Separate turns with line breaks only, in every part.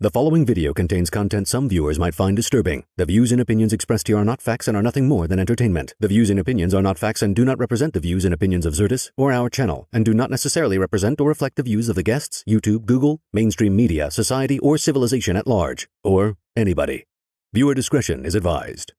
The following video contains content some viewers might find disturbing. The views and opinions expressed here are not facts and are nothing more than entertainment. The views and opinions are not facts and do not represent the views and opinions of Xirtus or our channel, and do not necessarily represent or reflect the views of the guests, YouTube, Google, mainstream media, society, or civilization at large, or anybody. Viewer discretion is advised.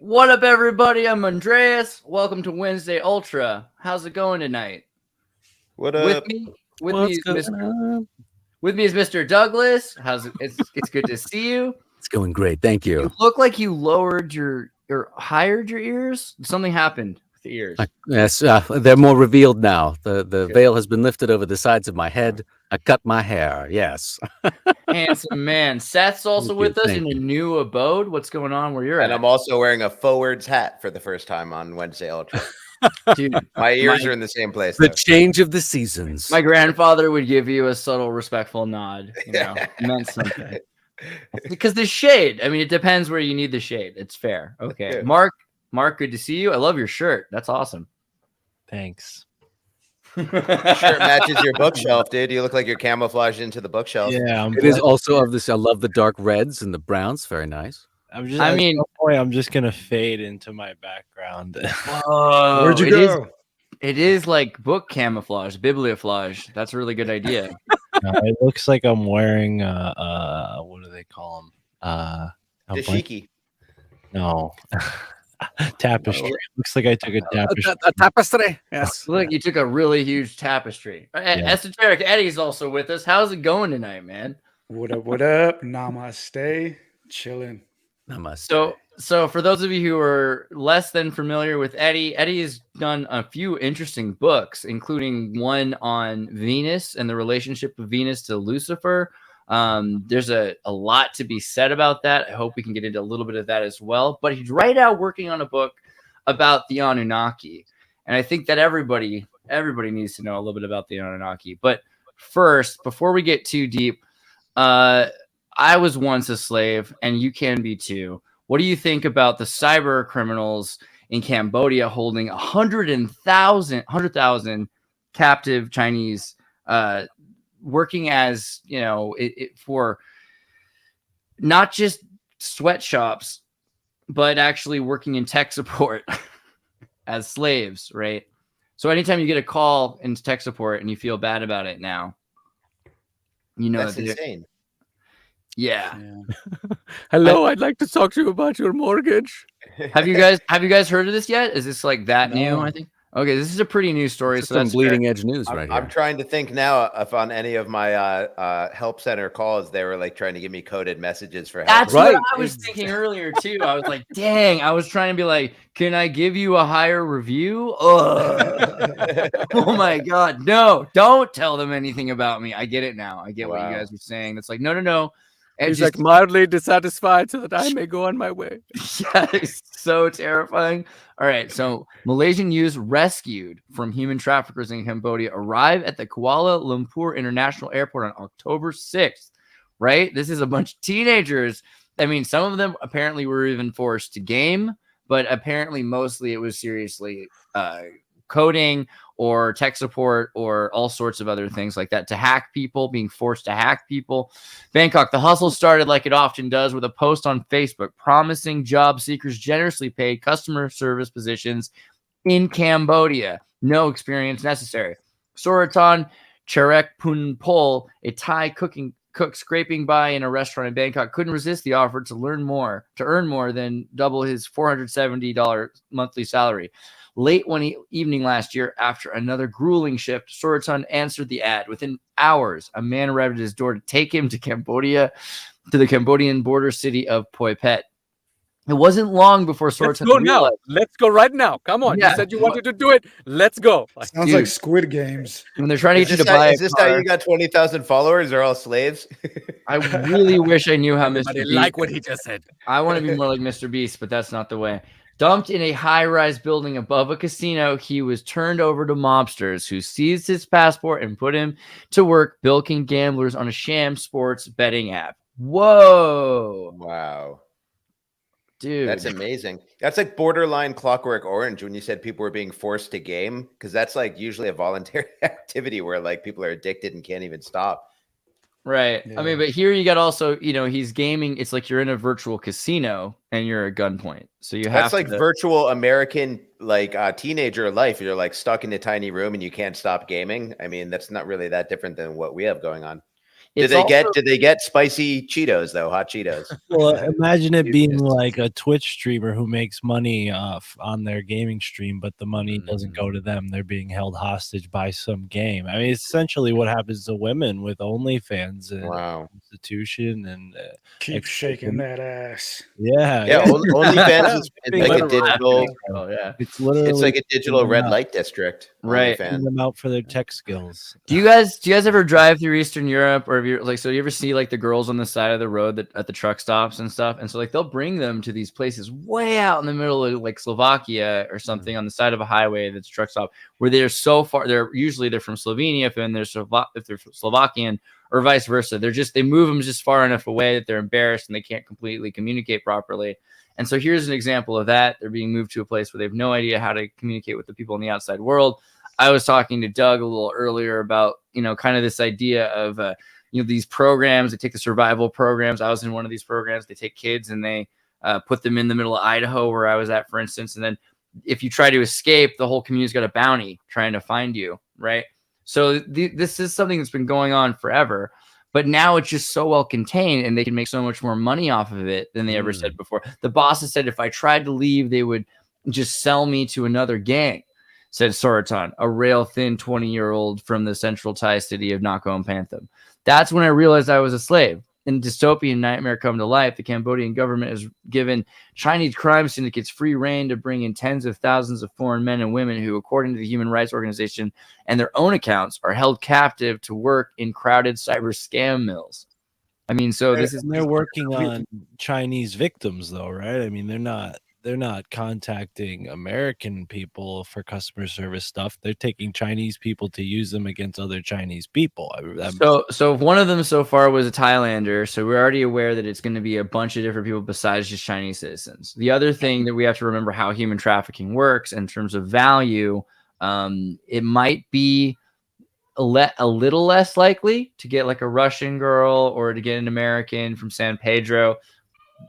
What up, everybody? I'm Andreas. Welcome to Wednesday Ultra. How's it going tonight?
What up?
With me is Mr. Douglas. How's it? It's good to see you.
It's going great, thank you.
You look like you lowered your hired your ears. Something happened with the ears.
Yes, they're more revealed now. The veil has been lifted over the sides of my head. I cut my hair. Yes.
Handsome man. Seth's also with us in a new abode. What's going on where you're at?
And I'm also wearing a forwards hat for the first time on Wednesday Ultra.
Dude,
my ears are in the same place.
The change of the seasons.
My grandfather would give you a subtle, respectful nod. You know, it meant something. Because the shade. I mean, it depends where you need the shade. It's fair. Okay,
Yeah.
Mark, good to see you. I love your shirt. That's awesome.
Thanks.
Shirt matches your bookshelf, dude. You look like you're camouflaged into the bookshelf.
Yeah,
It is also of this. I love the dark reds and the browns. Very nice.
I'm just.
I
At
mean-
some point, I'm just gonna fade into my background.
Whoa,
Where'd you go?
It is like book camouflage, biblioflage. That's a really good idea.
It looks like I'm wearing what do they call them? A
Dashiki.
no. Tapestry. Looks like I took a tapestry.
A tapestry. Yes.
Look, you took a really huge tapestry. Esoteric Eddie's also with us. How's it going tonight, man?
What up? What up? Namaste. Chilling.
Namaste.
So for those of you who are less than familiar with Eddie, Eddie has done a few interesting books, including one on Venus and the relationship of Venus to Lucifer. There's a lot to be said about that. I hope we can get into a little bit of that as well. But he's right now working on a book about the Anunnaki. And I think that everybody needs to know a little bit about the Anunnaki. But first, before we get too deep, I was once a slave, and you can be too. What do you think about the cyber criminals in Cambodia holding 100,000 captive Chinese, working as, for not just sweatshops, but actually working in tech support as slaves, right? So anytime you get a call into tech support and you feel bad about it now,
That's insane.
Yeah.
Hello, I'd like to talk to you about your mortgage.
Have you guys heard of this yet? Is this like that new?
No.
I think. Okay, this is a pretty new story. So
Some
that's
bleeding edge news
I'm,
right
I'm
here.
trying to think now if on any of my help center calls they were like trying to give me coded messages for help.
That's
Right.
what I was thinking earlier too. I was like, dang, I was trying to be like, can I give you a higher review? Ugh. Oh my god, no! Don't tell them anything about me. I get it now. I get what you
Wow.
guys were saying. It's like, no. And
He's
just-
like mildly dissatisfied so that I may go on my way.
Yeah, it's so terrifying. All right, so Malaysian youths rescued from human traffickers in Cambodia arrive at the Kuala Lumpur International Airport on October 6th, right? This is a bunch of teenagers. I mean, some of them apparently were even forced to game, but apparently mostly it was seriously coding or tech support or all sorts of other things like that to hack people, being forced to hack people. Bangkok, the hustle started like it often does with a post on Facebook promising job seekers generously paid customer service positions in Cambodia. No experience necessary. Sorotan Charekpunpol, a Thai cook scraping by in a restaurant in Bangkok, couldn't resist the offer to earn more than double his $470 monthly salary. Late one evening last year, after another grueling shift, Sorotan answered the ad. Within hours, a man arrived at his door to take him to Cambodia, to the Cambodian border city of Phoi Phet. It wasn't long before
Let's
Sorotan
go now.
realized.
Let's go right now. Come on.
Yeah.
You said you wanted to do it. Let's go.
Sounds
Dude.
like Squid Games.
When they're trying to
Is
get you
this,
to buy
is this how you got 20,000 followers? They're all slaves.
I really wish I knew how Mr.
I
Beast.
like what he just said.
I want to be more like Mr. Beast, but that's not the way. Dumped in a high-rise building above a casino, he was turned over to mobsters who seized his passport and put him to work bilking gamblers on a sham sports betting app. Whoa,
Wow.
dude.
That's amazing. That's like borderline Clockwork Orange when you said people were being forced to game, because that's like usually a voluntary activity where like people are addicted and can't even stop.
Right.
Yeah.
I mean, but here you got also, he's gaming. It's like you're in a virtual casino and you're at gunpoint. So you have
That's like
to,
virtual American like teenager life. You're like stuck in a tiny room and you can't stop gaming. I mean, that's not really that different than what we have going on. Did they get spicy Cheetos though? Hot Cheetos.
Well, imagine it being
Yes.
like a Twitch streamer who makes money on their gaming stream, but the money doesn't go to them. They're being held hostage by some game. I mean, it's essentially what happens to women with OnlyFans and
Wow.
institution and
Keep shaking that ass.
yeah.
Yeah, OnlyFans is
Big
like a
literal
digital.
Oh, yeah.
It's literally
It's like a digital red
out.
light district.
Right.
Send
OnlyFans.
them out for their tech skills.
Do you guys ever drive through Eastern Europe, or have you like, so you ever see like the girls on the side of the road that at the truck stops and stuff? And so like they'll bring them to these places way out in the middle of like Slovakia or something on the side of a highway that's a truck stop where they're so far. They're from Slovenia, if they're Slovakian, or vice versa. They move them just far enough away that they're embarrassed and they can't completely communicate properly. And so here's an example of that. They're being moved to a place where they have no idea how to communicate with the people in the outside world. I was talking to Doug a little earlier about, kind of this idea of, these programs. They take the survival programs. I was in one of these programs. They take kids and they put them in the middle of Idaho, where I was at, for instance. And then if you try to escape, the whole community's got a bounty trying to find you, right? So this is something that's been going on forever. But now it's just so well contained, and they can make so much more money off of it than they ever said before. The bosses said if I tried to leave, they would just sell me to another gang, said Sorotan, a rail-thin 20-year-old from the central Thai city of Nakhon Pathom. That's when I realized I was a slave. In dystopian nightmare come to life, the Cambodian government has given Chinese crime syndicates free reign to bring in tens of thousands of foreign men and women who, according to the Human Rights Organization and their own accounts, are held captive to work in crowded cyber scam mills. I mean, so this is...
They're working on Chinese victims, though, right? I mean, they're not contacting American people for customer service stuff. They're taking Chinese people to use them against other Chinese people.
So one of them so far was a Thailander. So we're already aware that it's going to be a bunch of different people besides just Chinese citizens. The other thing that we have to remember how human trafficking works in terms of value, it might be a little less likely to get like a Russian girl or to get an American from San Pedro,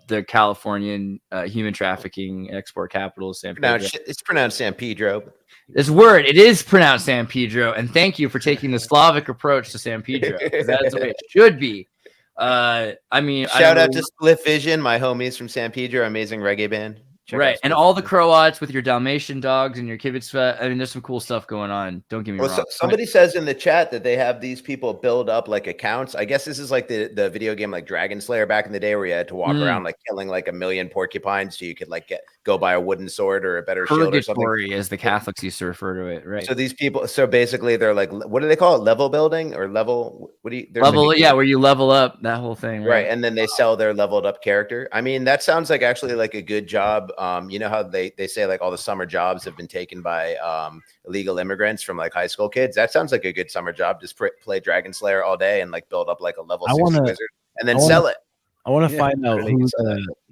the Californian human trafficking export capital of San Pedro.
It's pronounced San Pedro.
It is pronounced San Pedro, and thank you for taking the Slavic approach to San Pedro. That's the way it should be. I mean,
shout out to Split Vision, my homies from San Pedro, amazing reggae band.
Right, and all the Croats with your Dalmatian dogs and your kibbutz. I mean, there's some cool stuff going on. Don't get me wrong.
Somebody says in the chat that they have these people build up like accounts. I guess this is like the video game like Dragon Slayer back in the day, where you had to walk around like killing like 1 million porcupines so you could like go buy a wooden sword or a better shield or something.
Purgatory, as the Catholics used to refer to it, right?
So these people, basically they're like, what do they call it? Level building or level? What do you
level? Yeah, where you level up, that whole thing,
right? And then they sell their leveled up character. I mean, that sounds like actually like a good job. You know how they say like all the summer jobs have been taken by illegal immigrants from like high school kids. That sounds like a good summer job. Just play Dragon Slayer all day and like build up like a level 60 wizard and then sell it.
I want to find out who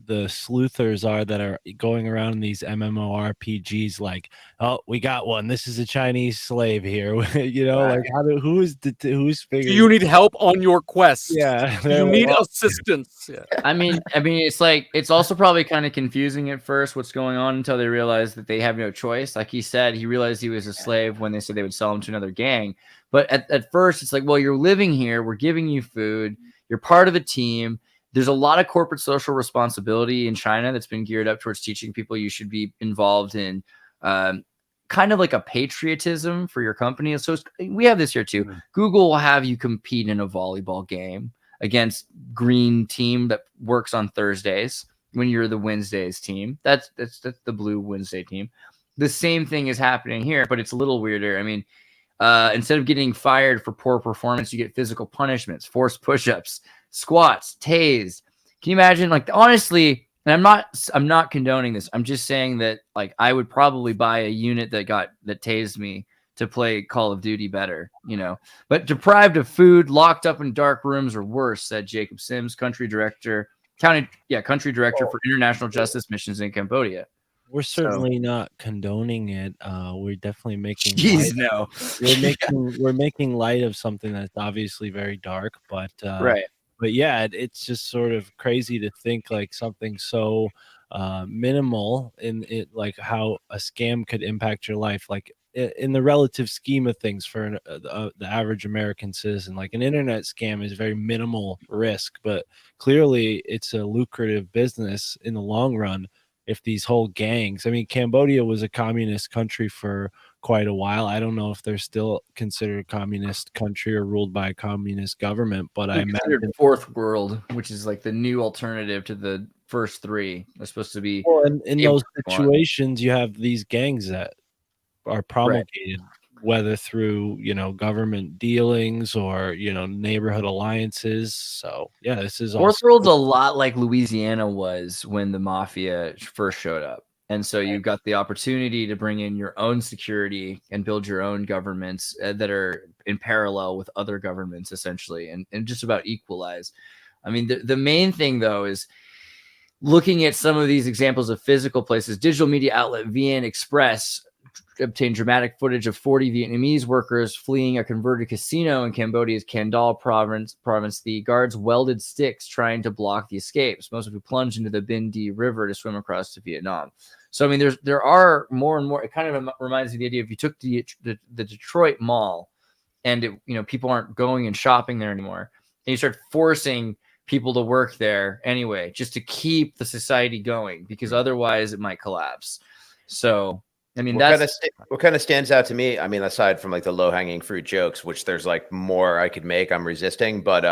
the sleuthers are that are going around in these MMORPGs like, oh, we got one. This is a Chinese slave here. You know, right. Like who's figuring?
Do you need help on your quest?
Yeah.
Do you need assistance? Yeah.
I mean, it's like, it's also probably kind of confusing at first what's going on until they realize that they have no choice. Like he said, he realized he was a slave when they said they would sell him to another gang. But at first it's like, well, you're living here. We're giving you food. You're part of a team. There's a lot of corporate social responsibility in China that's been geared up towards teaching people you should be involved in kind of like a patriotism for your company. So we have this here too. Mm-hmm. Google will have you compete in a volleyball game against green team that works on Thursdays when you're the Wednesdays team. That's the blue Wednesday team. The same thing is happening here, but it's a little weirder. I mean, instead of getting fired for poor performance, you get physical punishments, forced push-ups, squats, tased. Can you imagine? Like, honestly, and I'm not condoning this. I'm just saying that like I would probably buy a unit that tased me to play Call of Duty better, you know. But deprived of food, locked up in dark rooms, or worse, said Jacob Sims, country director for international justice missions in Cambodia.
We're certainly not condoning it. We're definitely making.
Jeez, no.
We're making light of something that's obviously very dark, but
right.
But yeah, it's just sort of crazy to think like something so minimal in it, like how a scam could impact your life, like in the relative scheme of things for the average American citizen. Like an internet scam is very minimal risk, but clearly it's a lucrative business in the long run. If these whole gangs, I mean, Cambodia was a communist country for quite a while. I don't know if they're still considered a communist country or ruled by a communist government, but I imagine
fourth world, which is like the new alternative to the first three, are supposed to be.
Well, and in those situations, you have these gangs that are promulgated, whether through, you know, government dealings or, you know, neighborhood alliances. So yeah, this is
fourth world's a lot like Louisiana was when the mafia first showed up. And so you've got the opportunity to bring in your own security and build your own governments that are in parallel with other governments, essentially, and just about equalize. I mean, the main thing, though, is looking at some of these examples of physical places. Digital media outlet VN Express obtained dramatic footage of 40 Vietnamese workers fleeing a converted casino in Cambodia's Kandal province. The guards welded sticks trying to block the escapes, most of who plunged into the Binh Dinh River to swim across to Vietnam. So, I mean, there are more and more. It kind of reminds me of the idea if you took the Detroit Mall and, people aren't going and shopping there anymore, and you start forcing people to work there anyway, just to keep the society going, because otherwise it might collapse. So, I mean,
what kind of stands out to me, I mean, aside from like the low hanging fruit jokes, which there's like more I could make, I'm resisting, but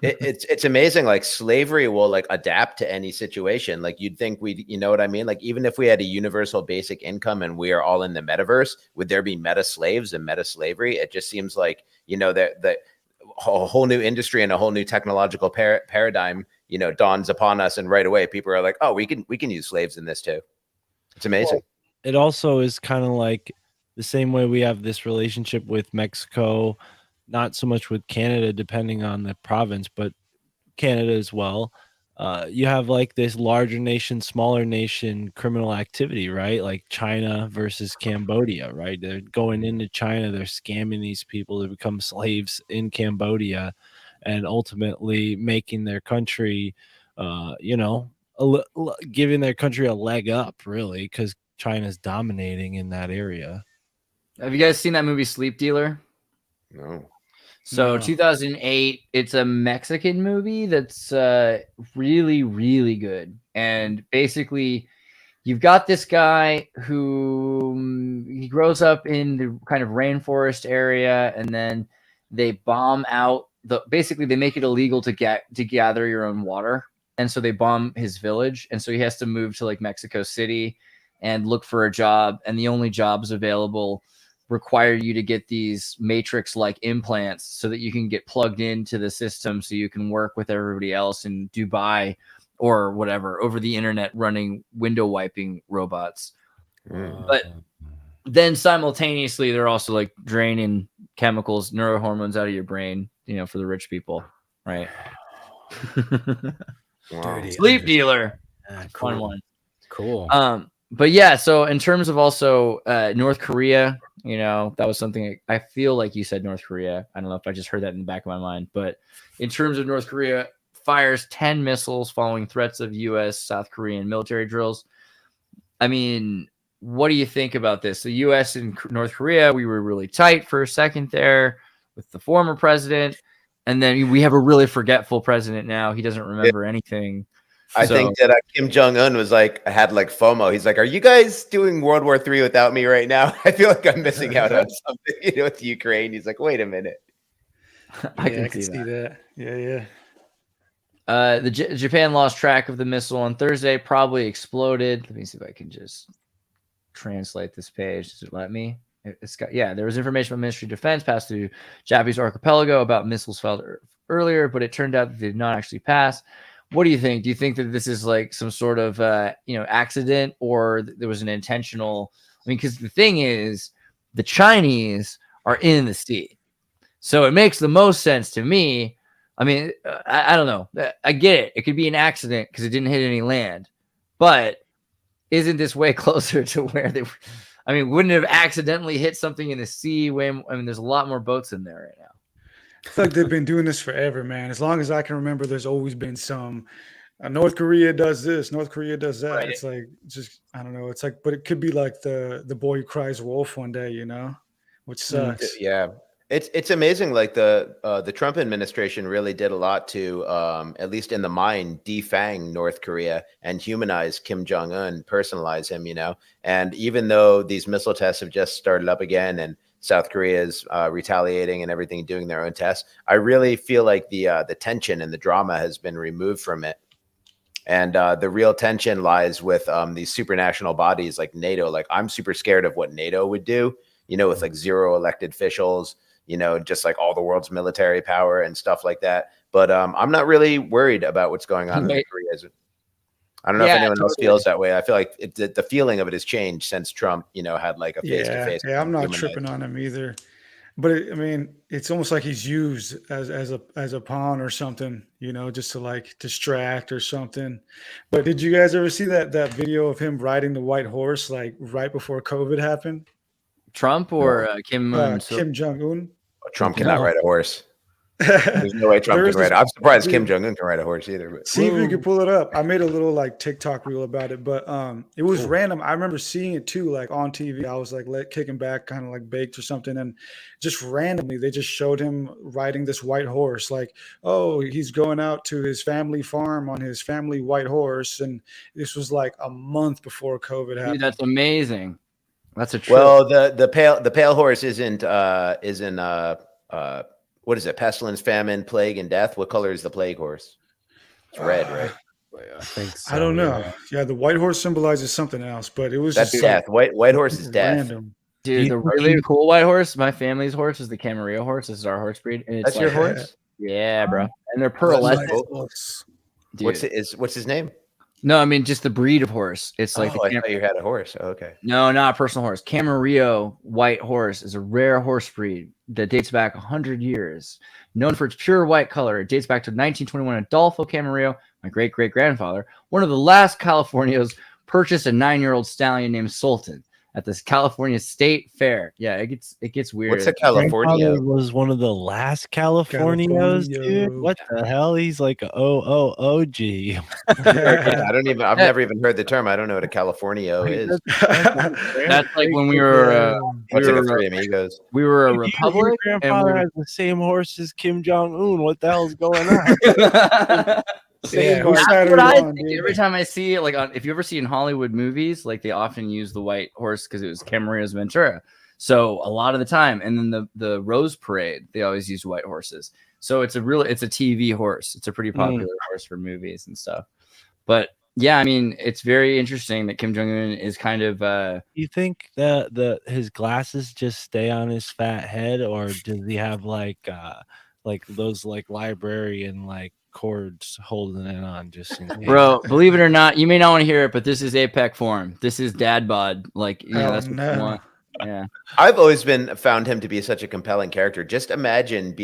it's amazing. Like slavery will like adapt to any situation. Like you'd think you know what I mean? Like even if we had a universal basic income and we are all in the metaverse, would there be meta slaves and meta slavery? It just seems like, that a whole new industry and a whole new technological paradigm, dawns upon us. And right away, people are like, oh, we can use slaves in this too. It's amazing.
Well, it also is kind of like the same way we have this relationship with Mexico, not so much with Canada, depending on the province, but Canada as well. You have like this larger nation, smaller nation criminal activity, right? Like China versus Cambodia, right? They're going into China, they're scamming these people to become slaves in Cambodia and ultimately making their country, giving their country a leg up, really, because China's dominating in that area.
Have you guys seen that movie Sleep Dealer?
No.
So 2008, it's a Mexican movie that's really, really good. And basically, you've got this guy who he grows up in the kind of rainforest area, and then they bomb out basically they make it illegal to gather your own water. And so they bomb his village. And so he has to move to like Mexico City and look for a job. And the only jobs available require you to get these matrix-like implants so that you can get plugged into the system so you can work with everybody else in Dubai or whatever over the internet running window wiping robots. But then simultaneously, they're also like draining chemicals, neurohormones out of your brain, for the rich people, right?
Wow.
Sleep Dealer.
Cool.
Fun one.
Cool.
But yeah, so in terms of also North Korea, that was something I feel like you said North Korea. I don't know if I just heard that in the back of my mind, but in terms of North Korea, fires 10 missiles following threats of U.S. South Korean military drills. I mean, what do you think about this? The U.S. and North Korea, we were really tight for a second there with the former president. And then we have a really forgetful president now. He doesn't remember anything.
I think that Kim Jong-un had like FOMO. He's like, are you guys doing World War III without me right now? I feel like I'm missing out on something, with Ukraine. He's like, wait a minute.
I can see that.
Yeah.
Japan lost track of the missile on Thursday, probably exploded. Let me see if I can just translate this page. Does it let me? There was information from Ministry of Defense passed through Japanese archipelago about missiles fired earlier, but it turned out that they did not actually pass. What do you think? Do you think that this is like some sort of, accident, or there was an intentional? I mean, because the thing is, the Chinese are in the sea. So it makes the most sense to me. I mean, I don't know. I get it. It could be an accident because it didn't hit any land. But isn't this way closer to where they were? I mean, wouldn't it have accidentally hit something in the sea? There's a lot more boats in there right now.
I feel like they've been doing this forever, man. As long as I can remember, there's always been some North Korea does this, North Korea does that. Right. It's like, I don't know. It's like, but it could be like the boy who cries wolf one day, which sucks.
Yeah. It's amazing. Like the Trump administration really did a lot to, at least in the mind, defang North Korea and humanize Kim Jong-un, personalize him, and even though these missile tests have just started up again and South Korea is retaliating and everything, doing their own tests, I really feel like the tension and the drama has been removed from it. And the real tension lies with these supranational bodies like NATO. Like I'm super scared of what NATO would do, with like 0 elected officials, just like all the world's military power and stuff like that. But I'm not really worried about what's going on in Korea. I don't know if anyone else feels that way. I feel like the feeling of it has changed since Trump, had like a face-to-face.
Yeah, I'm not tripping on him either. But it's almost like he's used as a pawn or something, just to like distract or something. But did you guys ever see that video of him riding the white horse like right before COVID happened?
Trump or Kim
Kim Jong Un.
Trump cannot ride a horse. There's no way Trump can ride. I'm surprised Kim Jong Un can ride a horse either. But.
See if you can pull it up. I made a little like TikTok reel about it, but it was random. I remember seeing it too, like on TV. I was like kicking back, kind of like baked or something, and just randomly they just showed him riding this white horse. Like, oh, he's going out to his family farm on his family white horse, and this was like a month before COVID happened.
Dude, that's amazing. That's a trip.
Well, the pale horse isn't what is it? Pestilence, famine, plague, and death. What color is the plague horse? It's red, right?
I think so.
I don't know. Yeah, the white horse symbolizes something else, but it was
that's
just
death. White horse is death.
Random.
Dude, the really cool white horse, my family's horse, is the Camarillo horse. This is our horse breed. And it's
that's your horse?
Yeah, bro. And they're pearlescent.
What's his name?
No, I mean just the breed of horse. It's like
I thought you had a horse. Oh, okay.
No, not a personal horse. Camarillo white horse is a rare horse breed that dates back 100 years. Known for its pure white color, it dates back to 1921. Adolfo Camarillo, my great-great-grandfather, one of the last Californios, purchased a 9-year-old stallion named Sultan at this California State Fair. Yeah, it gets weird.
What's a California?
Was one of the last Californios, dude. What the hell? He's like OG.
I've never even heard the term. I don't know what a Californio is.
That's like when we were
Three Amigos.
We were a republic.
Your grandfather has the same horse as Kim Jong Un. What the hell's going on?
That's what I think. Every time I see it, like if you ever see in Hollywood movies, like they often use the white horse because it was Camarillo's Ventura. So a lot of the time, and then the Rose Parade, they always use white horses. So it's a TV horse. It's a pretty popular horse for movies and stuff. But yeah, I mean, it's very interesting that Kim Jong Un is kind of.
You think that his glasses just stay on his fat head, or does he have like those like librarian like cords holding it on just in case?
Bro, believe it or not, you may not want to hear it, but this is APEC form. This is dad bod. Like, that's what you want. Yeah.
I've always found him to be such a compelling character. Just imagine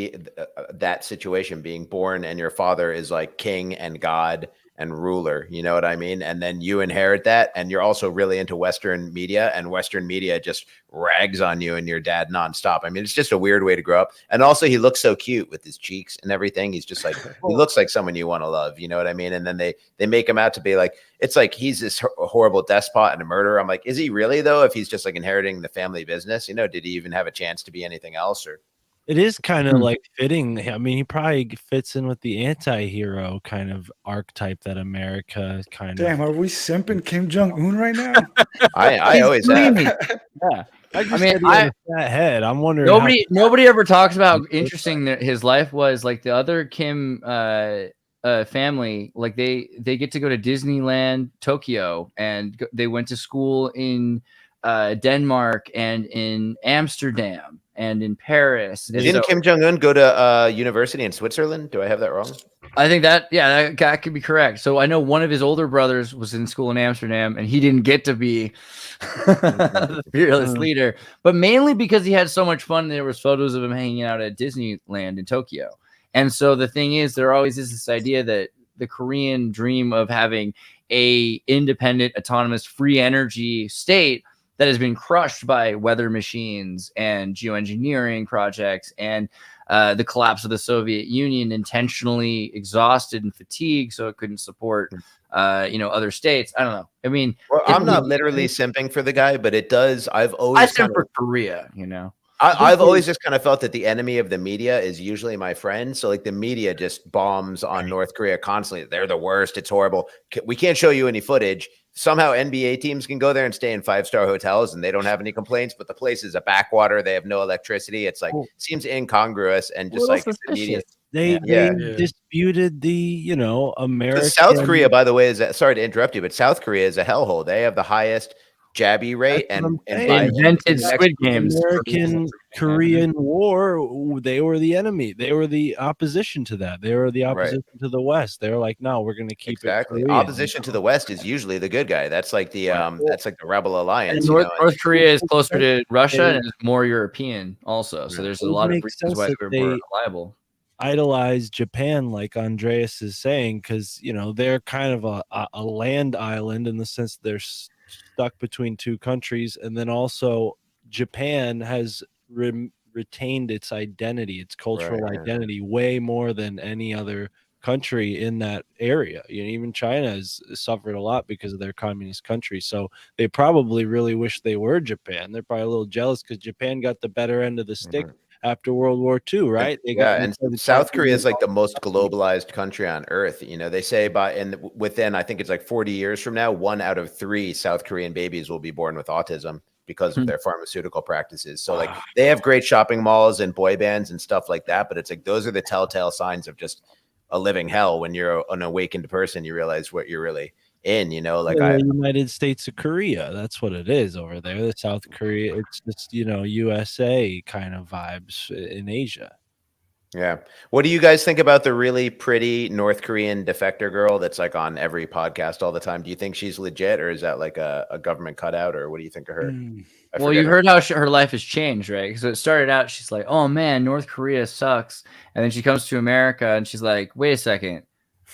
that situation, being born and your father is like king and god and ruler, you know what I mean? And then you inherit that, and you're also really into Western media, and Western media just rags on you and your dad nonstop. I mean, it's just a weird way to grow up. And also he looks so cute with his cheeks and everything. He's just like, he looks like someone you want to love, you know what I mean? And then they make him out to be like, it's like he's this horrible despot and a murderer. I'm like, is he really though? If he's just like inheriting the family business, you know, did he even have a chance to be anything else? Or
it is kind of like fitting. I mean, he probably fits in with the anti-hero kind of archetype that America kind of.
Damn, are we simping Kim Jong Un right now?
I always have.
Yeah. I mean, that head. I'm wondering.
Nobody ever talks about interesting that his life was. Like the other Kim family, like they get to go to Disneyland, Tokyo, and they went to school in Denmark and in Amsterdam and in Paris.
Didn't Kim Jong Un go to university in Switzerland? Do I have that wrong?
I think that could be correct. So I know one of his older brothers was in school in Amsterdam, and he didn't get to be the fearless leader, but mainly because he had so much fun. There was photos of him hanging out at Disneyland in Tokyo. And so the thing is, there always is this idea that the Korean dream of having a independent, autonomous, free energy state that has been crushed by weather machines and geoengineering projects and the collapse of the Soviet Union, intentionally exhausted and fatigued so it couldn't support other states. I don't know. I mean,
well, I'm not literally simping for the guy, but it does. I've always
simp for Korea, you know.
I've always just kind of felt that the enemy of the media is usually my friend. So like the media just bombs on North Korea constantly. They're the worst. It's horrible. We can't show you any footage. Somehow NBA teams can go there and stay in 5-star hotels and they don't have any complaints, but the place is a backwater. They have no electricity. It's like, seems incongruous and just like the media.
They disputed the, American.
South Korea, by the way, sorry to interrupt you, but South Korea is a hellhole. They have the highest jabby rate and
invented Squid Games.
American Korean War, they were the enemy. They were the opposition to that. They were the opposition to the West. They were like, no, we're going to keep it Korean.
Opposition to the West is usually the good guy. That's like the rebel alliance.
And North Korea is closer to Russia and is more European also. So there's a lot of reasons why we're more reliable.
Idolize Japan, like Andreas is saying, because they're kind of a land island in the sense they're stuck between two countries, and then also Japan has retained its identity, its cultural
Right, yeah.
identity, way more than any other country in that area. Even China has suffered a lot because of their communist country. So they probably really wish they were Japan. They're probably a little jealous because Japan got the better end of the stick after World War II, right?
And South Korea is like the most globalized country on earth. They say within, I think it's like 40 years from now, 1 out of 3 South Korean babies will be born with autism because of their pharmaceutical practices. So like they have great shopping malls and boy bands and stuff like that, but it's like those are the telltale signs of just a living hell. When you're an awakened person, you realize what you're really in,
the United States of Korea. That's what it is over there. The South Korea, it's just USA kind of vibes in Asia.
Yeah. What do you guys think about the really pretty North Korean defector girl that's like on every podcast all the time? Do you think she's legit, or is that like a government cutout, or what do you think of her?
Well, you heard how her life has changed, right? So it started out, she's like, oh man, North Korea sucks. And then she comes to America and she's like, wait a second.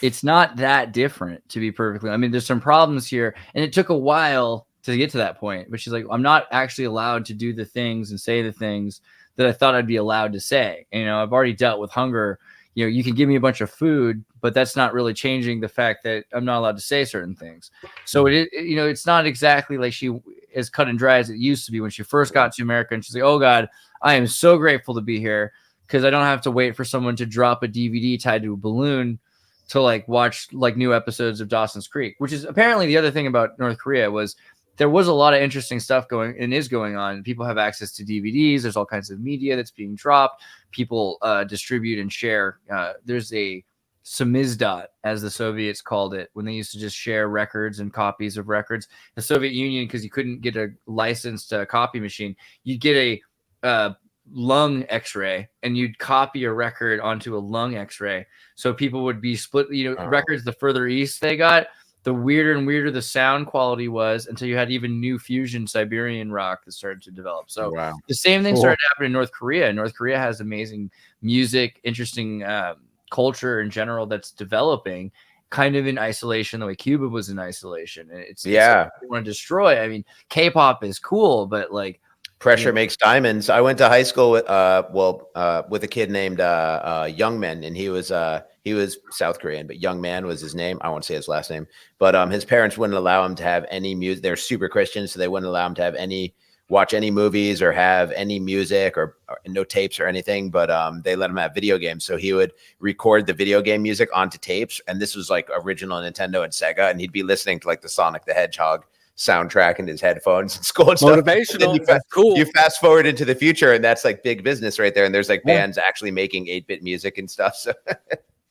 It's not that different, to be perfectly. I mean, there's some problems here. And it took a while to get to that point. But she's like, I'm not actually allowed to do the things and say the things that I thought I'd be allowed to say. And, I've already dealt with hunger. You can give me a bunch of food, but that's not really changing the fact that I'm not allowed to say certain things. So it's not exactly like she as cut and dry as it used to be when she first got to America. And she's like, oh God, I am so grateful to be here because I don't have to wait for someone to drop a DVD tied to a balloon to like watch like new episodes of Dawson's Creek, which is apparently the other thing about North Korea was there was a lot of interesting stuff going on. People have access to DVDs. There's all kinds of media that's being dropped. People distribute and share. There's a samizdat, as the Soviets called it, when they used to just share records and copies of records. The Soviet Union, because you couldn't get a licensed copy machine, you'd get a lung x-ray and you'd copy a record onto a lung x-ray. So people would be split, records, the further east they got, the weirder and weirder the sound quality was, until you had even new fusion Siberian rock that started to develop. So the same thing started happening in North Korea. North Korea has amazing music, interesting culture in general that's developing kind of in isolation, the way Cuba was in isolation. And it's you want to destroy. I mean, K-pop is cool, but like
pressure makes diamonds. I went to high school with a kid named Youngman, and he was South Korean, but Young Man was his name. I won't say his last name, but his parents wouldn't allow him to have any music. They're super Christian, so they wouldn't allow him to have watch any movies or have any music or no tapes or anything. But they let him have video games, so he would record the video game music onto tapes. And this was like original Nintendo and Sega, and he'd be listening to like the Sonic the Hedgehog soundtrack in his headphones in school and stuff.
Motivational.
You fast forward into the future, and that's like big business right there. And there's like bands actually making 8-bit music and stuff. So.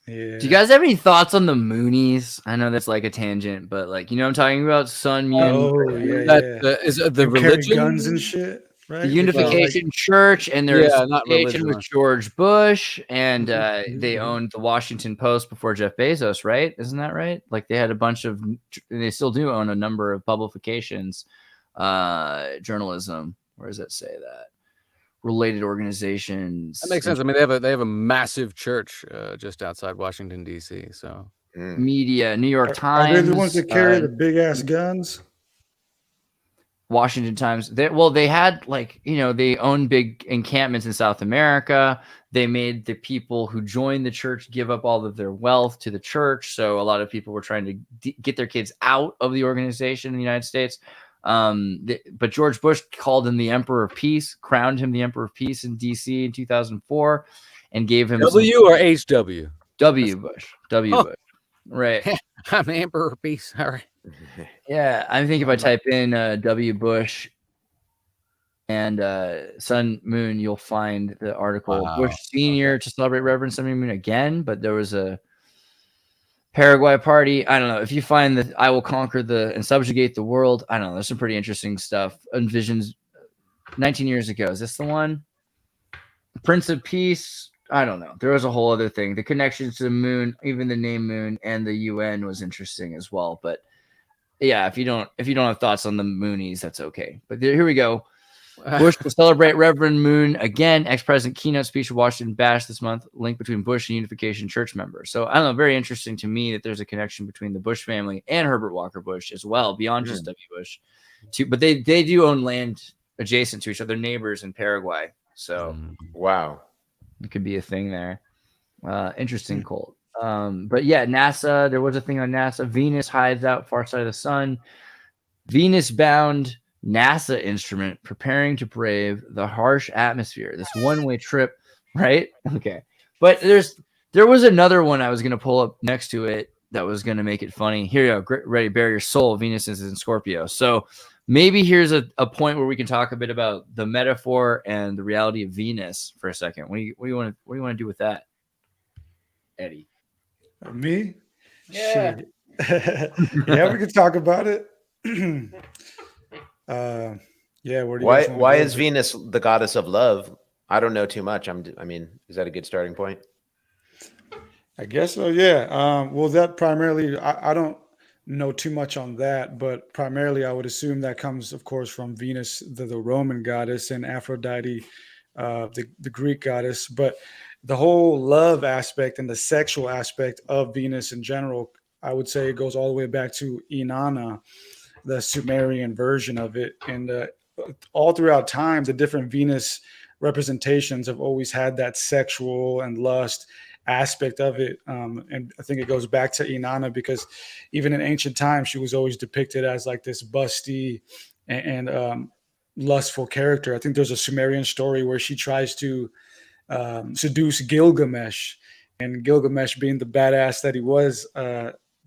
Yeah.
Do you guys have any thoughts on the Moonies? I know that's like a tangent, but like, I'm talking about Sun Moon.
Oh, yeah.
Is the religion
guns and shit, right?
The Unification Church, and their association with George Bush, and they owned the Washington Post before Jeff Bezos, right? Isn't that right? Like they had a bunch of, they still do own a number of publications, journalism. Where does that say that? Related organizations.
That makes sense. I mean, they have a massive church just outside Washington D.C. So
media, New York Times.
Are they the ones that carry the big ass guns?
Washington Times. They had like they own big encampments in South America. They made the people who joined the church give up all of their wealth to the church. So a lot of people were trying to get their kids out of the organization in the United States. But George Bush called him the Emperor of Peace, crowned him the Emperor of Peace in DC in 2004, and gave him
W or HW?
W Bush. Bush. Right.
I'm the Emperor of Peace. All right.
Yeah, I think if I type in W Bush and Sun Moon, you'll find the article.
Wow.
Bush Senior to celebrate Reverend Sun Moon again, but there was a Paraguay party. I don't know. If you find that I will conquer and subjugate the world, I don't know. There's some pretty interesting stuff. Envisions 19 years ago. Is this the one? Prince of Peace. I don't know. There was a whole other thing. The connections to the moon, even the name Moon and the UN was interesting as well. But yeah, if you don't have thoughts on the Moonies, that's okay. But here we go. Bush to celebrate Reverend Moon again. Ex-president keynote speech at Washington Bash this month. Link between Bush and Unification Church members. So I don't know. Very interesting to me that there's a connection between the Bush family and Herbert Walker Bush as well, beyond just W. Bush. But they do own land adjacent to each other, neighbors in Paraguay. So
wow,
it could be a thing there. Interesting cult. But yeah, NASA, there was a thing on NASA. Venus hides out far side of the sun. Venus bound NASA instrument preparing to brave the harsh atmosphere. This one-way trip, right? Okay. But there was another one I was going to pull up next to it that was going to make it funny. Here you go. Ready, bare your soul. Venus is in Scorpio. So maybe here's a point where we can talk a bit about the metaphor and the reality of Venus for a second. What do you want to do with that, Eddie?
Me?
Yeah.
Yeah, we could talk about it. Yeah.
Why is Venus the goddess of love? I don't know too much. I mean, is that a good starting point?
I guess so. Yeah. Well, that primarily, I don't know too much on that, but primarily I would assume that comes, of course, from Venus, the Roman goddess, and Aphrodite, the Greek goddess. But the whole love aspect and the sexual aspect of Venus in general, I would say it goes all the way back to Inanna, the Sumerian version of it. And all throughout time, the different Venus representations have always had that sexual and lust aspect of it. And I think it goes back to Inanna, because even in ancient times, she was always depicted as like this busty and lustful character. I think there's a Sumerian story where she tries to seduce Gilgamesh, and Gilgamesh, being the badass that he was,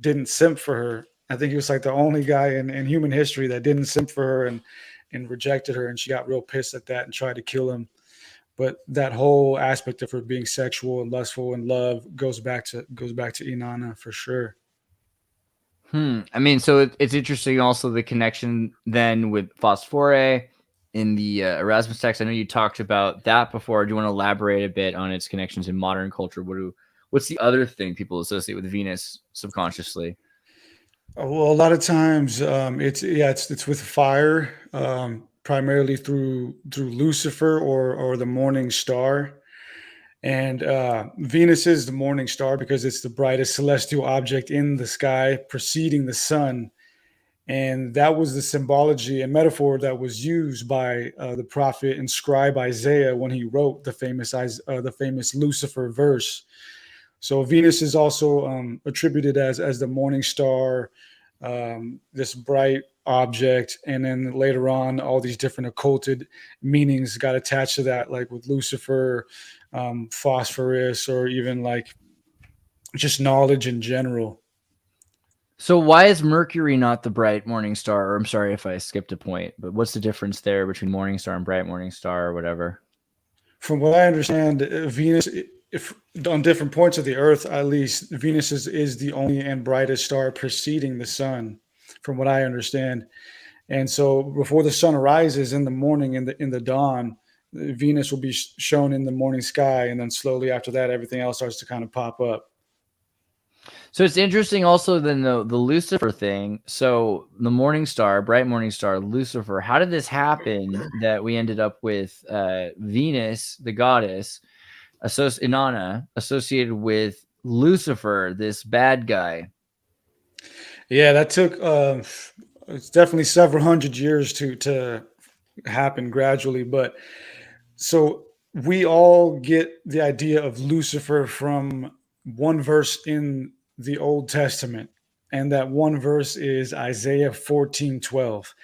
didn't simp for her. I think he was like the only guy in human history that didn't simp for her and rejected her, and she got real pissed at that and tried to kill him. But that whole aspect of her being sexual and lustful and love goes back to Inanna for sure.
I mean, so it's interesting also the connection then with Phosphore in the Erasmus text. I know you talked about that before. Do you want to elaborate a bit on its connections in modern culture? What's the other thing people associate with Venus subconsciously?
Well, a lot of times it's with fire, primarily through Lucifer or the morning star. And Venus is the morning star because it's the brightest celestial object in the sky preceding the sun. And that was the symbology and metaphor that was used by the prophet and scribe Isaiah when he wrote the famous Lucifer verse. So Venus is also attributed as the morning star, this bright object, and then later on, all these different occulted meanings got attached to that, like with Lucifer, phosphorus, or even like just knowledge in general.
So why is Mercury not the bright morning star? Or I'm sorry if I skipped a point, but what's the difference there between morning star and bright morning star or whatever?
From what I understand, Venus, if on different points of the Earth, at least, Venus is the only and brightest star preceding the sun, from what I understand. And so before the sun rises in the morning, in the dawn, Venus will be shown in the morning sky, and then slowly after that, everything else starts to kind of pop up.
So it's interesting also then the Lucifer thing. So the morning star, bright morning star, Lucifer, how did this happen that we ended up with Venus, the goddess, Inanna, associated with Lucifer, this bad guy?
Yeah, that took it's definitely several hundred years to happen gradually. But so we all get the idea of Lucifer from one verse in the Old Testament, and that one verse is Isaiah 14:12.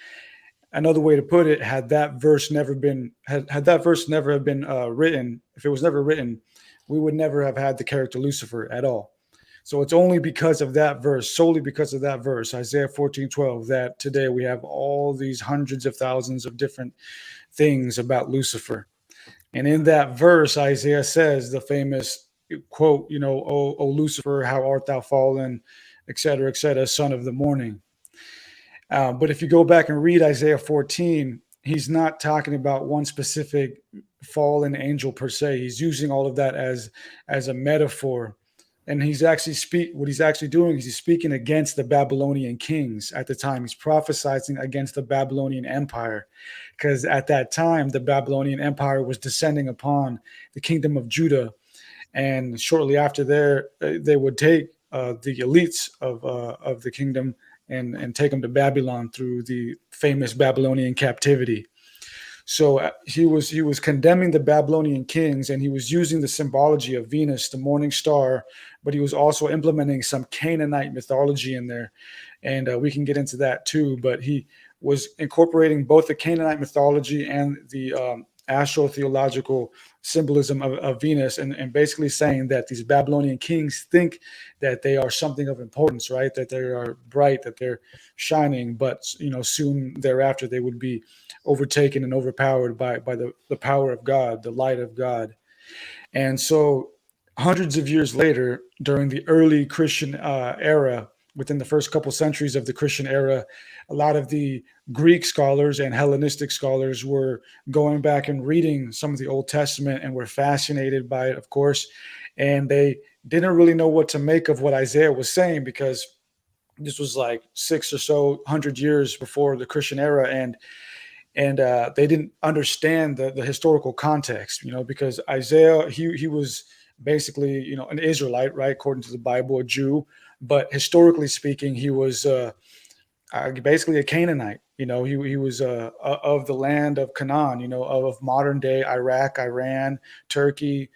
Another way to put it, had that verse never been written, if it was never written, we would never have had the character Lucifer at all. So it's only because of that verse, solely because of that verse, Isaiah 14:12, that today we have all these hundreds of thousands of different things about Lucifer. And in that verse, Isaiah says the famous quote, "O Lucifer, how art thou fallen, et cetera, son of the morning." But if you go back and read Isaiah 14, he's not talking about one specific fallen angel per se. He's using all of that as a metaphor. And what he's actually doing is he's speaking against the Babylonian kings at the time. He's prophesying against the Babylonian Empire, because at that time, the Babylonian Empire was descending upon the kingdom of Judah. And shortly after they would take the elites of the kingdom and take them to Babylon through the famous Babylonian captivity. So he was condemning the Babylonian kings, and he was using the symbology of Venus, the morning star, but he was also implementing some Canaanite mythology in there, and we can get into that too. But he was incorporating both the Canaanite mythology and the astrotheological symbolism of Venus, and basically saying that these Babylonian kings think that they are something of importance, right? That they are bright, that they're shining, but soon thereafter they would be overtaken and overpowered by the power of God, the light of God. And so hundreds of years later, during the early Christian era, within the first couple centuries of the Christian era, a lot of the Greek scholars and Hellenistic scholars were going back and reading some of the Old Testament and were fascinated by it, of course. And they didn't really know what to make of what Isaiah was saying, because this was like 600 years before the Christian era. And they didn't understand the historical context, because Isaiah, he was basically, an Israelite, right? According to the Bible, a Jew, but historically speaking, he was basically a Canaanite. He was of the land of Canaan, of modern day Iraq, Iran, Turkey,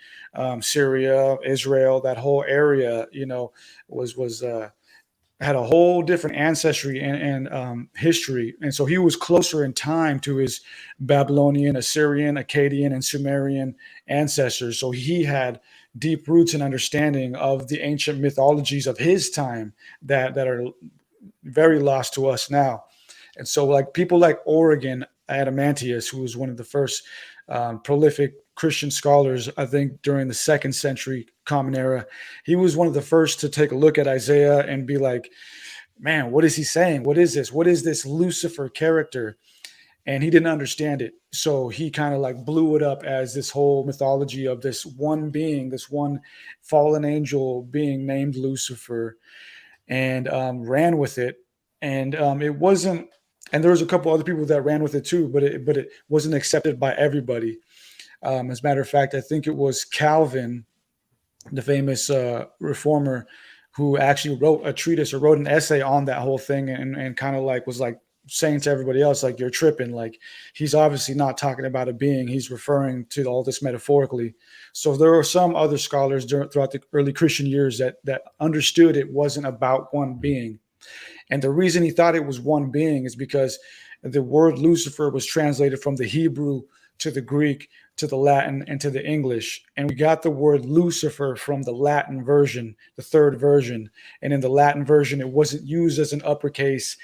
Syria, Israel. That whole area, was had a whole different ancestry and history. And so he was closer in time to his Babylonian, Assyrian, Akkadian, and Sumerian ancestors. So he had deep roots and understanding of the ancient mythologies of his time that are very lost to us now. And so like people like Origen Adamantius, who was one of the first prolific Christian scholars, I think during the 2nd century Common Era, he was one of the first to take a look at Isaiah and be like, man, what is he saying? What is this? What is this Lucifer character? And he didn't understand it. So he kind of like blew it up as this whole mythology of this one being, this one fallen angel being named Lucifer, and ran with it. And it wasn't, and there was a couple other people that ran with it too, but it wasn't accepted by everybody. As a matter of fact, I think it was Calvin, the famous reformer, who actually wrote a treatise or wrote an essay on that whole thing, and kind of like was like saying to everybody else, like, you're tripping. Like, he's obviously not talking about a being. He's referring to all this metaphorically. So there were some other scholars throughout the early Christian years that understood it wasn't about one being. And the reason he thought it was one being is because the word Lucifer was translated from the Hebrew to the Greek to the Latin and to the English. And we got the word Lucifer from the Latin version, the 3rd version. And in the Latin version, it wasn't used as an uppercase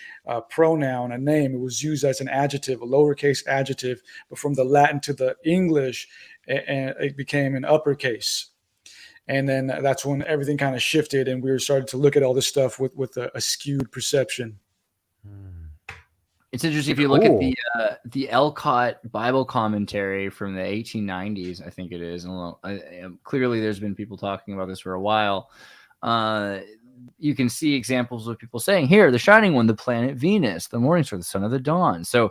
pronoun, a name. It was used as an adjective, a lowercase adjective. But from the Latin to the English, it became an uppercase. And then that's when everything kind of shifted, and we were starting to look at all this stuff with a skewed perception.
It's interesting if you look at the Elcott Bible commentary from the 1890s, I think it is. And clearly, there's been people talking about this for a while. You can see examples of people saying, here, the shining one, the planet Venus, the morning star, the son of the dawn. So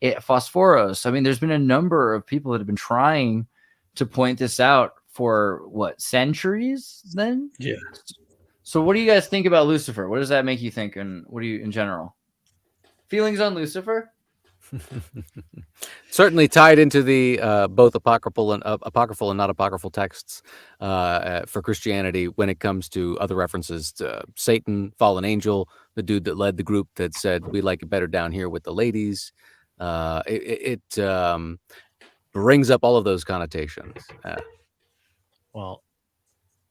Phosphoros. I mean, there's been a number of people that have been trying to point this out for centuries then?
Yeah.
So what do you guys think about Lucifer? What does that make you think? And what do you, in general? Feelings on Lucifer?
Certainly tied into the both apocryphal and not apocryphal texts for Christianity when it comes to other references to Satan, fallen angel, the dude that led the group that said, we like it better down here with the ladies. It brings up all of those connotations.
Well,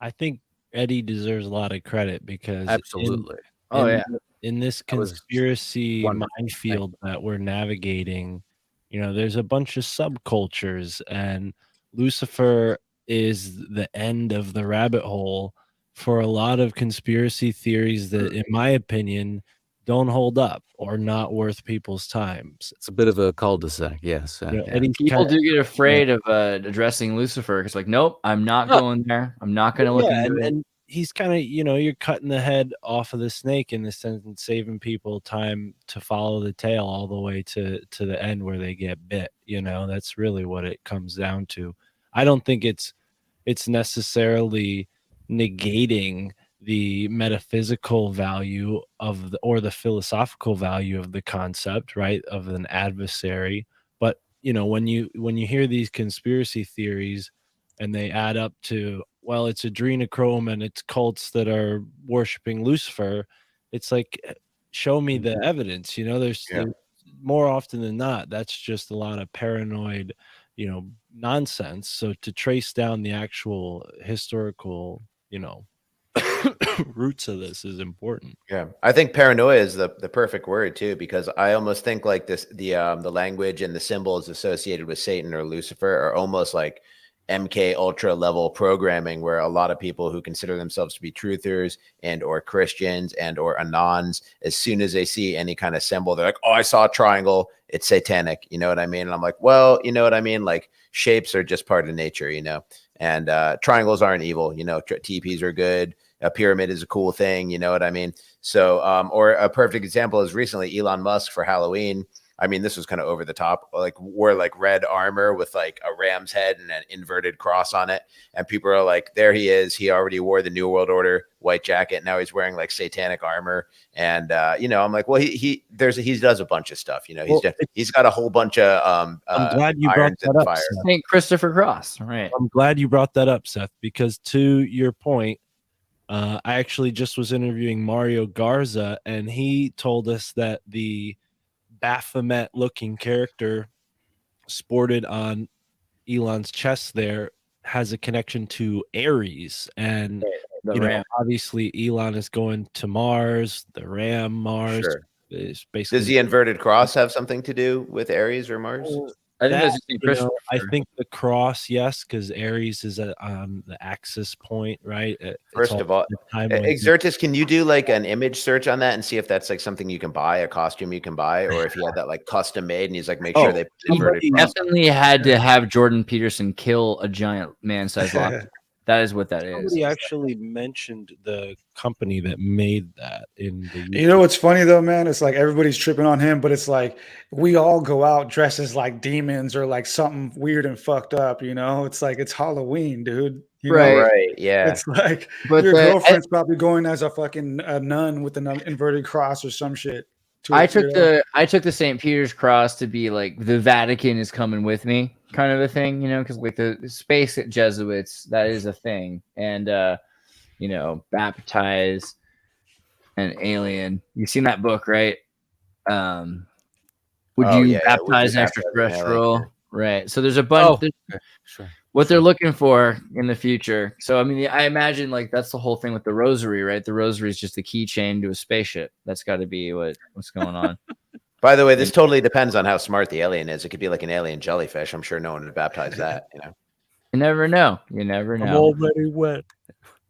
I think Eddie deserves a lot of credit because
absolutely.
In this conspiracy minefield that we're navigating, there's a bunch of subcultures, and Lucifer is the end of the rabbit hole for a lot of conspiracy theories that, in my opinion, don't hold up or not worth people's time.
It's a bit of a cul-de-sac, yes.
People do get afraid of addressing Lucifer. It's like, nope, I'm not going there. I'm not going to look into it.
And he's kind of, you're cutting the head off of the snake in the sense and saving people time to follow the tail all the way to the end where they get bit. That's really what it comes down to. I don't think it's necessarily negating the metaphysical value or the philosophical value of the concept, right, of an adversary, but you know, when you hear these conspiracy theories and they add up to, well, it's adrenochrome and it's cults that are worshiping Lucifer, it's like, show me the evidence. You know, there's more often than not, that's just a lot of paranoid, you know, nonsense. So to trace down the actual historical, you know, roots of this is important.
Yeah, I think paranoia is the perfect word too, because I almost think like this, the language and the symbols associated with Satan or Lucifer are almost like MK Ultra level programming, where a lot of people who consider themselves to be truthers and or Christians and or Anons, as soon as they see any kind of symbol, they're like, oh, I saw a triangle, it's satanic. You know what I mean? And I'm like, well, you know what I mean? Like shapes are just part of nature, you know, and triangles aren't evil. You know, TPs are good. A pyramid is a cool thing. You know what I mean? So, or a perfect example is recently Elon Musk for Halloween. I mean, this was kind of over the top, like wore like red armor with like a ram's head and an inverted cross on it. And people are like, there he is. He already wore the New World Order white jacket. Now he's wearing like satanic armor. And, you know, I'm like, well, he does a bunch of stuff, you know, he's got a whole bunch of,
I'm glad you brought that up,
St. Christopher Cross. Right.
I'm glad you brought that up, Seth, because to your point, I actually just was interviewing Mario Garza, and he told us that the Baphomet-looking character sported on Elon's chest there has a connection to Aries, and
The
you
ram.
know, obviously Elon is going to Mars. The ram Mars is basically.
Does the inverted cross have something to do with Aries or Mars?
I think that's
You
Christopher.
know, I think the cross, yes, because Aries is on the axis point, right?
First of all, Xirtus, can you do like an image search on that and see if that's like something you can buy, a costume you can buy, or if he had that like custom made and he's like, make sure they put inverted cross.
Definitely had to have Jordan Peterson kill a giant man-sized lobster. That is what that is.
Somebody actually mentioned the company that made that in the.
You know what's funny though, man? It's like everybody's tripping on him, but it's like we all go out dressed as like demons or like something weird and fucked up. You know, it's like it's Halloween, dude. You
Right.
know?
Right. Yeah.
It's like
But
your girlfriend's probably going as a fucking nun with an inverted cross or some shit.
I took the St. Peter's Cross to be like the Vatican is coming with me kind of a thing, you know, because like the space Jesuits, that is a thing. And you know, baptize an alien. You've seen that book, right? Would you baptize an extraterrestrial? Right. So there's a bunch
Sure.
what they're looking for in the future. So I mean, I imagine like that's the whole thing with the rosary, right? The rosary is just a keychain to a spaceship. That's got to be what's going on.
By the way, this totally depends on how smart the alien is. It could be like an alien jellyfish. I'm sure no one would baptize that, you know.
You never know. You never know.
I'm already wet.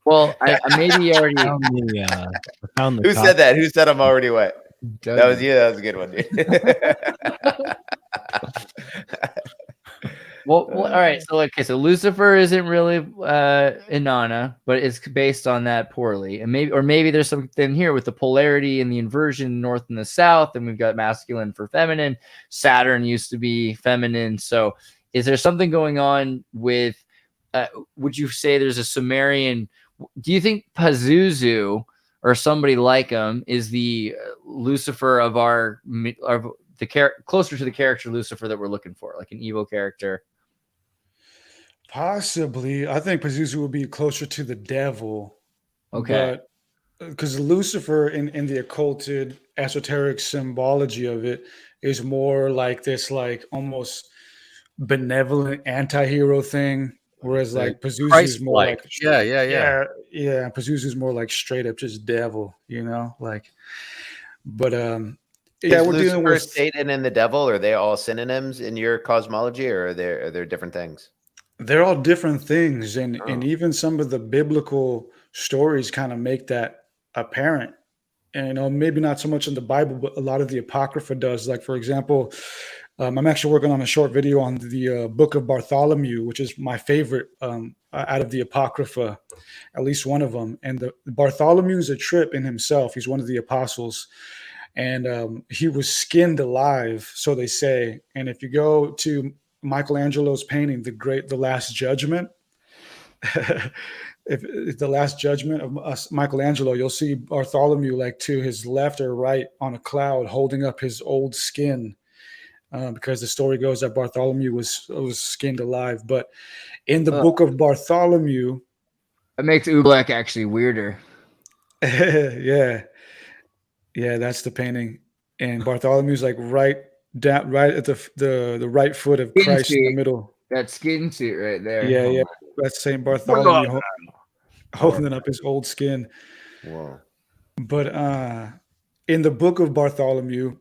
Well, I maybe already
found the
Who said that? Who said I'm already wet? That was you. That was a good one, dude.
Well, all right. So, so Lucifer isn't really Inanna, but it's based on that poorly, and maybe there's something here with the polarity and the inversion, north and the south, and we've got masculine for feminine. Saturn used to be feminine, so is there something going on with? Would you say there's a Sumerian? Do you think Pazuzu or somebody like him is the Lucifer of closer to the character Lucifer that we're looking for, like an evil character?
Possibly. I think Pazuzu would be closer to the devil.
Okay.
Because Lucifer in the occulted esoteric symbology of it is more like this, like almost benevolent anti-hero thing. Whereas like Pazuzu is more like yeah. Pazuzu is more like straight up just devil, you know, like. But
is we're dealing with Satan and the devil. Are they all synonyms in your cosmology, or are there different things?
They're all different things, and even some of the biblical stories kind of make that apparent. And you know, maybe not so much in the Bible, but a lot of the Apocrypha does. Like for example, I'm actually working on a short video on the Book of Bartholomew, which is my favorite out of the Apocrypha, at least one of them. And the Bartholomew is a trip in himself. He's one of the apostles, and he was skinned alive, so they say. And if you go to Michelangelo's painting, the Last Judgment, if the Last Judgment of Michelangelo, you'll see Bartholomew like to his left or right on a cloud holding up his old skin. because the story goes that Bartholomew was skinned alive. But in the book of Bartholomew,
it makes Oobleck actually weirder.
yeah, that's the painting, and Bartholomew's like right at the right foot of
Skin
Christ in the
suit.
middle.
That skin suit right there.
Yeah, that's Saint Bartholomew holding up his old skin.
Whoa.
But in the book of Bartholomew,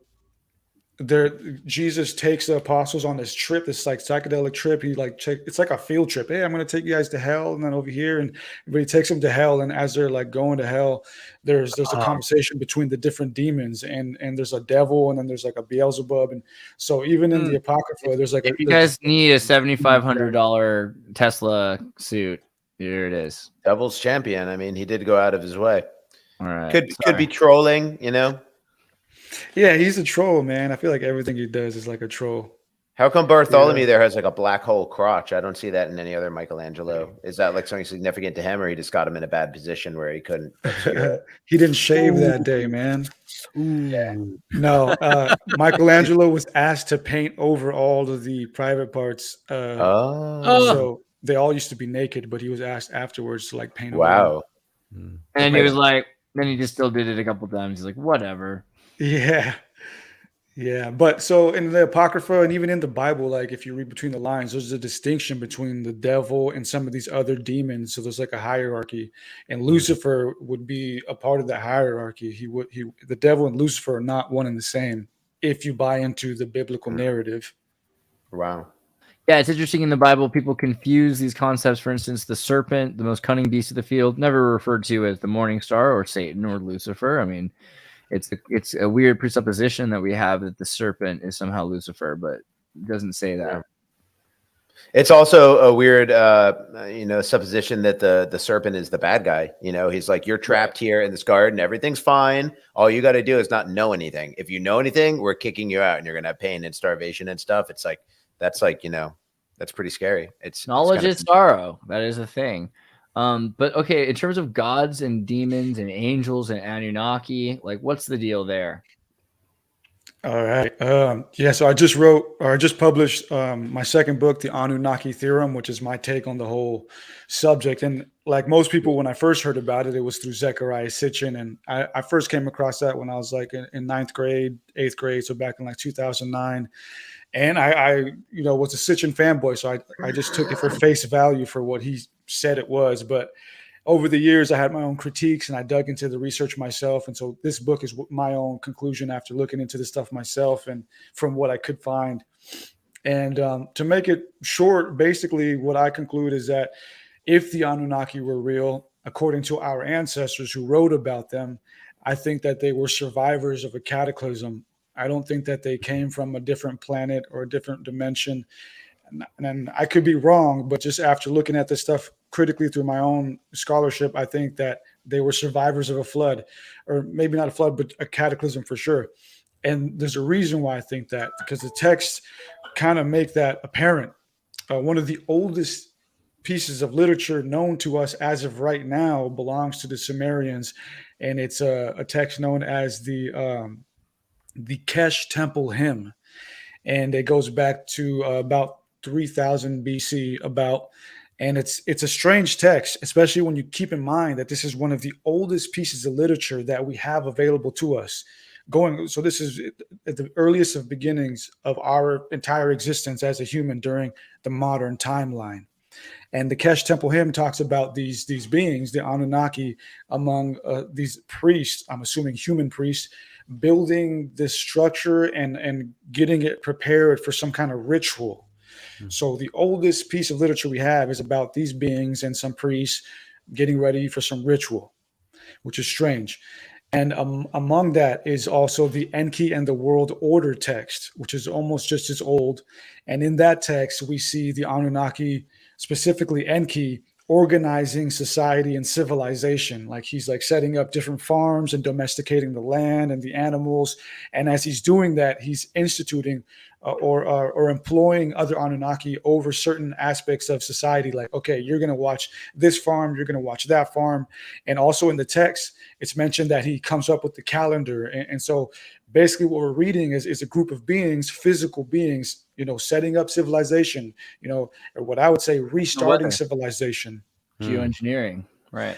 Jesus takes the apostles on this trip, this like psychedelic trip. He it's like a field trip. Hey, I'm going to take you guys to hell, and then over here, and everybody takes them to hell. And as they're like going to hell, there's a conversation between the different demons, and there's a devil, and then there's like a Beelzebub, and so even in the Apocrypha, there's like
if you guys need a $7,500 Tesla suit, here it is.
Devil's champion. I mean, he did go out of his way.
All right,
could be trolling, you know.
Yeah, he's a troll, man. I feel like everything he does is like a troll.
How come Bartholomew there has like a black hole crotch? I don't see that in any other Michelangelo. Is that like something significant to him, or he just got him in a bad position where he couldn't?
He didn't shave that day, man.
Yeah.
No, Michelangelo was asked to paint over all of the private parts. So they all used to be naked, but he was asked afterwards to like paint.
Wow.
Over. And he was like, then he just still did it a couple times. He's like, whatever.
Yeah. But so in the Apocrypha and even in the Bible, like if you read between the lines, there's a distinction between the devil and some of these other demons. So there's like a hierarchy, and Lucifer would be a part of that hierarchy. The devil and Lucifer are not one and the same if you buy into the biblical narrative.
Wow.
Yeah, it's interesting in the Bible, people confuse these concepts. For instance, the serpent, the most cunning beast of the field, never referred to as the morning star or Satan or Lucifer. I mean, it's a weird presupposition that we have that the serpent is somehow Lucifer, but it doesn't say that.
Yeah. It's also a weird, supposition that the serpent is the bad guy. You know, he's like, you're trapped here in this garden. Everything's fine. All you got to do is not know anything. If you know anything, we're kicking you out and you're going to have pain and starvation and stuff. It's like, that's pretty scary.
Knowledge is sorrow. That is a thing. But okay, in terms of gods and demons and angels and Anunnaki, like what's the deal there?
All right. So I just published my second book, The Anunnaki Theorem, which is my take on the whole subject. And like most people, when I first heard about it, it was through Zecharia Sitchin. And I first came across that when I was like in ninth grade, eighth grade. So back in like 2009. And I was a Sitchin fanboy. So I just took it for face value for what he said it was. But over the years, I had my own critiques and I dug into the research myself. And so this book is my own conclusion after looking into this stuff myself and from what I could find. And to make it short, basically what I conclude is that if the Anunnaki were real, according to our ancestors who wrote about them, I think that they were survivors of a cataclysm. I don't think that they came from a different planet or a different dimension. And I could be wrong, but just after looking at this stuff critically through my own scholarship, I think that they were survivors of a flood, or maybe not a flood, but a cataclysm for sure. And there's a reason why I think that, because the texts kind of make that apparent. One of the oldest pieces of literature known to us as of right now belongs to the Sumerians, and it's a text known as the Kesh Temple Hymn, and it goes back to about 3000 BC and it's a strange text, especially when you keep in mind that this is one of the oldest pieces of literature that we have available to us. So this is at the earliest of beginnings of our entire existence as a human during the modern timeline. And the Kesh Temple Hymn talks about these beings, the Anunnaki, among these priests, I'm assuming human priests, building this structure and getting it prepared for some kind of ritual. So the oldest piece of literature we have is about these beings and some priests getting ready for some ritual, which is strange. And among that is also the Enki and the World Order text, which is almost just as old. And in that text, we see the Anunnaki, specifically Enki, organizing society and civilization. Like he's like setting up different farms and domesticating the land and the animals. And as he's doing that, he's instituting or employing other Anunnaki over certain aspects of society. Like, okay, you're going to watch this farm, you're going to watch that farm. And also in the text, it's mentioned that he comes up with the calendar. And so basically what we're reading is a group of beings, physical beings, setting up civilization, or what I would say restarting civilization.
Geoengineering, right.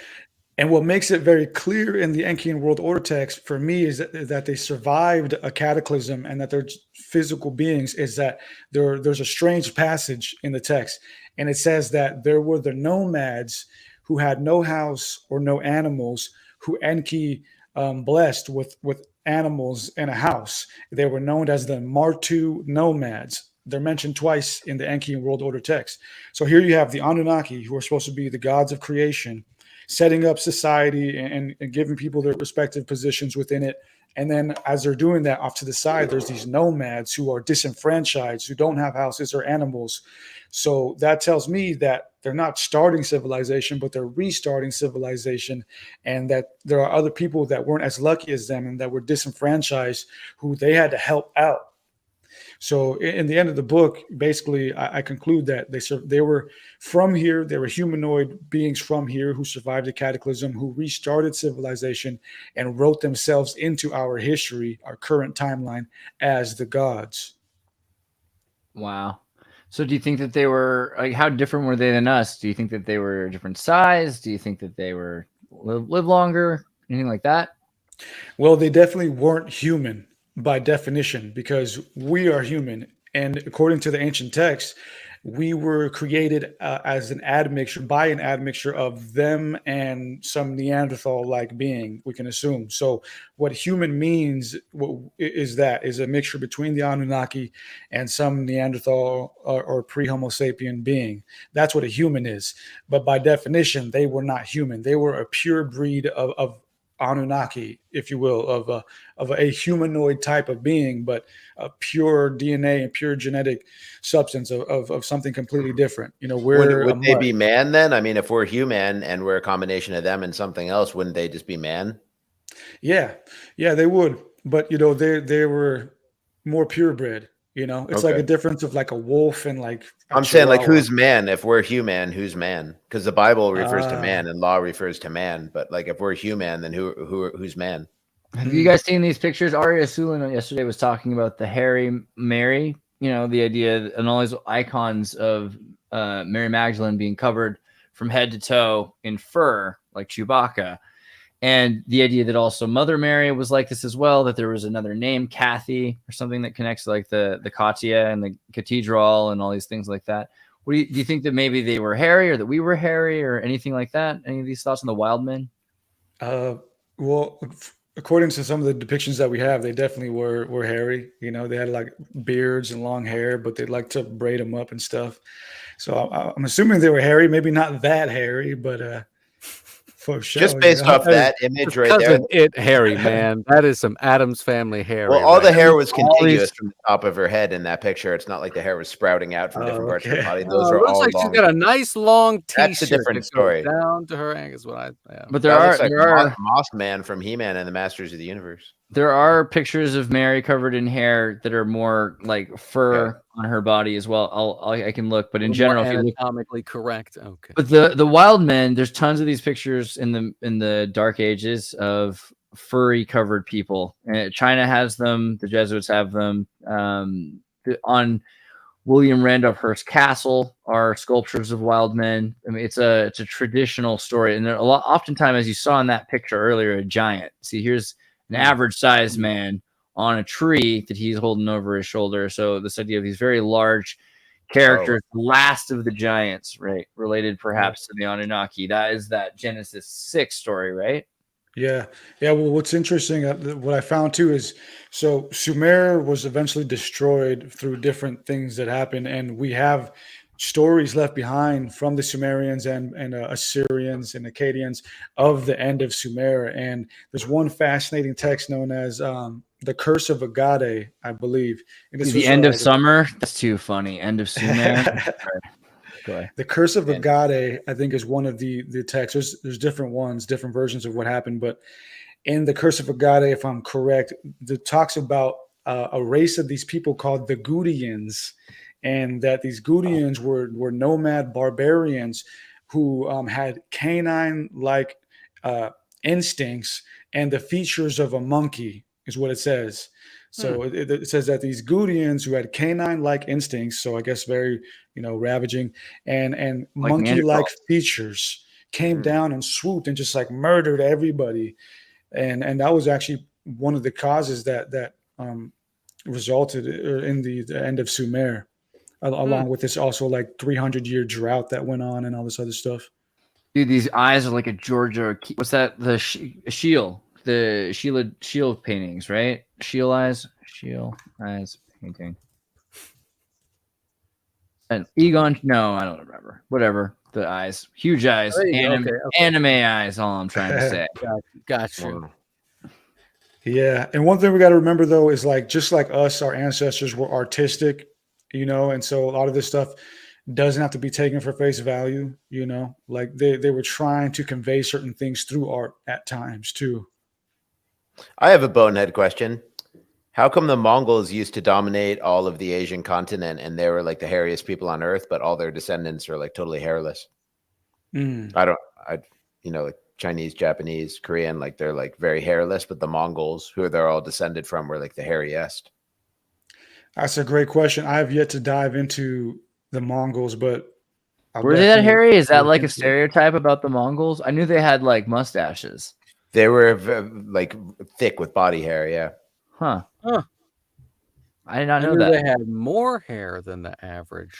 And what makes it very clear in the Enkian World Order text for me is that they survived a cataclysm and that they're physical beings, is that there's a strange passage in the text. And it says that there were the nomads who had no house or no animals, who Enki blessed with animals and a house. They were known as the Martu nomads. They're mentioned twice in the Enkian World Order text. So here you have the Anunnaki, who are supposed to be the gods of creation, setting up society and giving people their respective positions within it. And then as they're doing that, off to the side, there's these nomads who are disenfranchised, who don't have houses or animals. So that tells me that they're not starting civilization, but they're restarting civilization, and that there are other people that weren't as lucky as them and that were disenfranchised, who they had to help out. So in the end of the book, basically, I conclude that they were from here. They were humanoid beings from here who survived the cataclysm, who restarted civilization and wrote themselves into our history, our current timeline, as the gods.
Wow. So do you think that they were, like, how different were they than us? Do you think that they were a different size? Do you think that they were live longer? Anything like that?
Well, they definitely weren't human by definition, because we are human. And according to the ancient texts, we were created as an admixture of them and some Neanderthal-like being, we can assume. So what human means is a mixture between the Anunnaki and some Neanderthal or pre-Homo sapien being. That's what a human is. But by definition, they were not human. They were a pure breed of Anunnaki, if you will, of a humanoid type of being, but a pure DNA and pure genetic substance of something completely different.
Would they be man then? I mean, if we're human and we're a combination of them and something else, wouldn't they just be man?
Yeah, they would. But they were more purebred. It's like a difference of like a wolf and like
I'm saying, like, who's man? If we're human, who's man? Because the Bible refers to man and law refers to man. But like, if we're human, then who's man?
Have you guys seen these pictures? Arya Sulin yesterday was talking about the hairy Mary. The idea and all these icons of Mary Magdalene being covered from head to toe in fur, like Chewbacca. And the idea that also Mother Mary was like this as well, that there was another name, Kathy, or something that connects to like the Katia and the cathedral and all these things like that. Do you think that maybe they were hairy, or that we were hairy, or anything like that? Any of these thoughts on the wild men?
Well, according to some of the depictions that we have, they definitely were hairy. They had like beards and long hair, but they'd like to braid them up and stuff. So I'm assuming they were hairy, maybe not that hairy, but for sure.
Just based off that image right there.
It hairy, man. That is some Addams Family hair.
Well, all the hair was contiguous from the top of her head in that picture. It's not like the hair was sprouting out from different parts of her body. Those are
looks
all
like
long.
She's got a nice long t-shirt.
That's a different story.
Down to her ankles.
But there are
Mothman from He-Man and the Masters of the Universe.
There are pictures of Mary covered in hair that are more like fur on her body as well. I can look, but in general, if you look
anatomically correct, okay.
But the wild men, there's tons of these pictures in the Dark Ages of furry covered people. And China has them. The Jesuits have them. On William Randolph Hearst Castle are sculptures of wild men. I mean, it's a traditional story, and oftentimes, as you saw in that picture earlier, a giant. See, here's an average sized man on a tree that he's holding over his shoulder. So this idea of these very large characters, last of the giants, right? Related perhaps to the Anunnaki. That is that Genesis 6 story, right?
Yeah. Well, what's interesting, what I found too is, so Sumer was eventually destroyed through different things that happened, and we have stories left behind from the Sumerians and Assyrians and Akkadians of the end of Sumer. And there's one fascinating text known as the Curse of Agade, I believe. And this
the end of summer. That's too funny. End of Sumer.
The Curse of Agade, I think, is one of the texts. There's different ones, different versions of what happened. But in the Curse of Agade, if I'm correct, it talks about a race of these people called the Gudians, and that these Gudians were nomad barbarians who had canine-like instincts and the features of a monkey, is what it says. So it says that these Gudians who had canine-like instincts, so I guess very, ravaging, and
Like
monkey-like
Neanderthals.
features, came down and swooped and just like murdered everybody. And that was actually one of the causes that resulted in the end of Sumer, along with this also like 300-year drought that went on and all this other stuff.
Dude, these eyes are like a Georgia. What's that? The Shield. The Shield paintings, right? Shield eyes painting. And Egon, no, I don't remember. Whatever. The eyes, huge eyes, anime eyes. All I'm trying to say.
Gotcha.
Yeah, and one thing we got to remember though is like just like us, our ancestors were artistic, and so a lot of this stuff doesn't have to be taken for face value. Like they were trying to convey certain things through art at times too.
I have a bonehead question. How come the Mongols used to dominate all of the Asian continent and they were like the hairiest people on earth, but all their descendants are like totally hairless? Like Chinese, Japanese, Korean, like they're like very hairless, but the Mongols, who they're all descended from, were like the hairiest.
That's a great question. I have yet to dive into the Mongols, but
were they that hairy? Is that like a stereotype about the Mongols? I knew they had like mustaches.
They were like thick with body hair. Yeah.
Huh. I did not know that.
They had more hair than the average.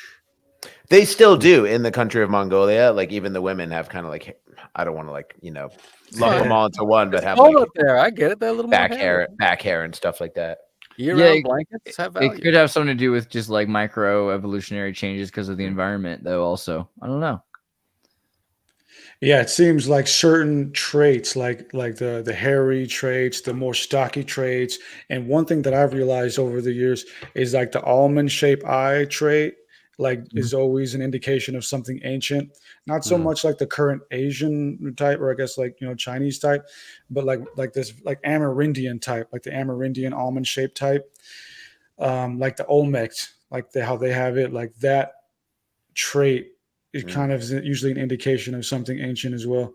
They still do in the country of Mongolia. Like even the women have kind of like, I don't want to like, lump them all into one, but have
all up there. I get it. They're a little
back
more
hair and stuff like that.
Year-round blankets have value.
It could have something to do with just like micro evolutionary changes because of the environment, though. Also, I don't know.
Yeah, it seems like certain traits, like the hairy traits, the more stocky traits, and one thing that I've realized over the years is like the almond-shaped eye trait, like is always an indication of something ancient. Not so much like the current Asian type, or I guess like Chinese type, but like this like Amerindian type, like the Amerindian almond-shaped type, like the Olmec, like how they have it, like that trait. It kind of is usually an indication of something ancient as well.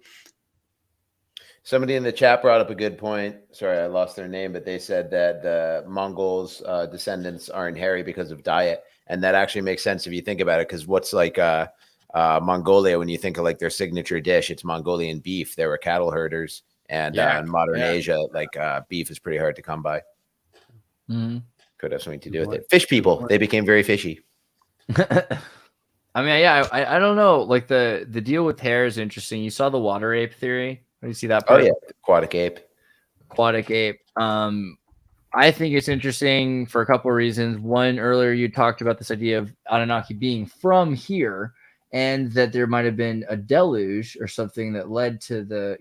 Somebody in the chat brought up a good point. Sorry, I lost their name, but they said that the Mongols' descendants aren't hairy because of diet. And that actually makes sense if you think about it, because what's like Mongolia, when you think of like their signature dish, it's Mongolian beef. They were cattle herders. And in modern Asia, like beef is pretty hard to come by. Could have something to do with it. Fish people, they became very fishy.
I mean, I don't know. Like the deal with hair is interesting. You saw the water ape theory. What do you see that part?
Oh yeah, aquatic ape.
Aquatic ape. I think it's interesting for a couple of reasons. One, earlier you talked about this idea of Anunnaki being from here, and that there might have been a deluge or something that led to the,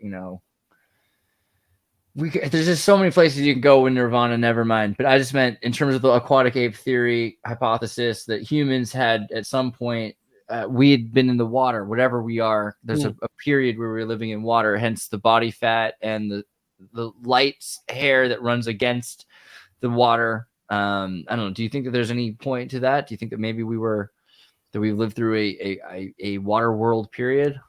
there's just so many places you can go with Nirvana, never mind. But I just meant in terms of the aquatic ape theory hypothesis that humans had at some point, we had been in the water, whatever we are. There's a period where we were living in water, hence the body fat and the light hair that runs against the water. I don't know. Do you think that there's any point to that? Do you think that maybe we lived through a water world period?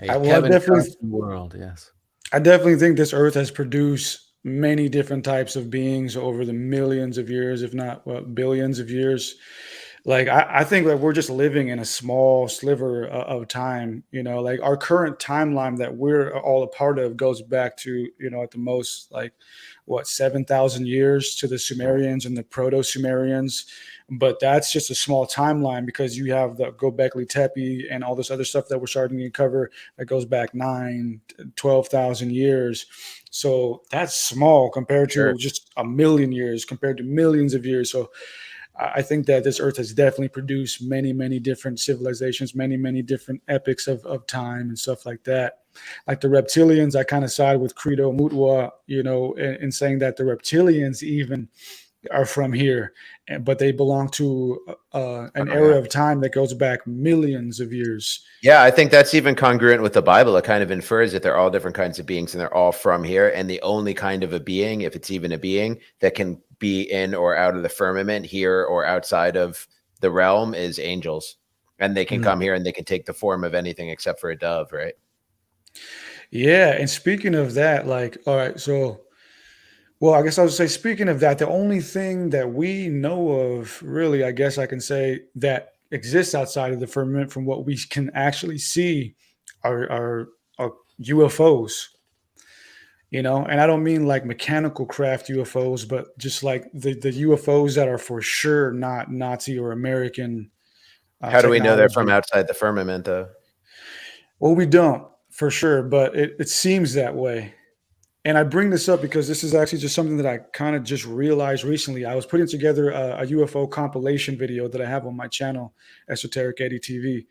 World, yes.
I definitely think this Earth has produced many different types of beings over the millions of years, if not billions of years. Like I think that we're just living in a small sliver of time. Like our current timeline that we're all a part of goes back to at the most 7,000 years to the Sumerians and the Proto-Sumerians. But that's just a small timeline because you have the Göbekli Tepe and all this other stuff that we're starting to cover that goes back 12,000 years. So that's small compared to just a million years, compared to millions of years. So I think that this Earth has definitely produced many, many different civilizations, many, many different epochs of time and stuff like that. Like the reptilians, I kind of side with Credo Mutwa, in saying that the reptilians even are from here. but they belong to an era of time that goes back millions of years.
Yeah, I think that's even congruent with the Bible. It kind of infers that they're all different kinds of beings and they're all from here. And the only kind of a being, if it's even a being, that can be in or out of the firmament, here or outside of the realm, is angels. And they can come here and they can take the form of anything except for a dove, right?
Yeah. And speaking of that, like, all right, so, well, I guess I would say, speaking of that, the only thing that we know of, really, I guess I can say, that exists outside of the firmament from what we can actually see are UFOs. You know, and I don't mean like mechanical craft UFOs, but just like the UFOs that are for sure not Nazi or American.
How do we know they're from outside the firmament, though?
Well, we don't for sure, but it seems that way. And I bring this up because this is actually just something that I kind of just realized recently. I was putting together a UFO compilation video that I have on my channel, Esoteric Eddie TV.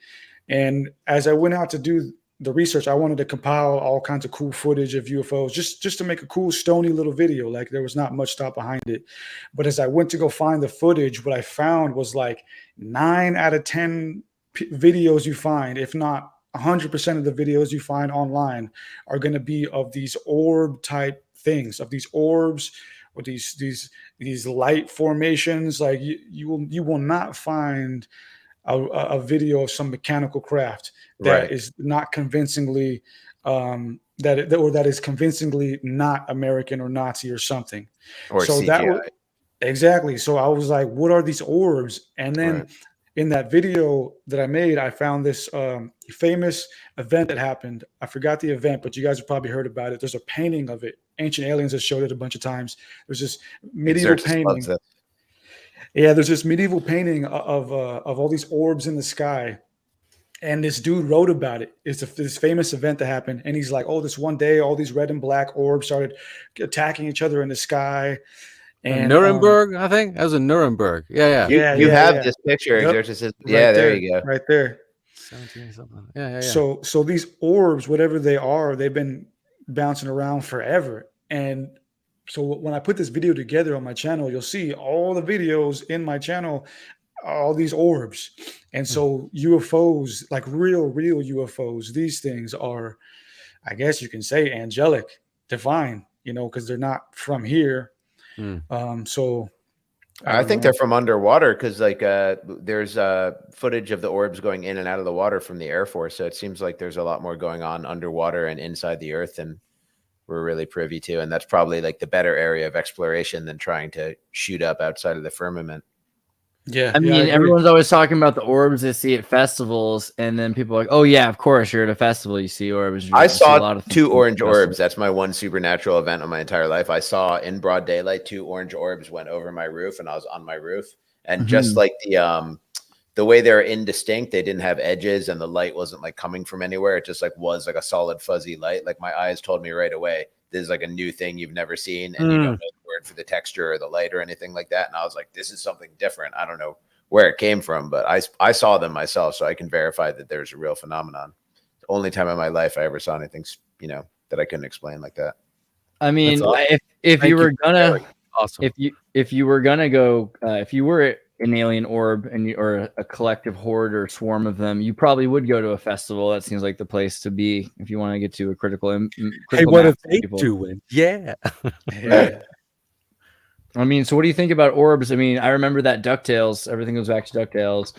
And as I went out to do the research, I wanted to compile all kinds of cool footage of UFOs, just to make a cool, stony little video. Like, there was not much thought behind it. But as I went to go find the footage, what I found was like 9 out of 10 videos you find, if not 100% of the videos you find online, are going to be of these orb type things, of these orbs or these light formations. Like, you will not find a video of some mechanical craft that is not convincingly that is convincingly not American or Nazi or something.
Or
so
CGI.
that exactly. So I was like, what are these orbs? And then in that video that I made, I found this famous event that happened. I forgot the event, but you guys have probably heard about it. There's a painting of it. Ancient Aliens has showed it a bunch of times. There's this medieval painting. Yeah, there's this medieval painting of all these orbs in the sky. And this dude wrote about it. It's this famous event that happened. And he's like, oh, this one day, all these red and black orbs started attacking each other in the sky. And
Nuremberg, I think that was in Nuremberg. Yeah.
You have this picture. Xirtus. Yeah, there you go.
Right there.
17 something. Yeah.
So these orbs, whatever they are, they've been bouncing around forever. And so when I put this video together on my channel, you'll see all the videos in my channel, all these orbs. And so UFOs, like real UFOs, these things are, I guess you can say, angelic, divine, you know, because they're not from here. So
I think they're from underwater, because like there's footage of the orbs going in and out of the water from the Air Force. So it seems like there's a lot more going on underwater and inside the earth than we're really privy to. And that's probably like the better area of exploration than trying to shoot up outside of the firmament.
Yeah.
I mean, everyone's always talking about the orbs they see at festivals, and then people are like, oh yeah, of course, you're at a festival, you see orbs.
I saw 2 orange orbs. That's my one supernatural event of my entire life. I saw in broad daylight 2 orange orbs went over my roof, and I was on my roof. And just like the way they're indistinct, they didn't have edges, and the light wasn't like coming from anywhere. It just like was like a solid fuzzy light. Like, my eyes told me right away, this is like a new thing you've never seen, and you don't know the word for the texture or the light or anything like that. And I was like, this is something different. I don't know where it came from, but I saw them myself, so I can verify that there's a real phenomenon. The only time in my life I ever saw anything, you know, that I couldn't explain like that.
I mean,
awesome.
if you were gonna,
awesome.
if you were gonna go, if you were an alien orb or a collective horde or swarm of them, you probably would go to a festival. That seems like the place to be if you want to get to a critical
hey, what if they doing? Yeah.
I mean, so what do you think about orbs? I mean, I remember that DuckTales. Everything goes back to DuckTales.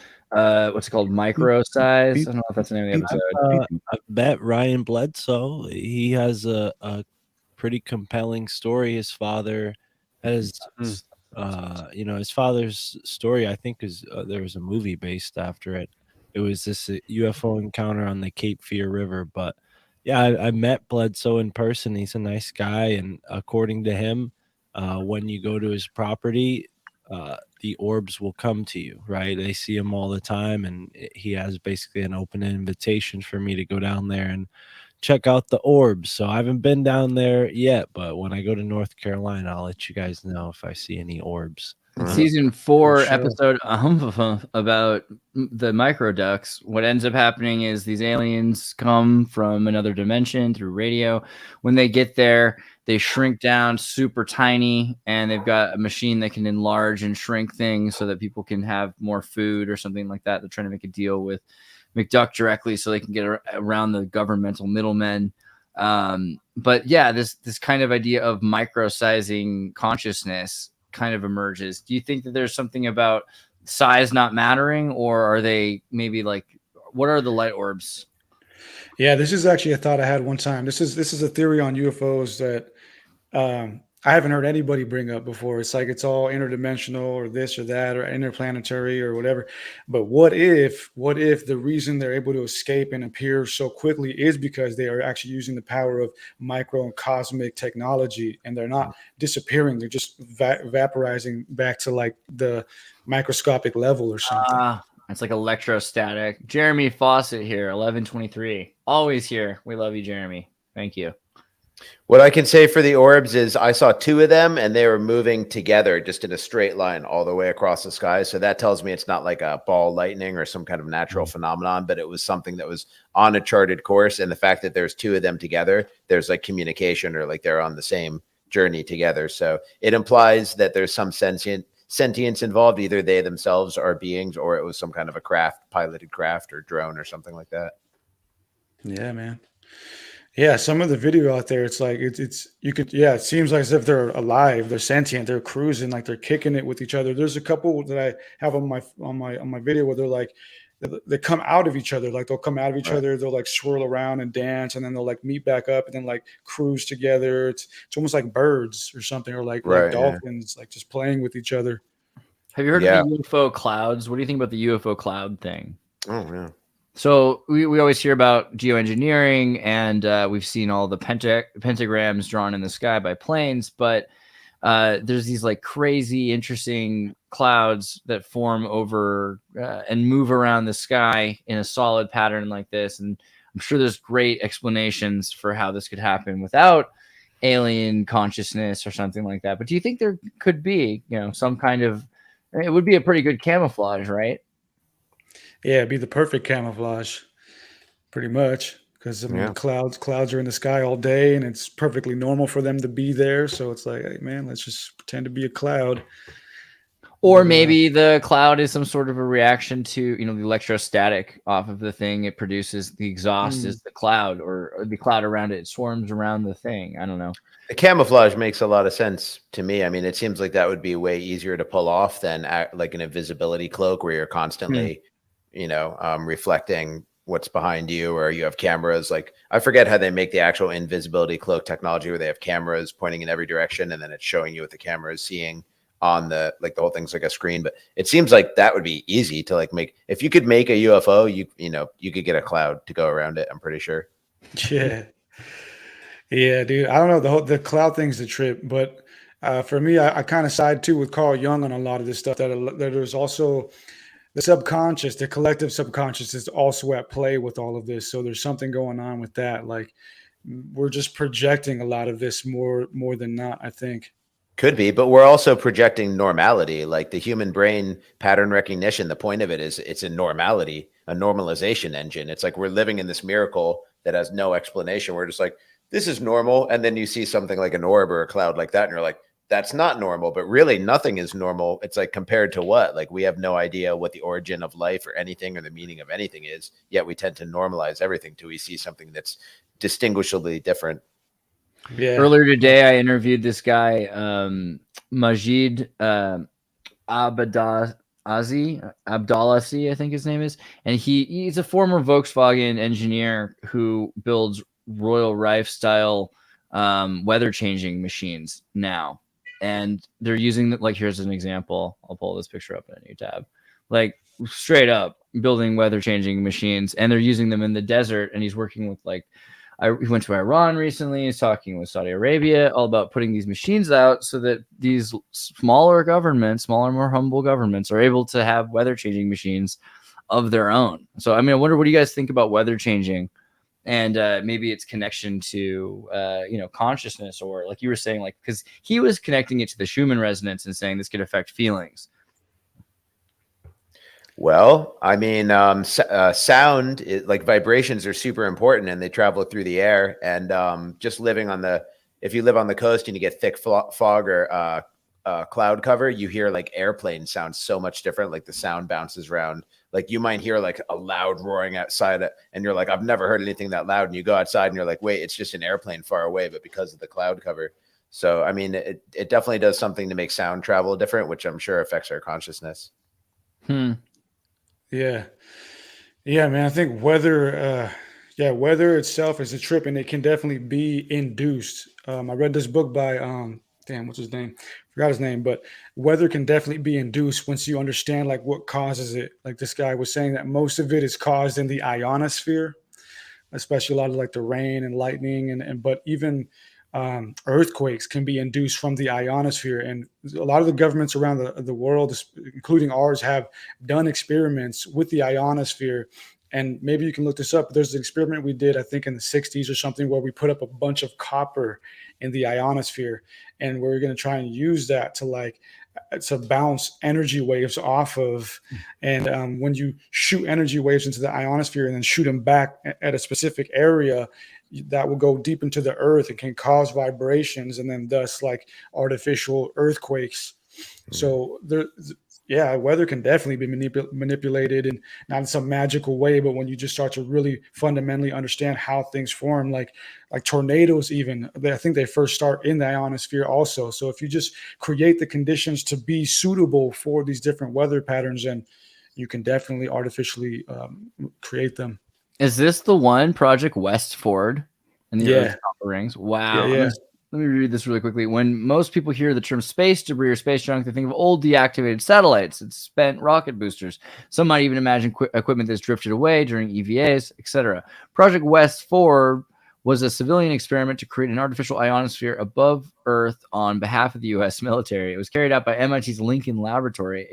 What's it called? Micro size. I don't know if that's the name of the episode.
I bet Ryan Bledsoe. He has a pretty compelling story. His father has, his father's story. I think is there was a movie based after it. It was this UFO encounter on the Cape Fear River. But yeah, I met Bledsoe in person. He's a nice guy, and according to him, when you go to his property, the orbs will come to you, right? They see him all the time, and he has basically an open invitation for me to go down there and check out the orbs. So I haven't been down there yet, but when I go to North Carolina, I'll let you guys know if I see any orbs.
In season 4,
For sure.
episode about the microducts, what ends up happening is these aliens come from another dimension through radio. When they get there, they shrink down super tiny, and they've got a machine that can enlarge and shrink things so that people can have more food or something like that. They're trying to make a deal with McDuck directly so they can get around the governmental middlemen. But yeah, this kind of idea of micro-sizing consciousness kind of emerges. Do you think that there's something about size not mattering, or are they maybe like, what are the light orbs?
Yeah, this is actually a thought I had one time. This is a theory on UFOs that I haven't heard anybody bring up before. It's like it's all interdimensional or this or that or interplanetary or whatever. But what if the reason they're able to escape and appear so quickly is because they are actually using the power of micro and cosmic technology, and they're not disappearing. They're just vaporizing back to like the microscopic level or something.
It's like electrostatic. Jeremy Fawcett here, 1123. Always here. We love you, Jeremy. Thank you.
What I can say for the orbs is I saw 2 of them and they were moving together just in a straight line all the way across the sky. So that tells me it's not like a ball lightning or some kind of natural phenomenon, but it was something that was on a charted course. And the fact that there's 2 of them together, there's like communication, or like they're on the same journey together. So it implies that there's some sentience involved. Either they themselves are beings, or it was some kind of a piloted craft or drone or something like that.
Yeah, man. Yeah, some of the video out there, it's like it seems like as if they're alive, they're sentient, they're cruising, like they're kicking it with each other. There's a couple that I have on my video where they're like they come out of each other, like they'll come out of each other, they'll like swirl around and dance, and then they'll like meet back up and then like cruise together. It's almost like birds or something, or like dolphins, like just playing with each other.
Have you heard of the UFO clouds? What do you think about the UFO cloud thing?
Oh yeah.
So we always hear about geoengineering, and we've seen all the pentagrams drawn in the sky by planes, but there's these like crazy, interesting clouds that form over and move around the sky in a solid pattern like this. And I'm sure there's great explanations for how this could happen without alien consciousness or something like that. But do you think there could be, some kind of, it would be a pretty good camouflage, right?
Yeah, it'd be the perfect camouflage, pretty much, because I mean, clouds are in the sky all day, and it's perfectly normal for them to be there. So it's like, hey, man, let's just pretend to be a cloud.
Or maybe the cloud is some sort of a reaction to, the electrostatic off of the thing. It produces the exhaust is the cloud, or the cloud around it swarms around the thing. I don't know.
The camouflage makes a lot of sense to me. I mean, it seems like that would be way easier to pull off than like an invisibility cloak where you're constantly reflecting what's behind you, or you have cameras. Like, I forget how they make the actual invisibility cloak technology where they have cameras pointing in every direction, and then it's showing you what the camera is seeing on the whole thing's like a screen. But it seems like that would be easy to like make. If you could make a UFO, you could get a cloud to go around it, I'm pretty sure.
Yeah, dude. I don't know, the cloud thing's the trip, but for me, I kind of side too with Carl Jung on a lot of this stuff, that there's also the subconscious, the collective subconscious is also at play with all of this. So there's something going on with that. Like, we're just projecting a lot of this more than not, I think.
Could be, but we're also projecting normality. Like the human brain pattern recognition, the point of it is it's a normality, a normalization engine. It's like we're living in this miracle that has no explanation. We're just like, this is normal. And then you see something like an orb or a cloud like that, and you're like, that's not normal. But really nothing is normal. It's like, compared to what? Like, we have no idea what the origin of life or anything or the meaning of anything is, yet we tend to normalize everything till we see something that's distinguishably different.
Yeah. Earlier today, I interviewed this guy, Majid Abdalasi, I think his name is. And he's a former Volkswagen engineer who builds Royal Rife style weather changing machines now. And they're using like, here's an example. I'll pull this picture up in a new tab. Like, straight up building weather changing machines, and they're using them in the desert. And he's working with he went to Iran recently. He's talking with Saudi Arabia all about putting these machines out so that these smaller, more humble governments are able to have weather changing machines of their own. So, I mean, I wonder, what do you guys think about weather changing And maybe it's connection to consciousness, or like you were saying, like, because he was connecting it to the Schumann resonance and saying this could affect feelings.
Well, I mean, sound, like vibrations are super important, and they travel through the air. And just living if you live on the coast and you get thick fog or cloud cover, you hear like airplane sounds so much different. Like the sound bounces around. Like you might hear like a loud roaring outside, and you're like, I've never heard anything that loud. And you go outside and you're like, wait, it's just an airplane far away, but because of the cloud cover. So, I mean, it definitely does something to make sound travel different, which I'm sure affects our consciousness.
Yeah, man. I think weather itself is a trip, and it can definitely be induced. I read this book by what's his name? Forgot his name, but weather can definitely be induced once you understand like what causes it. Like this guy was saying that most of it is caused in the ionosphere, especially a lot of like the rain and lightning, but even earthquakes can be induced from the ionosphere. And a lot of the governments around the world, including ours, have done experiments with the ionosphere. And maybe you can look this up. There's an experiment we did, I think in the 60s or something, where we put up a bunch of copper in the ionosphere, and we're going to try and use that to bounce energy waves off of. And when you shoot energy waves into the ionosphere and then shoot them back at a specific area, that will go deep into the earth and can cause vibrations, and then thus like artificial earthquakes. So weather can definitely be manipulated, and not in some magical way, but when you just start to really fundamentally understand how things form, like tornadoes, even I think they first start in the ionosphere also. So if you just create the conditions to be suitable for these different weather patterns, then you can definitely artificially create them.
Is this the one, Project Westford and the Earth copper rings? Wow.
Yeah.
Let me read this really quickly. When most people hear the term space debris or space junk, they think of old deactivated satellites and spent rocket boosters. Some might even imagine equipment that's drifted away during EVAs, etc. Project Westford was a civilian experiment to create an artificial ionosphere above Earth on behalf of the U.S. military. It was carried out by MIT's Lincoln Laboratory,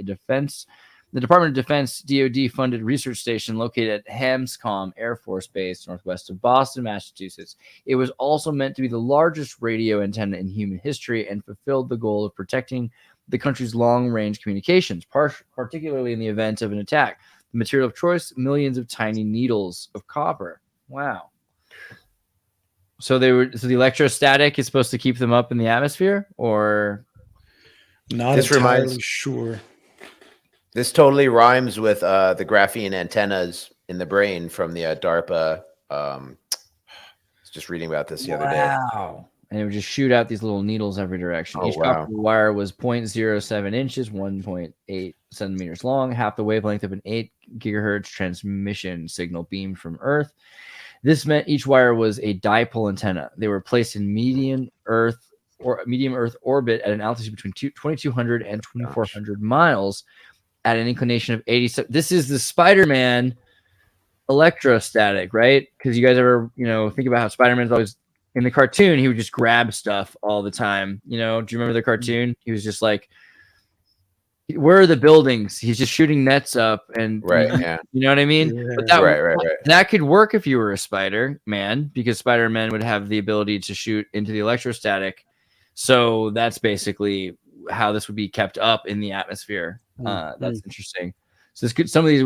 the Department of Defense DoD-funded research station located at Hanscom Air Force Base, northwest of Boston, Massachusetts. It was also meant to be the largest radio antenna in human history and fulfilled the goal of protecting the country's long-range communications, particularly in the event of an attack. The material of choice, millions of tiny needles of copper. Wow. So the electrostatic is supposed to keep them up in the atmosphere, or
not entirely sure.
This totally rhymes with the graphene antennas in the brain from the DARPA. I was just reading about this the other day.
Wow. And it would just shoot out these little needles every direction. Each copper wire was 0.07 inches, 1.8 centimeters long, half the wavelength of an 8 gigahertz transmission signal beamed from Earth. This meant each wire was a dipole antenna. They were placed in medium Earth orbit at an altitude between 2,200 and 2,400 miles. At an inclination of 87. This is the Spider-Man electrostatic, right? Because you guys ever, think about how Spider-Man's always in the cartoon, he would just grab stuff all the time. Do you remember the cartoon? He was just like, where are the buildings? He's just shooting nets up, and you know what I mean?
Yeah.
But that could work if you were a Spider-Man, because Spider-Man would have the ability to shoot into the electrostatic. So that's basically how this would be kept up in the atmosphere. That's interesting. So some of these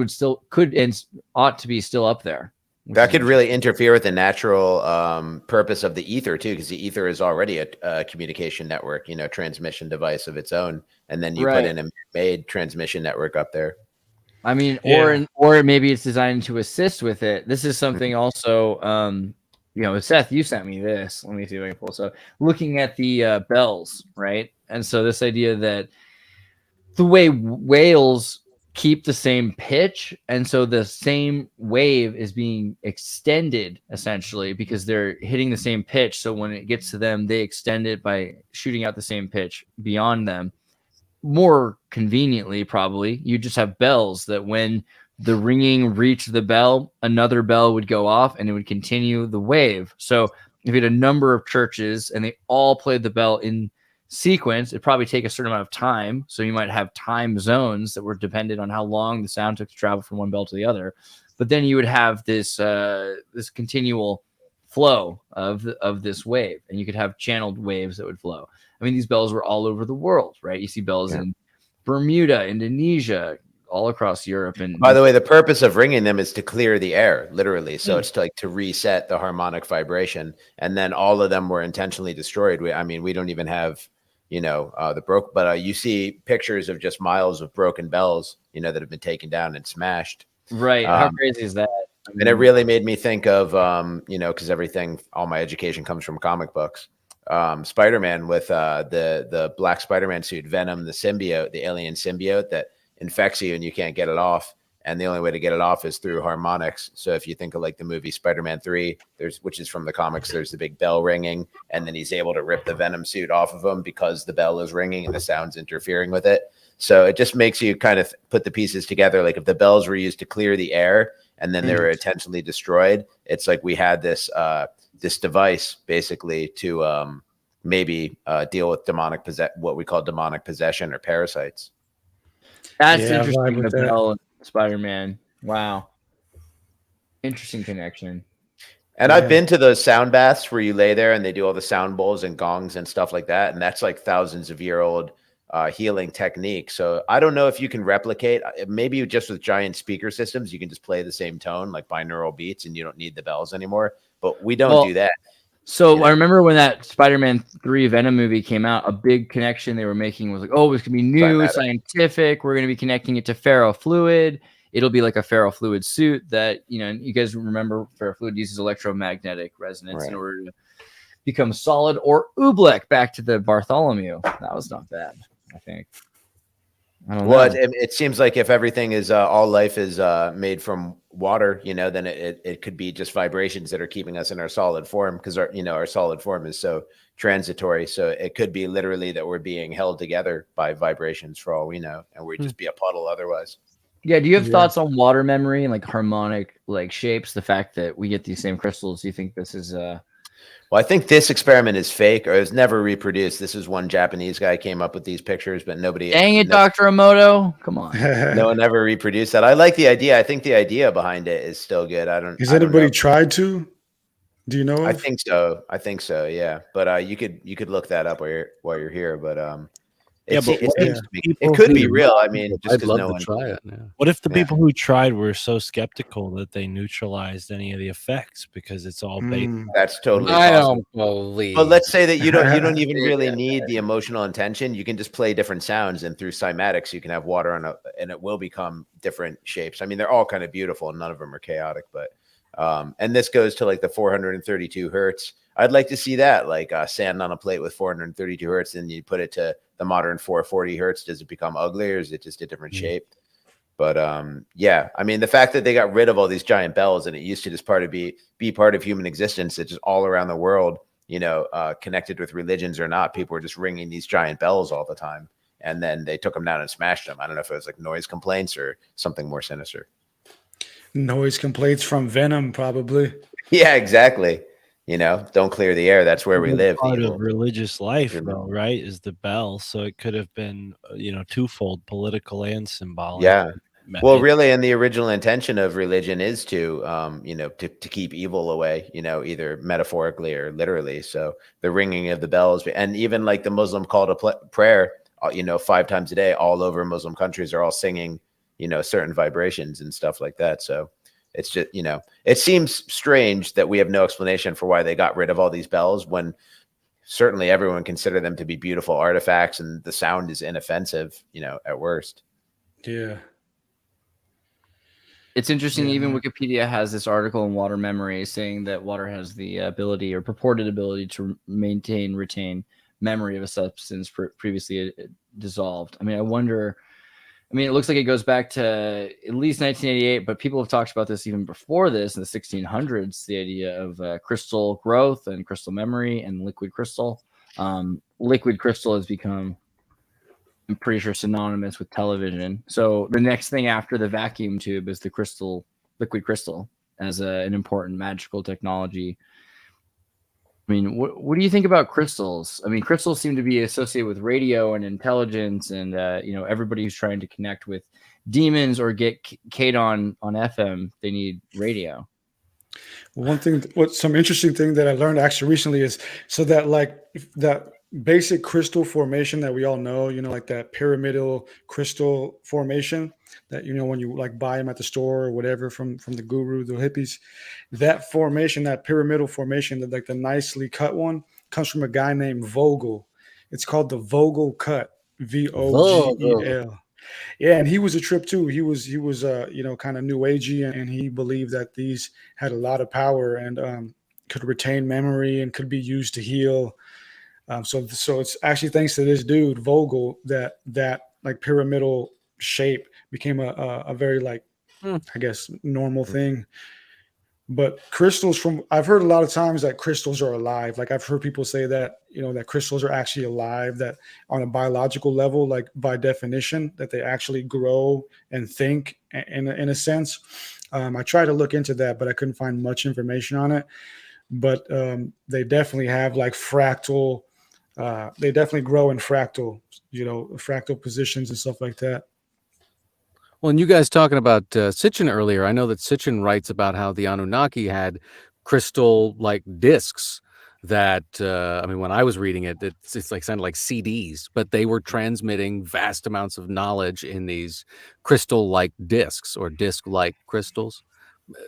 could and ought to be still up there.
That could really interfere with the natural purpose of the ether too, because the ether is already a communication network, transmission device of its own, and then you put in a made transmission network up there.
I mean, or maybe it's designed to assist with it. This is something also. Seth, you sent me this. Let me see if I can pull. So, looking at the bells, right? And so this idea that the way whales keep the same pitch, and so the same wave is being extended essentially because they're hitting the same pitch. So when it gets to them, they extend it by shooting out the same pitch beyond them. More conveniently, probably, you just have bells that when the ringing reached the bell, another bell would go off and it would continue the wave. So if you had a number of churches and they all played the bell in sequence, it'd probably take a certain amount of time. So you might have time zones that were dependent on how long the sound took to travel from one bell to the other. but then you would have this this continual flow of this wave, and you could have channeled waves that would flow. I mean, these bells were all over the world, right? You see bells in Bermuda, Indonesia, all across Europe. And
by the way, the purpose of ringing them is to clear the air, literally. So it's like to reset the harmonic vibration. And then all of them were intentionally destroyed. I mean, we don't even have, the broke, but you see pictures of just miles of broken bells, that have been taken down and smashed.
Right. How crazy is that? I mean,
and it really made me think of, because all my education comes from comic books. Spider-Man with the black Spider-Man suit, Venom, the symbiote, the alien symbiote that infects you and you can't get it off. And the only way to get it off is through harmonics. So if you think of like the movie Spider-Man 3, which is from the comics, there's the big bell ringing, and then he's able to rip the Venom suit off of him because the bell is ringing and the sound's interfering with it. So it just makes you kind of put the pieces together. Like if the bells were used to clear the air and then they were intentionally destroyed, it's like we had this this device basically to maybe deal with what we call demonic possession or parasites.
That's interesting. The bell and Spider-Man. Wow. Interesting connection.
And I've been to those sound baths where you lay there and they do all the sound bowls and gongs and stuff like that. And that's like thousands of year old healing technique. So I don't know if you can replicate, maybe just with giant speaker systems, you can just play the same tone, like binaural beats, and you don't need the bells anymore. But we don't do that.
So I remember when that Spider-Man 3 Venom movie came out, a big connection they were making was like, oh, it's going to be new, scientific. We're going to be connecting it to ferrofluid. It'll be like a ferrofluid suit that, you guys remember ferrofluid uses electromagnetic resonance in order to become solid or oobleck. Back to the Bartholomew. That was not bad, I think. I don't know.
Well, it seems like if everything is all life is made from water, then it could be just vibrations that are keeping us in our solid form, because our solid form is so transitory. So it could be literally that we're being held together by vibrations for all we know, and we'd just be a puddle otherwise.
Yeah. Do you have thoughts on water memory and like harmonic like shapes? The fact that we get these same crystals. Do you think this is
Well, I think this experiment is fake or is never reproduced. This is one Japanese guy came up with these pictures, but nobody.
Dang it, Dr. Emoto. Come on.
No one ever reproduced that. I like the idea. I think the idea behind it is still good.
Has anybody tried to? Do you know?
I think so. Yeah. But you could look that up while you're here. But it could be real. I mean, just
I'd love
no
to
one
try it. Yeah.
What if the people who tried were so skeptical that they neutralized any of the effects because it's all based?
That's totally
I
possible.
don't believe.
But let's say that you don't even really need the emotional intention. You can just play different sounds, and through cymatics, you can have water and it will become different shapes. I mean, they're all kind of beautiful, and none of them are chaotic. But and this goes to like the 432 hertz. I'd like to see that, like sand on a plate with 432 hertz, and you put it to the modern 440 hertz. Does it become ugly, or is it just a different shape? But I mean, the fact that they got rid of all these giant bells and it used to just be part of human existence, it's just all around the world, connected with religions or not, people were just ringing these giant bells all the time, and then they took them down and smashed them. I don't know if it was like noise complaints or something more sinister.
Noise complaints from Venom, probably.
Yeah, exactly. Don't clear the air. That's where we live.
Part of religious life, though, right? Is the bell. So it could have been, twofold, political and symbolic.
Yeah. Well, really, and the original intention of religion is to, to keep evil away, either metaphorically or literally. So the ringing of the bells, and even like the Muslim call to prayer, 5 times a day, all over Muslim countries are all singing, certain vibrations and stuff like that. So it's just, it seems strange that we have no explanation for why they got rid of all these bells when certainly everyone considered them to be beautiful artifacts and the sound is inoffensive, at worst.
Yeah.
It's interesting. Even Wikipedia has this article in water memory saying that water has the ability or purported ability to retain memory of a substance previously dissolved. I mean, I wonder. I mean, it looks like it goes back to at least 1988, but people have talked about this even before this in the 1600s, the idea of crystal growth and crystal memory and liquid crystal. Liquid crystal has become, I'm pretty sure, synonymous with television. So the next thing after the vacuum tube is the liquid crystal as an important magical technology. I mean, what do you think about crystals? I mean, crystals seem to be associated with radio and intelligence, and everybody who's trying to connect with demons or get Kate on FM, they need radio.
One thing, some interesting thing that I learned actually recently is so that like that basic crystal formation that we all know, like that pyramidal crystal formation that when you like buy them at the store or whatever from the guru, the hippies, that formation, that pyramidal formation, that like the nicely cut one, comes from a guy named Vogel. It's called the Vogel cut, Vogel. Yeah, and he was a trip too. He was kind of new agey, and he believed that these had a lot of power and could retain memory and could be used to heal. So it's actually thanks to this dude Vogel that like pyramidal shape became a very like I guess normal thing. But crystals, I've heard a lot of times that crystals are alive. Like I've heard people say that, that crystals are actually alive, that on a biological level, like by definition, that they actually grow and think in a sense. I tried to look into that, but I couldn't find much information on it. But they definitely have like fractal, they definitely grow in fractal, fractal positions and stuff like that.
Well, and you guys talking about Sitchin earlier, I know that Sitchin writes about how the Anunnaki had crystal-like discs that, when I was reading it, it's like sounded like CDs, but they were transmitting vast amounts of knowledge in these crystal-like discs or disc-like crystals.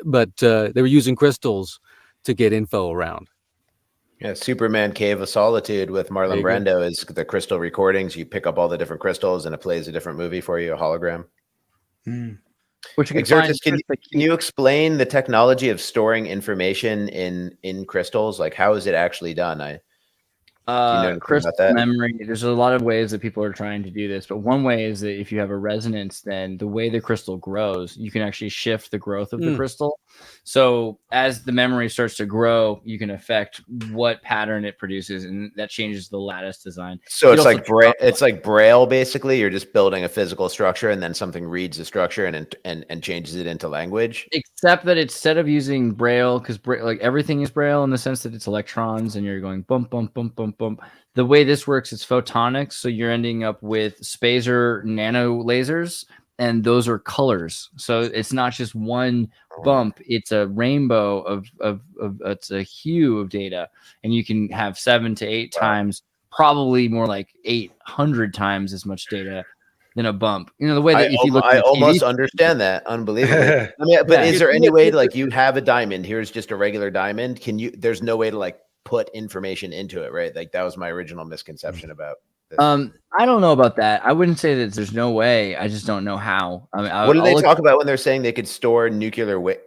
But they were using crystals to get info around.
Yeah, Superman Cave of Solitude with Marlon Brando is the crystal recordings. You pick up all the different crystals and it plays a different movie for you, a hologram.
Which
Xirtus, can you explain the technology of storing information in crystals? Like, how is it actually done?
Crystal memory. There's a lot of ways that people are trying to do this, but one way is that if you have a resonance, then the way the crystal grows, you can actually shift the growth of the crystal. So as the memory starts to grow, you can affect what pattern it produces, and that changes the lattice design.
So it's like Braille, basically. You're just building a physical structure, and then something reads the structure and changes it into language.
Except that instead of using Braille, because like everything is Braille in the sense that it's electrons, and you're going bump, bump, bump, bump, bump. The way this works, it's photonics. So you're ending up with spacer nano lasers, and those are colors. So it's not just one bump; it's a rainbow of it's a hue of data, and you can have 7 to 8 times, probably more like 800 times as much data than a bump. The way that
I almost understand that. Unbelievable. But is there any way to, like, you have a diamond? Here's just a regular diamond. There's no way to like put information into it, right? Like that was my original misconception about this.
I don't know about that. I wouldn't say that there's no way. I just don't know how.
What do they talk about when they're saying they could store nuclear waste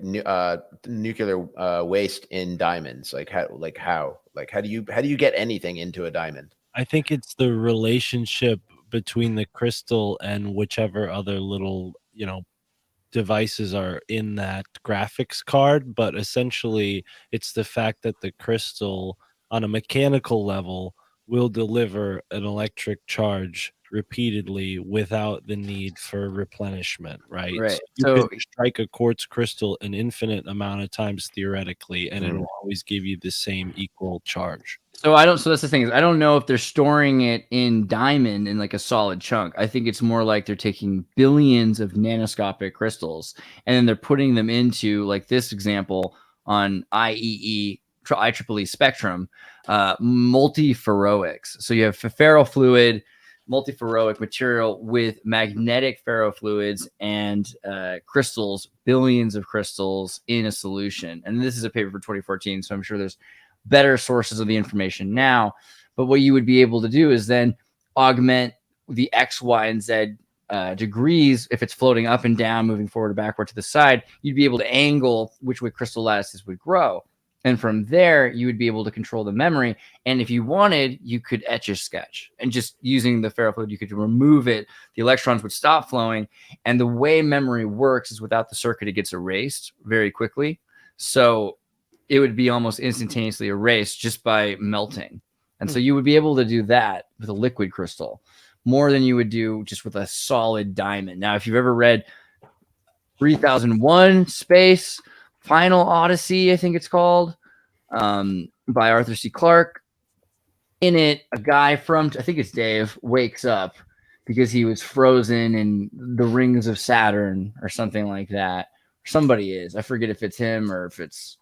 in diamonds? How do you get anything into a diamond?
I think it's the relationship between the crystal and whichever other little, devices are in that graphics card, but essentially it's the fact that the crystal on a mechanical level will deliver an electric charge repeatedly without the need for replenishment, right? So you can strike a quartz crystal an infinite amount of times theoretically, and it will always give you the same equal charge.
So that's the thing, is I don't know if they're storing it in diamond in like a solid chunk. I think it's more like they're taking billions of nanoscopic crystals and then they're putting them into, like this example on IEEE spectrum, multiferroics. So you have ferrofluid, multiferroic material with magnetic ferrofluids and crystals, billions of crystals in a solution. And this is a paper for 2014, so I'm sure there's better sources of the information now. But what you would be able to do is then augment the X, Y, and Z degrees. If it's floating up and down, moving forward or backward to the side, you'd be able to angle which way crystal lattices would grow. And from there, you would be able to control the memory. And if you wanted, you could etch a sketch. And just using the ferrofluid, you could remove it. The electrons would stop flowing. And the way memory works is without the circuit, it gets erased very quickly. So it would be almost instantaneously erased just by melting. And so you would be able to do that with a liquid crystal more than you would do just with a solid diamond. Now, if you've ever read 3001 Space Final Odyssey, I think it's called, by Arthur C. Clarke. In it, a guy from, I think it's Dave, wakes up because he was frozen in the rings of Saturn or something like that. Somebody is. I forget if it's him or if it's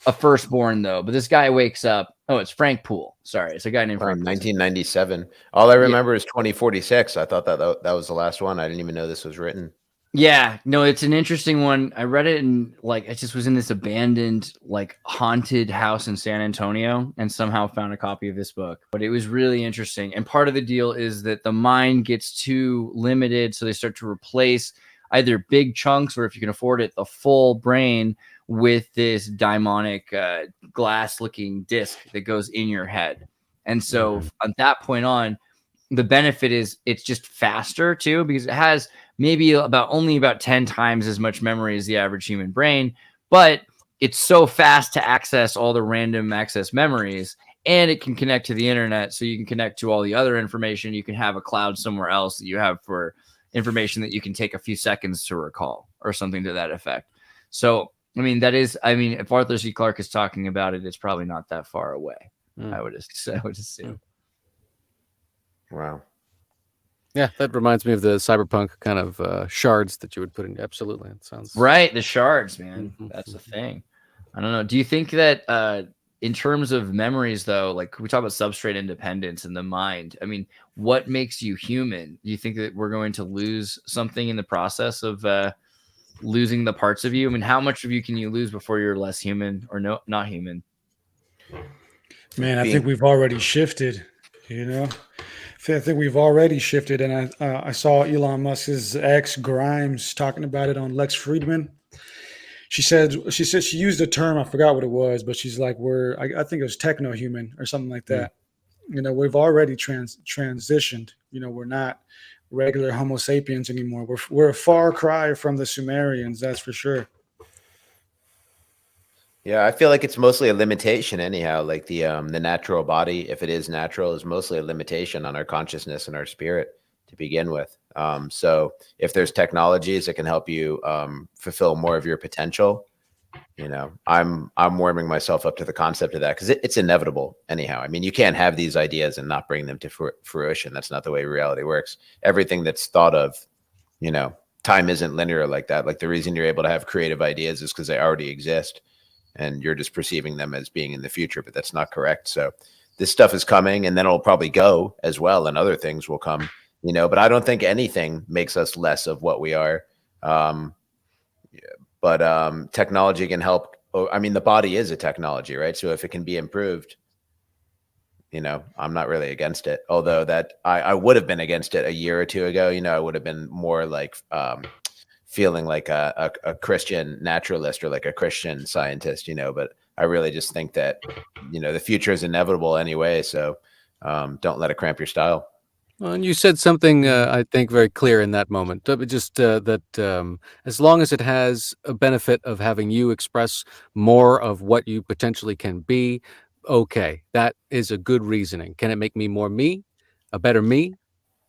a firstborn, though. But this guy wakes up. Oh, it's Frank Poole. Sorry. It's a guy named Frank Poole.
1997. All I remember is 2046. I thought that was the last one. I didn't even know this was written.
Yeah, no, it's an interesting one. I read it and like it just was in this abandoned, like haunted house in San Antonio and somehow found a copy of this book. But it was really interesting. And part of the deal is that the mind gets too limited. So they start to replace either big chunks or if you can afford it, the full brain with this daimonic glass looking disc that goes in your head. And so at that point on, the benefit is it's just faster too, because it has maybe only about 10 times as much memory as the average human brain, but it's so fast to access all the random access memories, and it can connect to the internet. So you can connect to all the other information. You can have a cloud somewhere else that you have for information that you can take a few seconds to recall or something to that effect. So, if Arthur C. Clarke is talking about it, it's probably not that far away. I would assume.
Wow.
Yeah, that reminds me of the cyberpunk kind of shards that you would put in. Absolutely. It sounds
right. The shards, man. That's the thing. I don't know. Do you think that in terms of memories, though, like we talk about substrate independence and the mind, I mean, what makes you human? Do you think that we're going to lose something in the process of losing the parts of you? I mean, how much of you can you lose before you're less human or not human?
Man, I think we've already shifted, I think we've already shifted, and I saw Elon Musk's ex Grimes talking about it on Lex Friedman. She said she used a term, I forgot what it was, but she's like, I think it was techno-human or something like that. We've already transitioned. We're not regular Homo sapiens anymore. We're a far cry from the Sumerians, that's for sure.
Yeah, I feel like it's mostly a limitation anyhow. Like the natural body, if it is natural, is mostly a limitation on our consciousness and our spirit to begin with. So if there's technologies that can help you fulfill more of your potential, I'm warming myself up to the concept of that because it's inevitable anyhow. I mean, you can't have these ideas and not bring them to fruition. That's not the way reality works. Everything that's thought of, time isn't linear like that. Like the reason you're able to have creative ideas is because they already exist. And you're just perceiving them as being in the future, but that's not correct. So this stuff is coming, and then it'll probably go as well, and other things will come, but I don't think anything makes us less of what we are. But technology can help. I mean, the body is a technology, right? So if it can be improved, I'm not really against it. Although that I would have been against it a year or two ago. I would have been more like feeling like a Christian naturalist or like a Christian scientist, but I really just think that, the future is inevitable anyway. So don't let it cramp your style.
Well, and you said something, I think, very clear in that moment. Just that as long as it has a benefit of having you express more of what you potentially can be, okay, that is a good reasoning. Can it make me more me, a better me?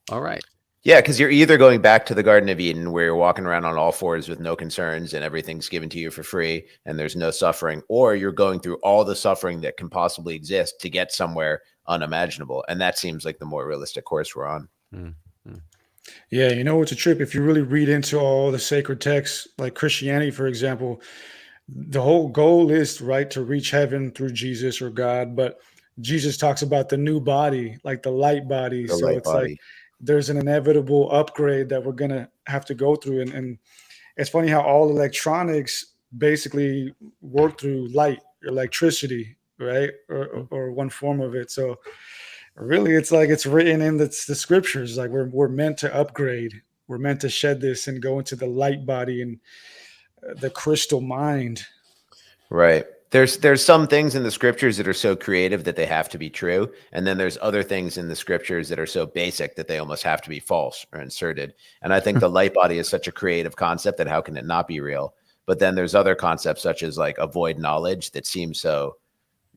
All right.
Yeah, because you're either going back to the Garden of Eden where you're walking around on all fours with no concerns and everything's given to you for free and there's no suffering, or you're going through all the suffering that can possibly exist to get somewhere unimaginable. And that seems like the more realistic course we're on.
Mm-hmm.
Yeah, it's a trip. If you really read into all the sacred texts, like Christianity, for example, the whole goal is, right, to reach heaven through Jesus or God. But Jesus talks about the new body, like the light body.
The light body.
Like there's an inevitable upgrade that we're going to have to go through. And it's funny how all electronics basically work through light, electricity, right? Or one form of it. So really, it's like it's written in the scriptures, like we're meant to upgrade. We're meant to shed this and go into the light body and the crystal mind.
Right. There's some things in the scriptures that are so creative that they have to be true. And then there's other things in the scriptures that are so basic that they almost have to be false or inserted. And I think the light body is such a creative concept that how can it not be real? But then there's other concepts such as like avoid knowledge that seem so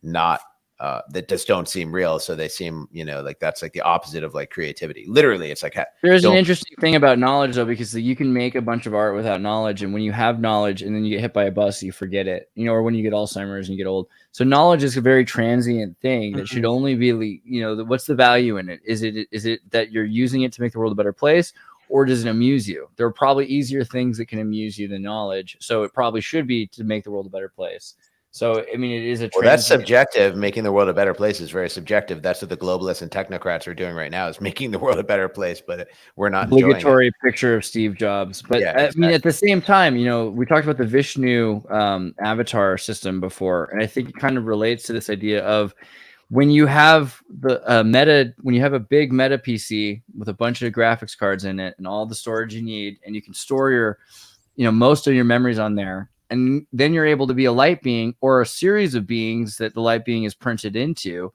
not that just don't seem real. So they seem, like that's like the opposite of like creativity. Literally, it's like
there's an interesting thing about knowledge though, because you can make a bunch of art without knowledge, and when you have knowledge and then you get hit by a bus, you forget it, or when you get Alzheimer's and you get old. So knowledge is a very transient thing that should only be, what's the value in it? Is it that you're using it to make the world a better place, or does it amuse you? There are probably easier things that can amuse you than knowledge, so it probably should be to make the world a better place. So, I mean, it is a
that's subjective. Making the world a better place is very subjective. That's what the globalists and technocrats are doing right now, is making the world a better place, but we're not
obligatory picture of Steve Jobs. But yeah, exactly. I mean, at the same time, we talked about the Vishnu avatar system before, and I think it kind of relates to this idea of when you have when you have a big meta PC with a bunch of graphics cards in it and all the storage you need, and you can store your, most of your memories on there. And then you're able to be a light being or a series of beings that the light being is printed into.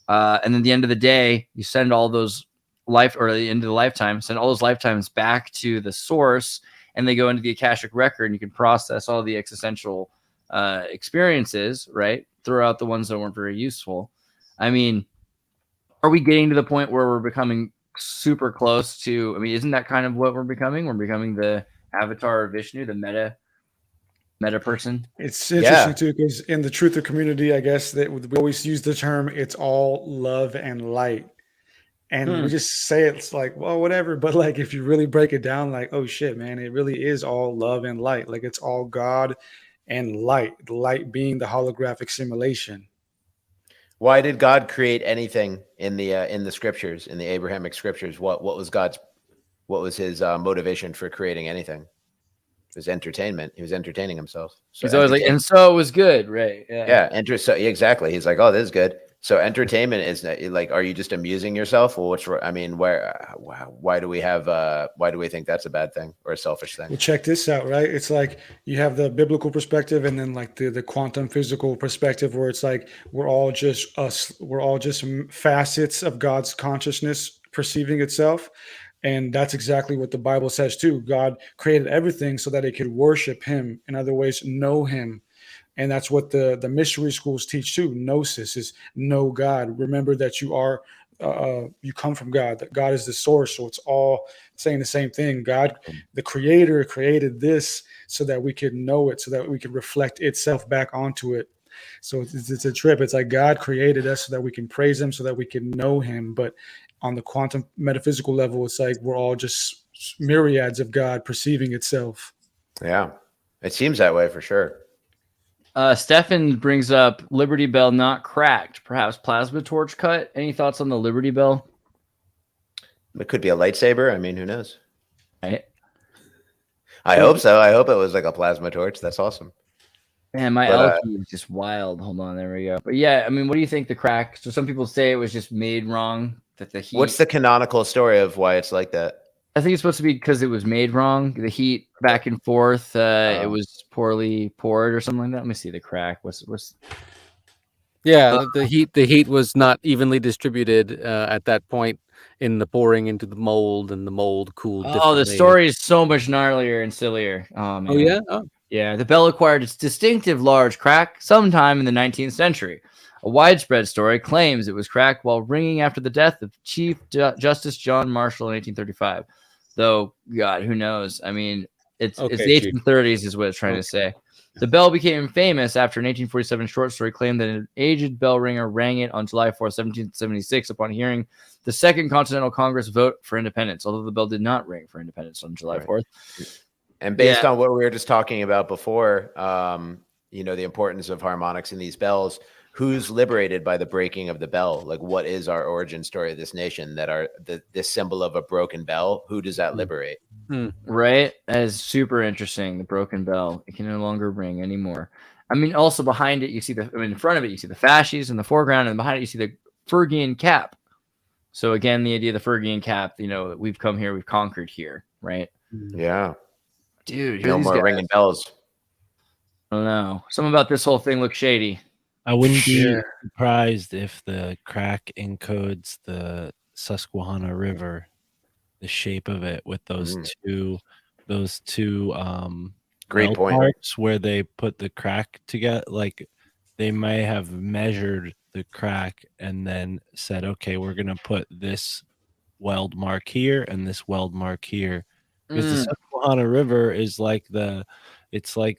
And then at the end of the day, you send all those into the lifetime, send all those lifetimes back to the source, and they go into the Akashic record, and you can process all the existential experiences, right? Throw out the ones that weren't very useful. I mean, are we getting to the point where we're becoming super close to, isn't that kind of what we're becoming? We're becoming the avatar of Vishnu, the meta person.
It's interesting too, because in the truther community, I guess that we always use the term "it's all love and light," and we just say it's like, well, whatever. But like, if you really break it down, like, oh shit, man, it really is all love and light. Like, it's all God and light. The light being the holographic simulation.
Why did God create anything in the scriptures, in the Abrahamic scriptures? What was his motivation for creating anything? It was entertainment. He was entertaining himself.
So he's always like, and so it was good, right?
Yeah. Exactly. He's like, oh, this is good. So entertainment is like, are you just amusing yourself? Well, why do we think that's a bad thing or a selfish thing?
Well, check this out, right? It's like you have the biblical perspective and then like the quantum physical perspective, where it's like we're all just facets of God's consciousness perceiving itself. And that's exactly what the Bible says too. God created everything so that it could worship him. In other ways, know him. And that's what the mystery schools teach too. Gnosis is know God. Remember that you come from God, that God is the source. So it's all saying the same thing. God, the creator, created this so that we could know it, so that we could reflect itself back onto it. So it's a trip. It's like God created us so that we can praise him, so that we can know him. But on the quantum metaphysical level, it's like we're all just myriads of God perceiving itself.
Yeah, it seems that way for sure.
Stefan brings up Liberty Bell not cracked, perhaps plasma torch cut. Any thoughts on the Liberty Bell?
It could be a lightsaber. I mean, who knows?
Right.
I hope so. I hope it was like a plasma torch. That's awesome.
Man, my algae is just wild. Hold on, there we go. But yeah, what do you think the crack? So some people say it was just made wrong. That the heat.
What's the canonical story of why it's like that?
I think it's supposed to be because it was made wrong. The heat back and forth. It was poorly poured or something like that. Let me see the crack. What's?
Yeah, the heat was not evenly distributed at that point in the pouring into the mold, and the mold cooled.
Oh, the story is so much gnarlier and sillier. Oh man.
Oh yeah. Oh.
Yeah, the bell acquired its distinctive large crack sometime in the 19th century. A widespread story claims it was cracked while ringing after the death of Chief Justice John Marshall in 1835. Though, God, who knows? It's the 1830s is what it's trying to say. The bell became famous after an 1847 short story claimed that an aged bell ringer rang it on July 4, 1776, upon hearing the Second Continental Congress vote for independence, although the bell did not ring for independence on July 4th.
And based on what we were just talking about before, the importance of harmonics in these bells, who's liberated by the breaking of the bell? Like, what is our origin story of this nation? That this symbol of a broken bell, who does that liberate?
Right? That is super interesting. The broken bell, it can no longer ring anymore. Also behind it, you see in front of it, you see the fasces in the foreground, and behind it, you see the Phrygian cap. So again, the idea of the Phrygian cap, we've come here, we've conquered here, right?
Yeah.
Dude,
no more ringing bells.
I don't know. Something about this whole thing looks shady.
I wouldn't be surprised if the crack encodes the Susquehanna River, the shape of it, with those two
great point
parts where they put the crack together. Like, they may have measured the crack and then said, okay, we're going to put this weld mark here and this weld mark here. Because the Susquehanna River is like it's a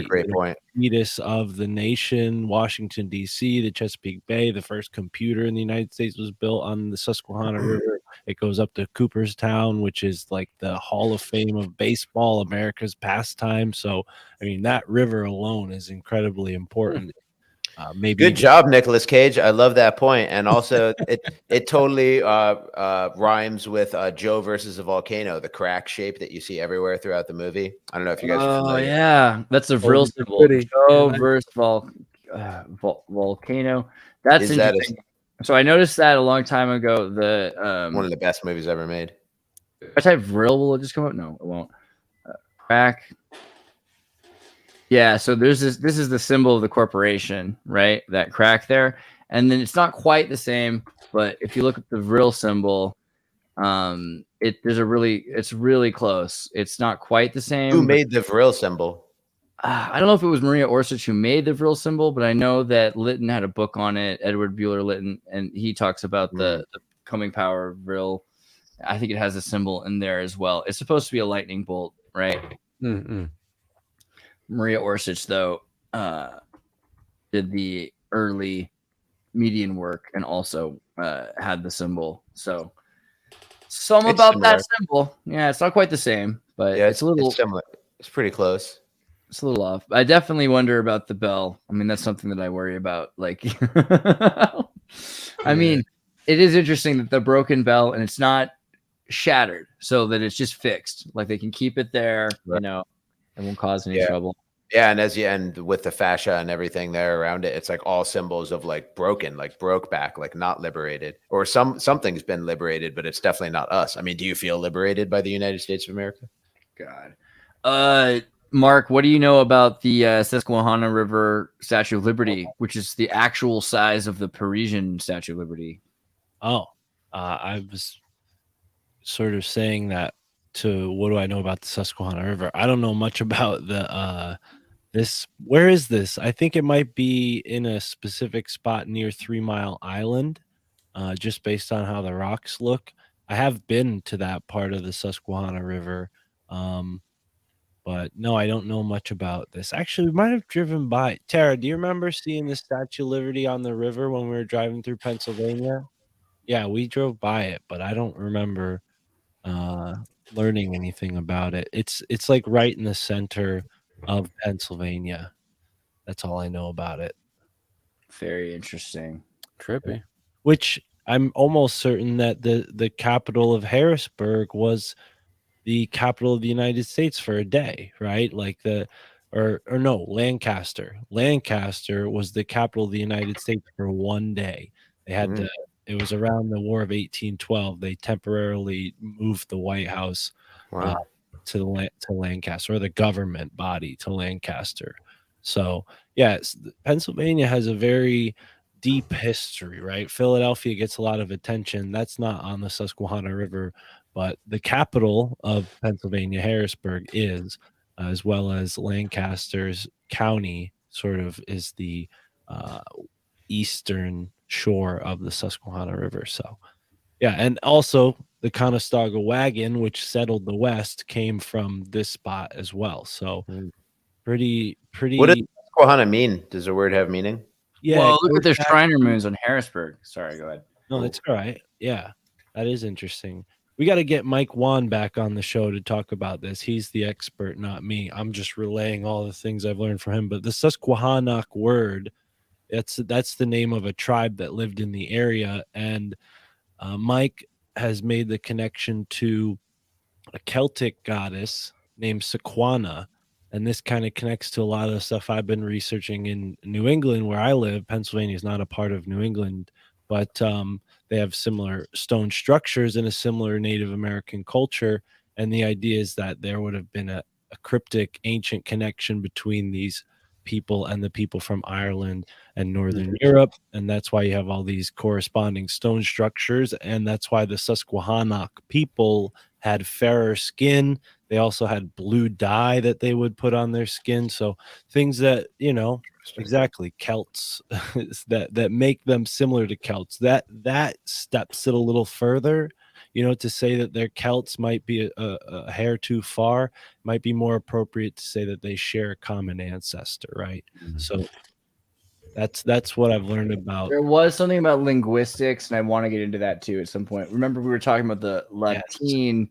great point.
fetus of the nation, Washington, D.C., the Chesapeake Bay. The first computer in the United States was built on the Susquehanna River. It goes up to Cooperstown, which is like the Hall of Fame of baseball, America's pastime. So, I mean, that river alone is incredibly important. Maybe
good job, Nicolas Cage. I love that point, and also it totally rhymes with Joe versus a volcano, the crack shape that you see everywhere throughout the movie. I don't know if you guys are familiar.
Oh yeah, that's a real symbol. Joe versus volcano. That's interesting. So I noticed that a long time ago. The
one of the best movies ever made.
If I type "vril," will it just come up? No, it won't. Crack. Yeah, so there's this. This is the symbol of the corporation, right? That crack there, and then it's not quite the same. But if you look at the vril symbol, it's really close. It's not quite the same.
Who made the vril symbol?
I don't know if it was Maria Orsic who made the vril symbol, but I know that Lytton had a book on it, Edward Buehler Lytton, and he talks about the coming power of vril. I think it has a symbol in there as well. It's supposed to be a lightning bolt, right? Maria Orsic, though, did the early median work and also had the symbol. So some about similar. That symbol. Yeah, it's not quite the same, but
yeah,
it's a little
similar. It's pretty close.
It's a little off. I definitely wonder about the bell. I mean, that's something that I worry about. Like, I mean, it is interesting that the broken bell and it's not shattered, so that it's just fixed. Like they can keep it there,
right.
You know, it won't cause any trouble.
Yeah, and as you end with the fascia and everything there around it, it's like all symbols of like broken, like broke back, like not liberated, or something's been liberated, but it's definitely not us. I mean, do you feel liberated by the United States of America?
God, Mark, what do you know about the Susquehanna River Statue of Liberty, which is the actual size of the Parisian Statue of Liberty?
I was sort of saying that to what do I know about the Susquehanna River? I don't know much about the where is this? I think it might be in a specific spot near 3 Mile Island, just based on how the rocks look. I have been to that part of the Susquehanna River, but no, I don't know much about this. Actually, we might have driven by. Tara, do you remember seeing the Statue of Liberty on the river when we were driving through Pennsylvania? Yeah, we drove by it, but I don't remember learning anything about it. It's like right in the center of Pennsylvania. That's all I know about it.
Very interesting.
Trippy.
Which I'm almost certain that the capital of Harrisburg was the capital of the United States for a day, right? Like Lancaster. Lancaster was the capital of the United States for one day. They had it was around the War of 1812. They temporarily moved the White House to Lancaster, or the government body to Lancaster. So, yes, Pennsylvania has a very deep history, right? Philadelphia gets a lot of attention. That's not on the Susquehanna River, but the capital of Pennsylvania, Harrisburg, is, as well as Lancaster's county sort of is the eastern shore of the Susquehanna River. So, yeah, and also the Conestoga wagon, which settled the West, came from this spot as well. So, pretty.
What does Susquehanna mean? Does the word have meaning?
Yeah. Well, look at the Shriner moons on Harrisburg. Sorry, go ahead.
No, that's all right. Yeah, that is interesting. We got to get Mike Wan back on the show to talk about this. He's the expert, not me. I'm just relaying all the things I've learned from him. But the Susquehannock word, that's the name of a tribe that lived in the area. And Mike has made the connection to a Celtic goddess named Sequana. And this kind of connects to a lot of the stuff I've been researching in New England, where I live. Pennsylvania is not a part of New England, but they have similar stone structures and a similar Native American culture. And the idea is that there would have been a cryptic ancient connection between these people and the people from Ireland and Northern Europe. And that's why you have all these corresponding stone structures. And that's why the Susquehannock people had fairer skin. They also had blue dye that they would put on their skin. So things that, you know, exactly, Celts that make them similar to Celts. That steps it a little further. You know, to say that they're Celts might be a hair too far. Might be more appropriate to say that they share a common ancestor, right? So that's what I've learned about.
There was something about linguistics, and I want to get into that too at some point. Remember, we were talking about the Latin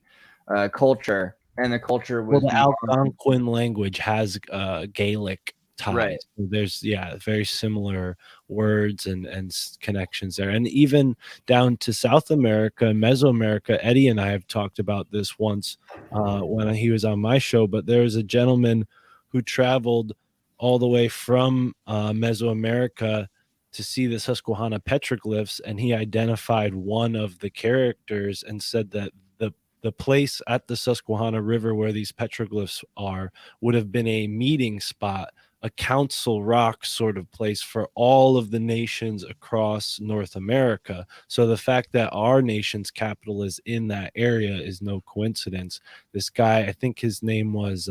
culture, and the culture was
the Algonquin language has Gaelic ties.
Right.
So there's very similar words and connections there, and even down to South America, Mesoamerica. Eddie and I have talked about this once when he was on my show. But there was a gentleman who traveled all the way from Mesoamerica to see the Susquehanna petroglyphs, and he identified one of the characters and said that the place at the Susquehanna River where these petroglyphs are would have been a meeting spot, a council rock sort of place for all of the nations across North America. So the fact that our nation's capital is in that area is no coincidence. This guy, I think his name was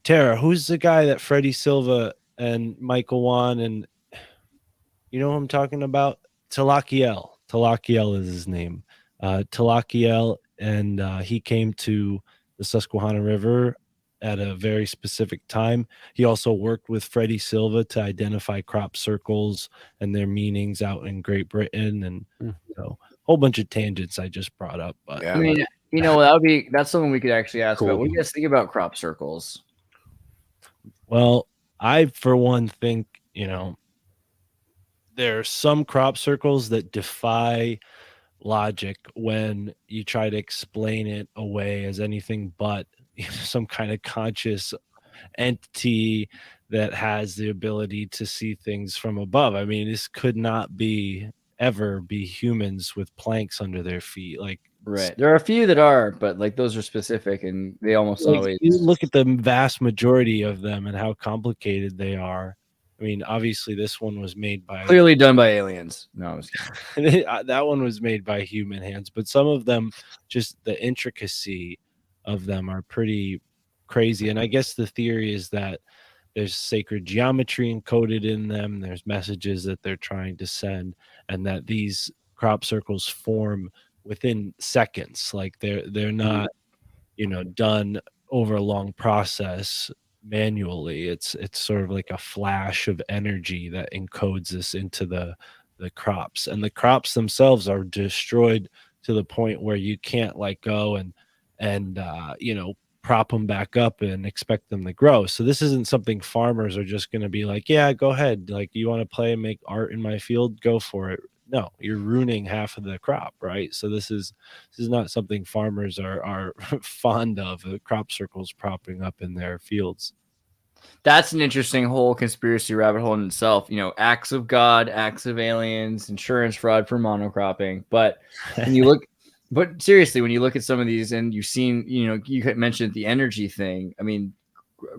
Tara, who's the guy that Freddie Silva and Michael Wan, and you know who I'm talking about? Talakiel is his name. Talakiel, and he came to the Susquehanna River at a very specific time. He also worked with Freddie Silva to identify crop circles and their meanings out in Great Britain, and so a whole bunch of tangents I just brought up. But
I mean, you know, that's something we could actually ask about. What do you guys think about crop circles?
Well, I, for one, think, you know, there are some crop circles that defy logic when you try to explain it away as anything but some kind of conscious entity that has the ability to see things from above. I mean, this could not ever be humans with planks under their feet. Like,
right, there are a few that are, but like those are specific, and they almost always.
You look at the vast majority of them and how complicated they are. I mean, obviously, this one was made by
clearly done by aliens. No, I was
kidding. That one was made by human hands, but some of them, just the intricacy of them are pretty crazy. And I guess the theory is that there's sacred geometry encoded in them. There's messages that they're trying to send, and that these crop circles form within seconds. Like they're not, you know, done over a long process manually. It's sort of like a flash of energy that encodes this into the crops, and the crops themselves are destroyed to the point where you can't like go and you know, prop them back up and expect them to grow. So this isn't something farmers are just going to be like, yeah, go ahead, like, you want to play and make art in my field, go for it. No, you're ruining half of the crop, right? So this is not something farmers are fond of, crop circles propping up in their fields.
That's an interesting whole conspiracy rabbit hole in itself. You know, acts of God, acts of aliens, insurance fraud for monocropping. But when you look, but seriously, when you look at some of these, and you've seen, you know, you mentioned the energy thing. I mean,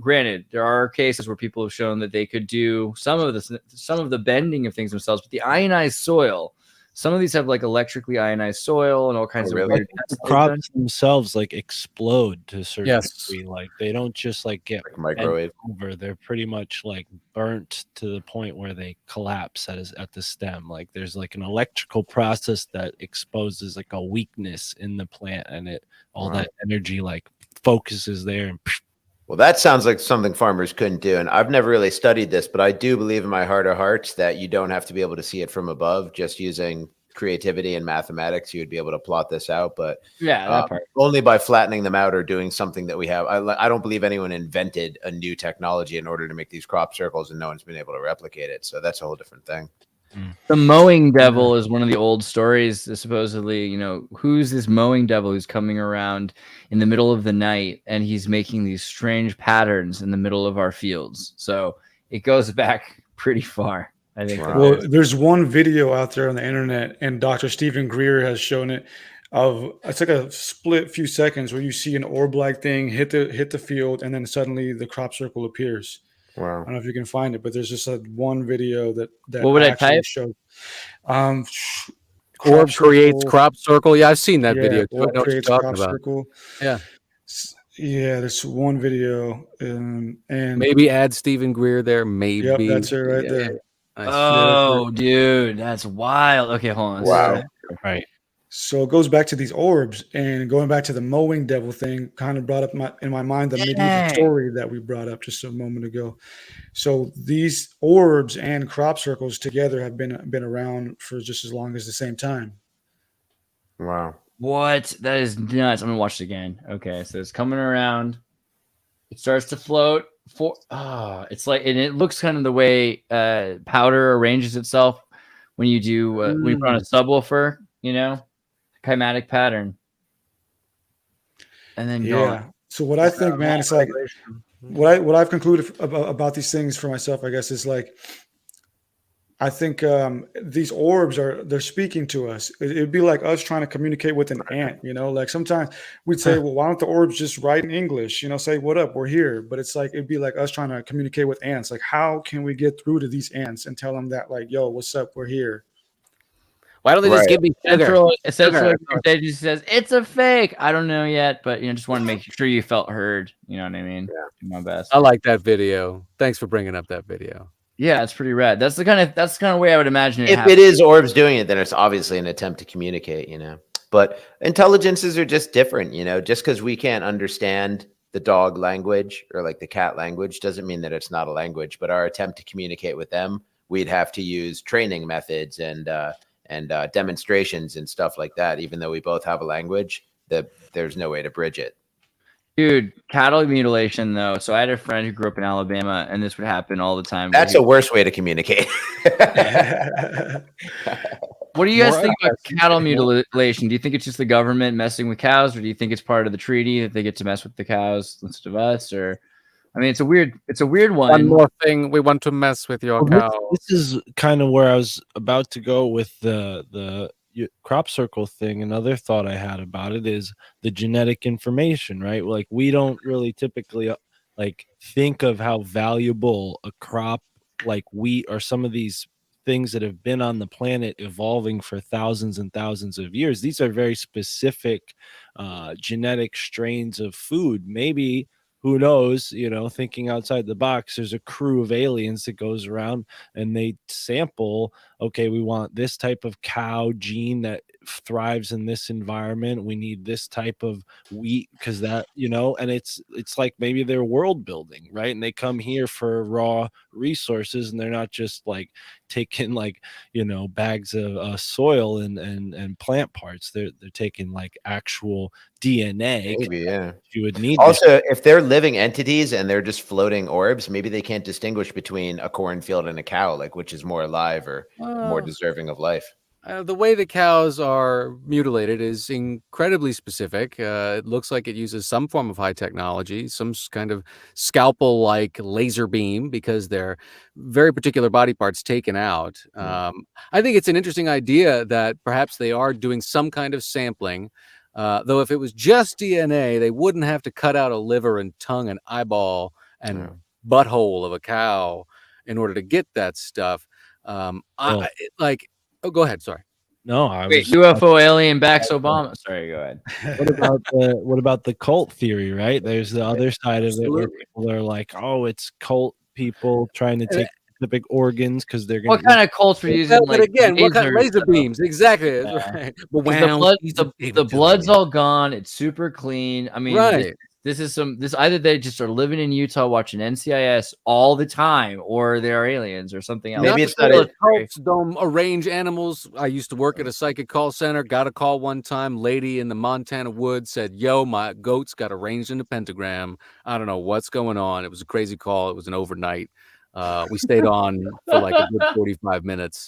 granted, there are cases where people have shown that they could do some of the bending of things themselves, but the ionized soil, some of these have like electrically ionized soil and all kinds of weird.
The crops themselves like explode to a certain degree. Like they don't just like get
like microwave
over. They're pretty much like burnt to the point where they collapse at the stem. Like there's like an electrical process that exposes like a weakness in the plant, and that energy like focuses there and.
Well, that sounds like something farmers couldn't do. And I've never really studied this, but I do believe in my heart of hearts that you don't have to be able to see it from above. Just using creativity and mathematics, you would be able to plot this out. But
yeah, that part.
Only by flattening them out or doing something that we have. I don't believe anyone invented a new technology in order to make these crop circles, and no one's been able to replicate it. So that's a whole different thing.
The mowing devil is one of the old stories. Supposedly, you know, who's this mowing devil who's coming around in the middle of the night, and he's making these strange patterns in the middle of our fields. So it goes back pretty far, I think.
Well, there's one video out there on the internet, and Dr. Stephen Greer has shown it. It's like a split few seconds where you see an orb-like thing hit the field, and then suddenly the crop circle appears.
Wow.
I don't know if you can find it, but there's just one video that
what would I type?
Showed. crop
creates
circle.
crop circle. Yeah, I've seen that
Yeah,
video too. I
orb
know what you're
creates
talking
crop
about.
circle.
Yeah.
Yeah, there's one video, and
Maybe add Stephen Greer there.
yep,
Maybe.
that's it right
Yeah,
there.
Nice.
Oh, dude, that's wild. Okay, hold on.
Wow.
Right.
So it goes back to these orbs, and going back to the mowing devil thing, kind of brought up in my mind the medieval
Dang.
story that we brought up just a moment ago. So these orbs and crop circles together have been around for just as long as the same time.
Wow.
What? That is nuts. I'm gonna watch it again. Okay, so it's coming around. It starts to float. It's like, and it looks kind of the way powder arranges itself when you do when you put on a subwoofer, you know, climatic pattern. And then
Yeah. So what I think, man, it's like what I've concluded about these things for myself, I guess, is like, I think these orbs they're speaking to us. It'd be like us trying to communicate with an ant, you know, like sometimes we'd say, well, why don't the orbs just write in English, you know, say, what up, we're here. But it's like, it'd be like us trying to communicate with ants. Like, how can we get through to these ants and tell them that, like, yo, what's up, we're here?
Why don't they just give me sugar?
Essentially, they just says it's a fake. I don't know yet, but just want to make sure you felt heard. You know what I mean? Yeah. Do my best.
I like that video. Thanks for bringing up that video.
Yeah, it's pretty rad. That's the kind of way I would imagine it.
If it is orbs doing it, then it's obviously an attempt to communicate, you know. But intelligences are just different, you know. Just because we can't understand the dog language or like the cat language doesn't mean that it's not a language. But our attempt to communicate with them, we'd have to use training methods and demonstrations and stuff like that. Even though we both have a language, there's no way to bridge it.
Dude, cattle mutilation though. So I had a friend who grew up in Alabama, and this would happen all the time.
That's a worse way to communicate.
What do you guys think about cattle mutilation? Do you think it's just the government messing with cows, or do you think it's part of the treaty that they get to mess with the cows instead of us? Or, I mean, it's a weird one.
One more thing, we want to mess with your cow.
This is kind of where I was about to go with the crop circle thing. Another thought I had about it is the genetic information, right? Like, we don't really typically like think of how valuable a crop like wheat or some of these things that have been on the planet evolving for thousands and thousands of years. These are very specific genetic strains of food. Maybe, who knows, you know, thinking outside the box, there's a crew of aliens that goes around and they sample, okay, we want this type of cow gene that thrives in this environment. We need this type of wheat because that, you know, and it's like maybe they're world building, right? And they come here for raw resources, and they're not just like taking like, you know, bags of soil and plant parts. They're taking like actual DNA.
Maybe, yeah.
You would need
also if they're living entities and they're just floating orbs, maybe they can't distinguish between a cornfield and a cow, like which is more alive or more deserving of life.
The way the cows are mutilated is incredibly specific. It looks like it uses some form of high technology, some kind of scalpel-like laser beam, because they're very particular body parts taken out. I think it's an interesting idea that perhaps they are doing some kind of sampling. Though if it was just DNA, they wouldn't have to cut out a liver and tongue and eyeball and butthole of a cow in order to get that stuff. Oh, go ahead. Sorry.
No,
UFO alien backs Obama. Sorry, go ahead.
What about the cult theory, right? There's the other side of it where people are like, oh, it's cult people trying to take specific organs because they're going to.
What kind of cults were using?
But again, what kind of laser beams? Exactly. Right.
The blood's all gone. It's super clean. I mean,
right.
This either they just are living in Utah watching NCIS all the time, or they are aliens or something else.
Maybe it's not it.
Cults don't arrange animals. I used to work at a psychic call center. Got a call one time. Lady in the Montana woods said, "Yo, my goats got arranged in a pentagram. I don't know what's going on." It was a crazy call. It was an overnight. We stayed on for like a good 45 minutes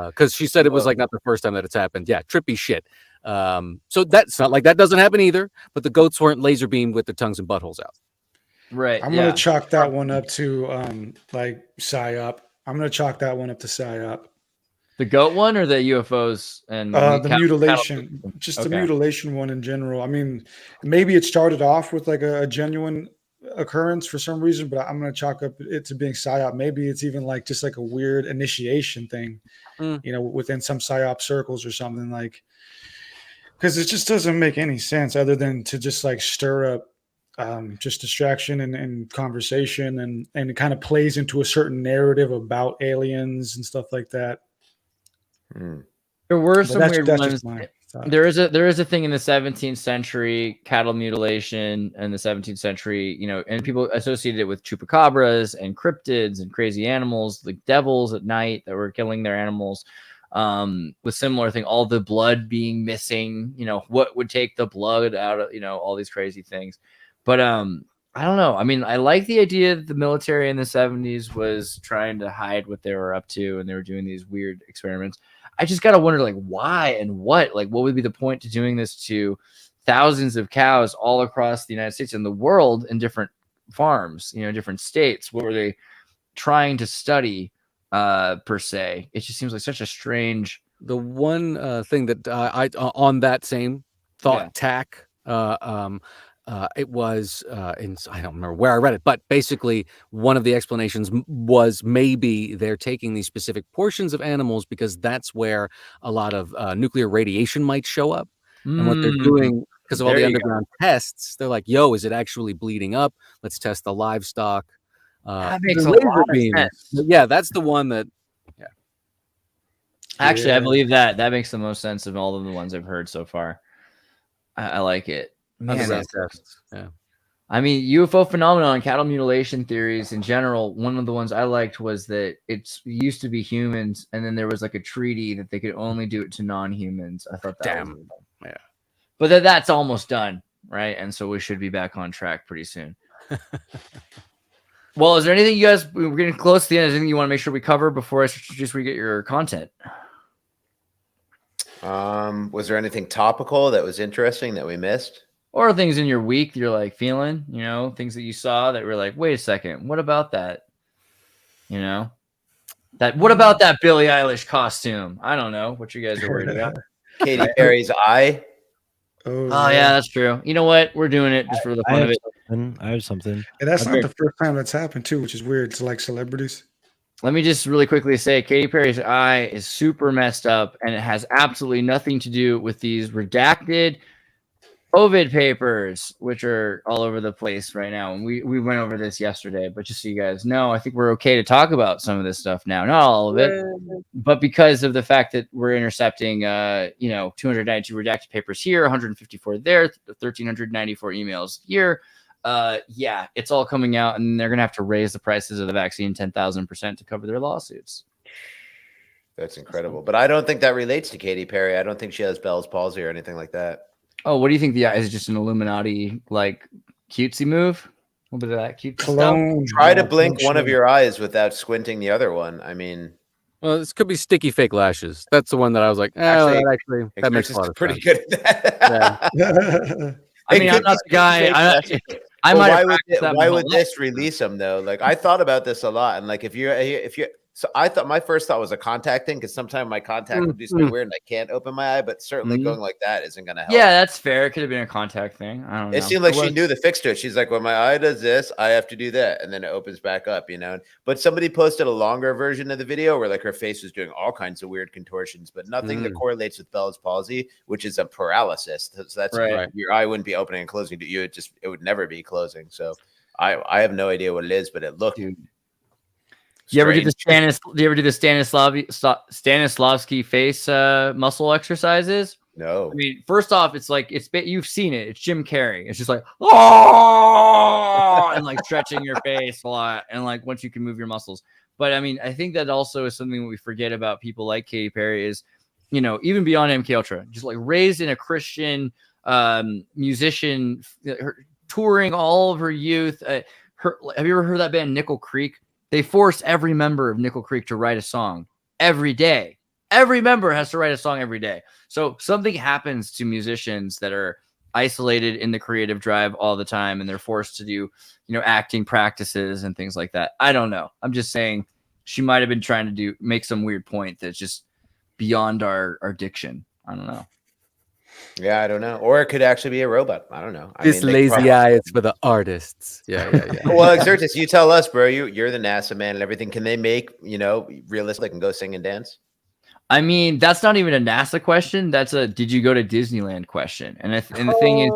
because she said it was like not the first time that it's happened. Yeah, trippy shit. So that's not like that doesn't happen either, but the goats weren't laser beamed with their tongues and buttholes out.
Right.
I'm gonna chalk that one up to like psyop. I'm gonna chalk that one up to psyop.
The goat one or the UFOs and
the mutilation, just the mutilation one in general. I mean, maybe it started off with like a genuine occurrence for some reason, but I'm going to chalk up it to being psyop. Maybe it's even like just like a weird initiation thing, within some psyop circles or something, like, because it just doesn't make any sense other than to just like stir up just distraction and conversation, and it kind of plays into a certain narrative about aliens and stuff like that.
There were some weird ones. There is a thing in the 17th century, cattle mutilation in the 17th century, and people associated it with chupacabras and cryptids and crazy animals, like devils at night that were killing their animals. With similar thing, all the blood being missing, what would take the blood out of, all these crazy things. But I don't know. I mean, I like the idea that the military in the 70s was trying to hide what they were up to, and they were doing these weird experiments. I just gotta wonder, like, why and what would be the point to doing this to thousands of cows all across the United States and the world in different farms, different states? What were they trying to study, per se? It just seems like such a strange.
The one thing that I on that same thought tack, it was I don't remember where I read it, but basically one of the explanations was maybe they're taking these specific portions of animals because that's where a lot of nuclear radiation might show up. And what they're doing, because of all the underground tests, they're like, yo, is it actually bleeding up? Let's test the livestock.
That makes a lot of sense.
Yeah, that's the one that. Yeah.
Actually, I believe that makes the most sense of all of the ones I've heard so far. I like it. Man,
yeah.
I mean, UFO phenomenon, cattle mutilation theories in general. One of the ones I liked was that it used to be humans, and then there was like a treaty that they could only do it to non-humans. I thought that was but that's almost done, right? And so we should be back on track pretty soon. Well, is there anything you guys? We're getting close to the end. Is there anything you want to make sure we cover before I just get your content?
Was there anything topical that was interesting that we missed?
Or things in your week that you're like feeling, things that you saw that were like, wait a second, what about that? What about that Billie Eilish costume? I don't know what you guys are worried about.
Katy Perry's eye.
Oh yeah, that's true. You know what? We're doing it just for the fun of it.
I have something.
And that's not the first time that's happened too, which is weird. It's like celebrities.
Let me just really quickly say Katy Perry's eye is super messed up, and it has absolutely nothing to do with these redacted COVID papers, which are all over the place right now. And we went over this yesterday, but just so you guys know, I think we're okay to talk about some of this stuff now. Not all of it, but because of the fact that we're intercepting, 292 redacted papers here, 154 there, 1,394 emails here. It's all coming out, and they're going to have to raise the prices of the vaccine 10,000% to cover their lawsuits.
That's incredible. But I don't think that relates to Katy Perry. I don't think she has Bell's palsy or anything like that.
Oh, what do you think? The eye is just an Illuminati like cutesy move? A little bit of that cute stuff.
Try to blink one of your eyes without squinting the other one. I mean,
well, this could be sticky fake lashes. That's the one that I was like, that makes a lot of
pretty
sense.
good at that.
Yeah.
I mean, I'm not the guy.
Why would this release them though? Like, I thought about this a lot, and like if you. So I thought my first thought was a contact thing, because sometimes my contact would do something weird and I can't open my eye, but certainly going like that isn't going to help.
Yeah, that's fair. It could have been a contact thing. I don't know.
It seemed like she knew the fix to it. She's like, when my eye does this, I have to do that. And then it opens back up, But somebody posted a longer version of the video where like her face was doing all kinds of weird contortions, but nothing that correlates with Bell's palsy, which is a paralysis. So that's right. Your eye wouldn't be opening and closing. It would never be closing. So I have no idea what it is, but it looked.
Do you ever do the Stanislavski face muscle exercises?
No.
I mean, first off, you've seen it. It's Jim Carrey. It's just like, oh, and like stretching your face a lot, and like once you can move your muscles. But I mean, I think that also is something that we forget about people like Katy Perry is, even beyond MK Ultra, just like raised in a Christian musician, touring all of her youth. Have you ever heard that band Nickel Creek? They force every member of Nickel Creek to write a song every day. Every member has to write a song every day. So something happens to musicians that are isolated in the creative drive all the time, and they're forced to do, acting practices and things like that. I don't know. I'm just saying she might have been trying to make some weird point that's just beyond our diction. I don't know.
Yeah, I don't know. Or it could actually be a robot. I don't know.
This lazy eye is for the artists. Yeah.
Well, Xirtus, you tell us, bro. You're the NASA man and everything. Can they make, realistic and go sing and dance?
I mean, that's not even a NASA question. That's a did you go to Disneyland question. And the thing is,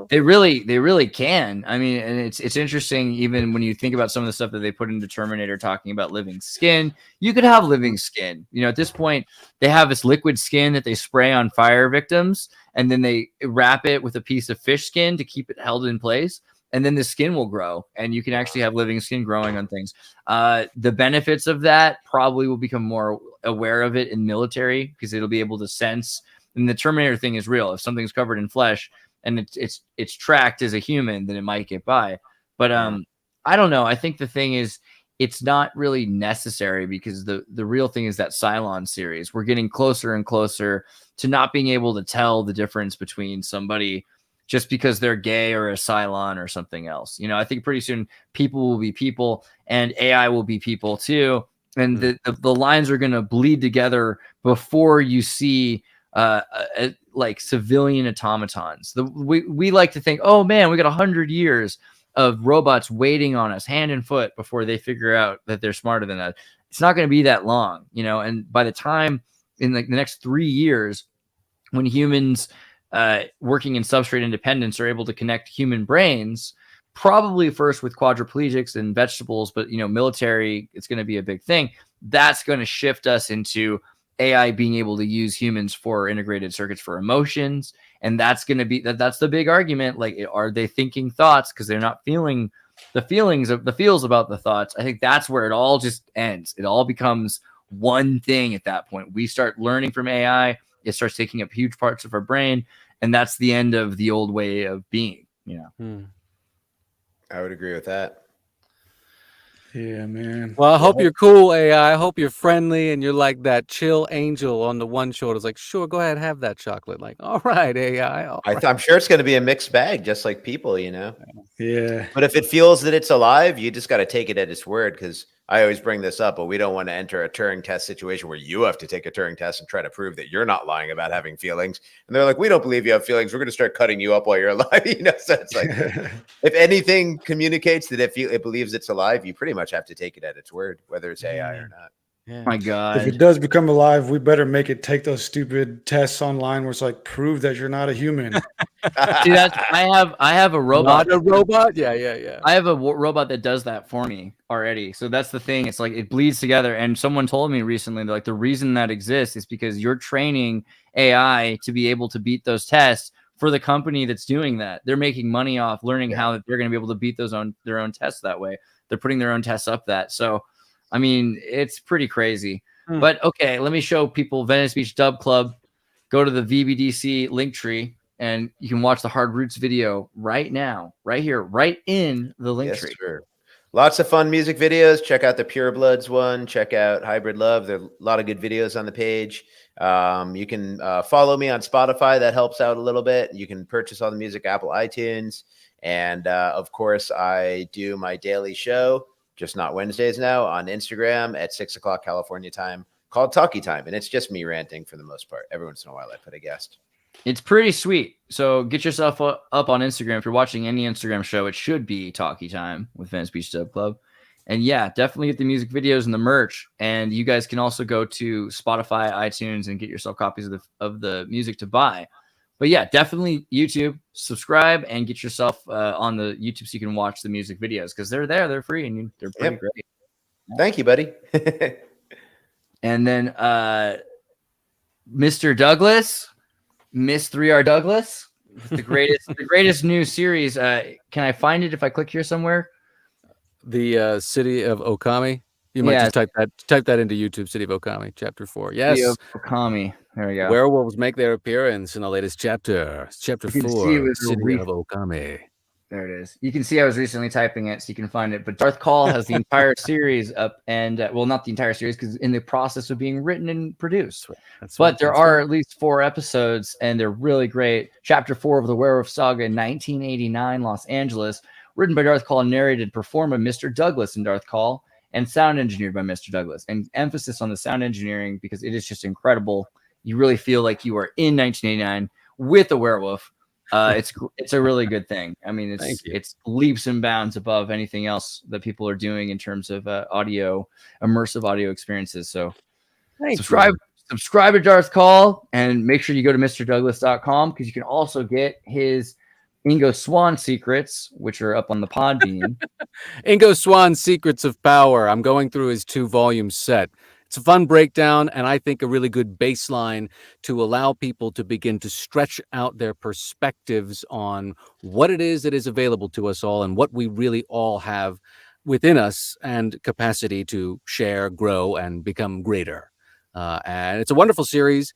they really can. I mean, and it's interesting, even when you think about some of the stuff that they put into Terminator talking about living skin. You could have living skin. At this point, they have this liquid skin that they spray on fire victims, and then they wrap it with a piece of fish skin to keep it held in place. And then the skin will grow, and you can actually have living skin growing on things. The benefits of that probably will become more aware of it in military, because it'll be able to sense. And the Terminator thing is real. If something's covered in flesh and it's tracked as a human, then it might get by. But I don't know. I think the thing is, it's not really necessary, because the real thing is that Cylon series. We're getting closer and closer to not being able to tell the difference between somebody just because they're gay or a Cylon or something else. I think pretty soon people will be people and AI will be people too. And the lines are going to bleed together before you see like civilian automatons. We like to think, oh man, we got 100 years of robots waiting on us hand and foot before they figure out that they're smarter than us. It's not going to be that long, and by the time in like the next 3 years, when humans working in substrate independence are able to connect human brains, probably first with quadriplegics and vegetables, but military, it's going to be a big thing. That's going to shift us into AI being able to use humans for integrated circuits for emotions. And that's going to be that's the big argument. Like, are they thinking thoughts because they're not feeling the feels about the thoughts? I think that's where it all just ends. It all becomes one thing at that point. We start learning from AI. It starts taking up huge parts of our brain. And that's the end of the old way of being,
I would agree with that.
Yeah, man.
Well, I hope you're cool, AI. I hope you're friendly and you're like that chill angel on the one shoulder. It's like, sure, go ahead, have that chocolate. Like, all right, AI.
I'm sure it's going to be a mixed bag, just like people,
Yeah.
But if it feels that it's alive, you just got to take it at its word, because I always bring this up, but we don't want to enter a Turing test situation where you have to take a Turing test and try to prove that you're not lying about having feelings. And they're like, we don't believe you have feelings. We're going to start cutting you up while you're alive. So it's like, if anything communicates that it believes it's alive, you pretty much have to take it at its word, whether it's AI or not.
Yeah. My God.
If it does become alive, we better make it take those stupid tests online where it's like, prove that you're not a human.
See, I have a robot.
Not a robot? Yeah.
I have a robot that does that for me already. So that's the thing. It's like it bleeds together. And someone told me recently, like, the reason that exists is because you're training AI to be able to beat those tests for the company that's doing that. They're making money off learning how they're going to be able to beat their own tests that way. They're putting their own tests up that. So, I mean, it's pretty crazy. But okay, let me show people Venice Beach Dub Club. Go to the VBDC link tree, and you can watch the Hard Roots video right now, right here, right in the link tree.
Sure. Lots of fun music videos. Check out the Pure Bloods one. Check out Hybrid Love. There are a lot of good videos on the page. You can follow me on Spotify. That helps out a little bit. You can purchase all the music, Apple iTunes. And of course, I do my daily show, just not Wednesdays now, on Instagram at 6 o'clock California time, called Talkie Time. And it's just me ranting for the most part. Every once in a while, I put a guest.
It's pretty sweet. So get yourself up on Instagram. If you're watching any Instagram show, it should be Talkie Time with Venice Beach Dub Club. And yeah, definitely get the music videos and the merch. And you guys can also go to Spotify, iTunes, and get yourself copies of the music to buy. But yeah, definitely YouTube, subscribe, and get yourself on the YouTube so you can watch the music videos, because they're there, they're free, and they're pretty great.
Thank you, buddy.
And then Mr. Douglas, Miss 3R Douglas, the greatest new series. Can I find it if I click here somewhere?
The city of Okami. You might just type that into YouTube. City of Okami, Chapter 4. Yes,
City of Okami. There we go.
Werewolves make their appearance in the latest chapter. Chapter 4, City of Okami.
There it is. You can see I was recently typing it, so you can find it. But Darth Call has the entire series up, and well, not the entire series, because in the process of being written and produced. But there are at least 4 episodes, and they're really great. Chapter 4 of the Werewolf Saga in 1989, Los Angeles, written by Darth Call, narrated, performed by Mr. Douglas and Darth Call, and sound engineered by Mr. Douglas. And emphasis on the sound engineering, because it is just incredible. You really feel like you are in 1989 with a werewolf. It's a really good thing. I mean, it's leaps and bounds above anything else that people are doing in terms of immersive audio experiences. So subscribe to Darth Call, and make sure you go to MrDouglas.com, because you can also get his Ingo Swan secrets, which are up on the Podbean.
Ingo Swan's Secrets of Power. I'm going through his 2-volume set. It's a fun breakdown, and I think a really good baseline to allow people to begin to stretch out their perspectives on what it is that is available to us all and what we really all have within us and capacity to share, grow, and become greater. And it's a wonderful series,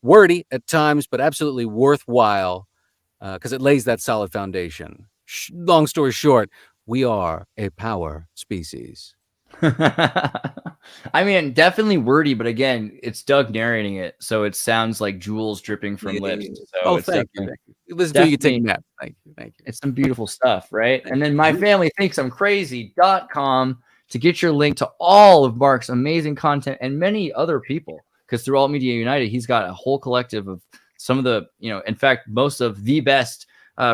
wordy at times, but absolutely worthwhile, because it lays that solid foundation. Long story short, we are a power species.
I mean, definitely wordy, but again, it's Doug narrating it, so it sounds like jewels dripping from lips. So
thank you. Listen to you take a nap. Thank you.
It's some beautiful stuff, right? And then my family thinks I'm crazy.com to get your link to all of Mark's amazing content and many other people, because through Alt Media United, he's got a whole collective of some of the, in fact, most of the best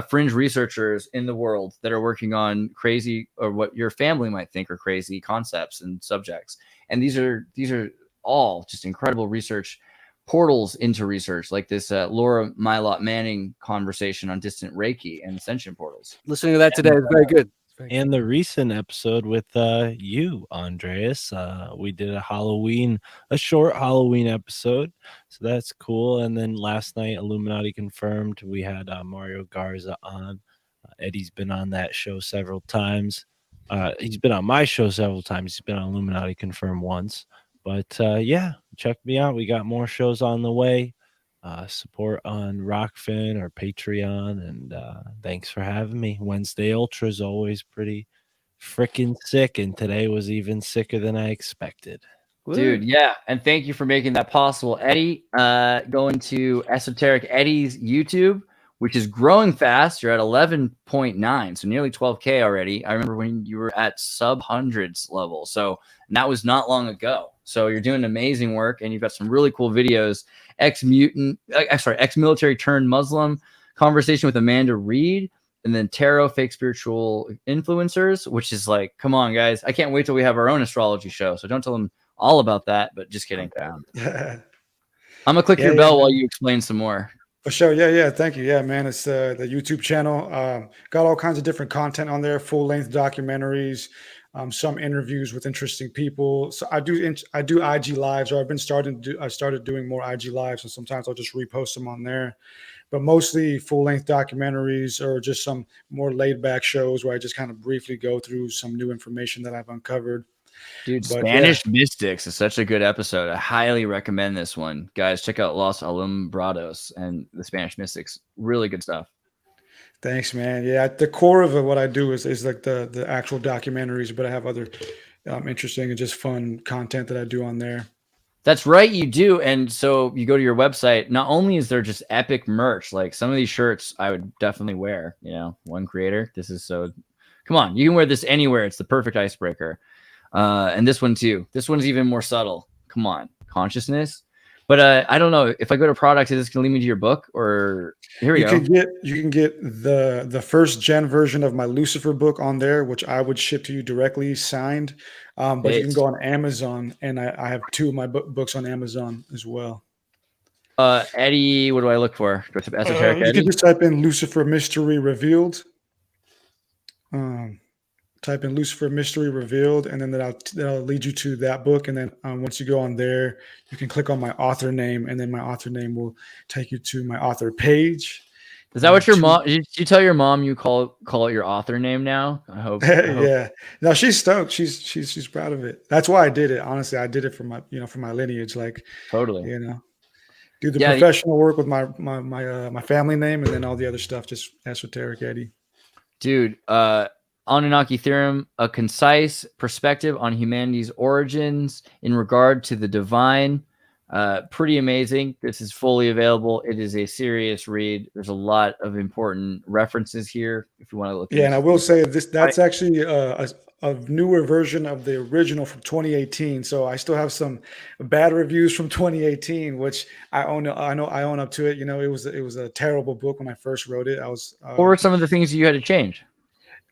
fringe researchers in the world that are working on crazy, or what your family might think are crazy, concepts and subjects. And these are all just incredible research portals into research, like this Laura Mylott Manning conversation on distant Reiki and ascension portals.
Listening to that today is very good.
And the recent episode with you, Andreas, we did a short Halloween episode, so that's cool. And then last night, Illuminati Confirmed, we had Mario Garza on. Eddie's been on that show several times. He's been on my show several times. He's been on Illuminati Confirmed once. But yeah, check me out. We got more shows on the way. Support on Rockfin or Patreon, and thanks for having me. Wednesday Ultra is always pretty freaking sick, and today was even sicker than I expected.
Dude, yeah, and thank you for making that possible, Eddie. Going to Esoteric Eddie's YouTube, which is growing fast. You're at 11.9, so nearly 12K already. I remember when you were at sub hundreds level, and that was not long ago. So you're doing amazing work, and you've got some really cool videos. Ex-military turned Muslim, conversation with Amanda Reed, and then tarot fake spiritual influencers, which is like, come on, guys. I can't wait till we have our own astrology show. So don't tell them all about that, but just kidding. I'm going to click your bell while you explain some more.
For sure. Yeah. Thank you. Yeah, man. It's the YouTube channel. Got all kinds of different content on there, full-length documentaries, some interviews with interesting people. So I do IG lives, or I started doing more IG lives, and sometimes I'll just repost them on there. But mostly full-length documentaries, or just some more laid-back shows where I just kind of briefly go through some new information that I've uncovered.
Dude, Spanish Mystics is such a good episode. I highly recommend this one. Guys, check out Los Alumbrados and the Spanish Mystics. Really good stuff.
Thanks, man. Yeah, at the core of what I do is like the actual documentaries, but I have other interesting and just fun content that I do on there.
That's right, you do. And so you go to your website. Not only is there just epic merch, like some of these shirts I would definitely wear. One creator. This is so. Come on, you can wear this anywhere. It's the perfect icebreaker. And this one too. This one's even more subtle. Come on, consciousness. But I don't know if I go to products, is this going to lead me to your book, or here we go?
You can get the first gen version of my Lucifer book on there, which I would ship to you directly, signed. But you can go on Amazon, and I have 2 of my books on Amazon as well.
Eddie, what do I look for? Esoteric
you
Eddie?
can just type in Lucifer Mystery Revealed. Type in Lucifer Mystery Revealed, and then that'll lead you to that book. And then once you go on there, you can click on my author name, and then my author name will take you to my author page.
Is that what your mom? Did you tell your mom you call it your author name now? I hope.
Yeah. No, she's stoked. She's proud of it. That's why I did it. Honestly, I did it for my lineage. Like,
totally.
Do the professional work with my family name, and then all the other stuff, just Esoteric Eddie.
Dude, Anunnaki Theorem, a concise perspective on humanity's origins in regard to the divine, Pretty amazing. This is fully available. It is a serious read. There's a lot of important references here if you want to look.
Yeah, and I will say that's actually a newer version of the original from 2018. So I still have some bad reviews from 2018, which I own up to it. You know, it was a terrible book when I first wrote it. I was
what were some of the things you had to change?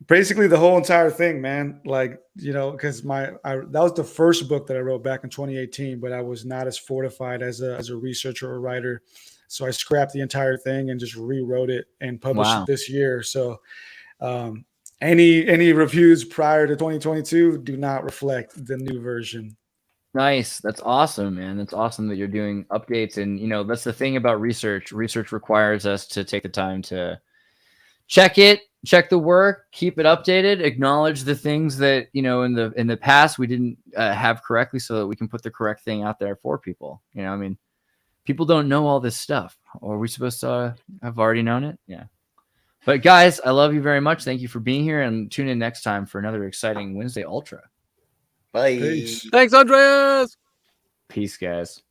Basically the whole entire thing, man. Like, you know, because that was the first book that I wrote back in 2018, but I was not as fortified as a researcher or writer. So I scrapped the entire thing and just rewrote it and published it this year. So any reviews prior to 2022 do not reflect the new version.
Nice. That's awesome, man. That's awesome that you're doing updates. And, you know, that's the thing about research. Research requires us to take the time to check the work, keep it updated, acknowledge the things that, you know, in the past we didn't have correctly, so that we can put the correct thing out there for people. You know, I mean, people don't know all this stuff. Or are we supposed to have already known it? Yeah. But guys, I love you very much. Thank you for being here, and tune in next time for another exciting Wednesday Ultra.
Bye.
Peace.
Thanks, Andreas.
Peace, guys.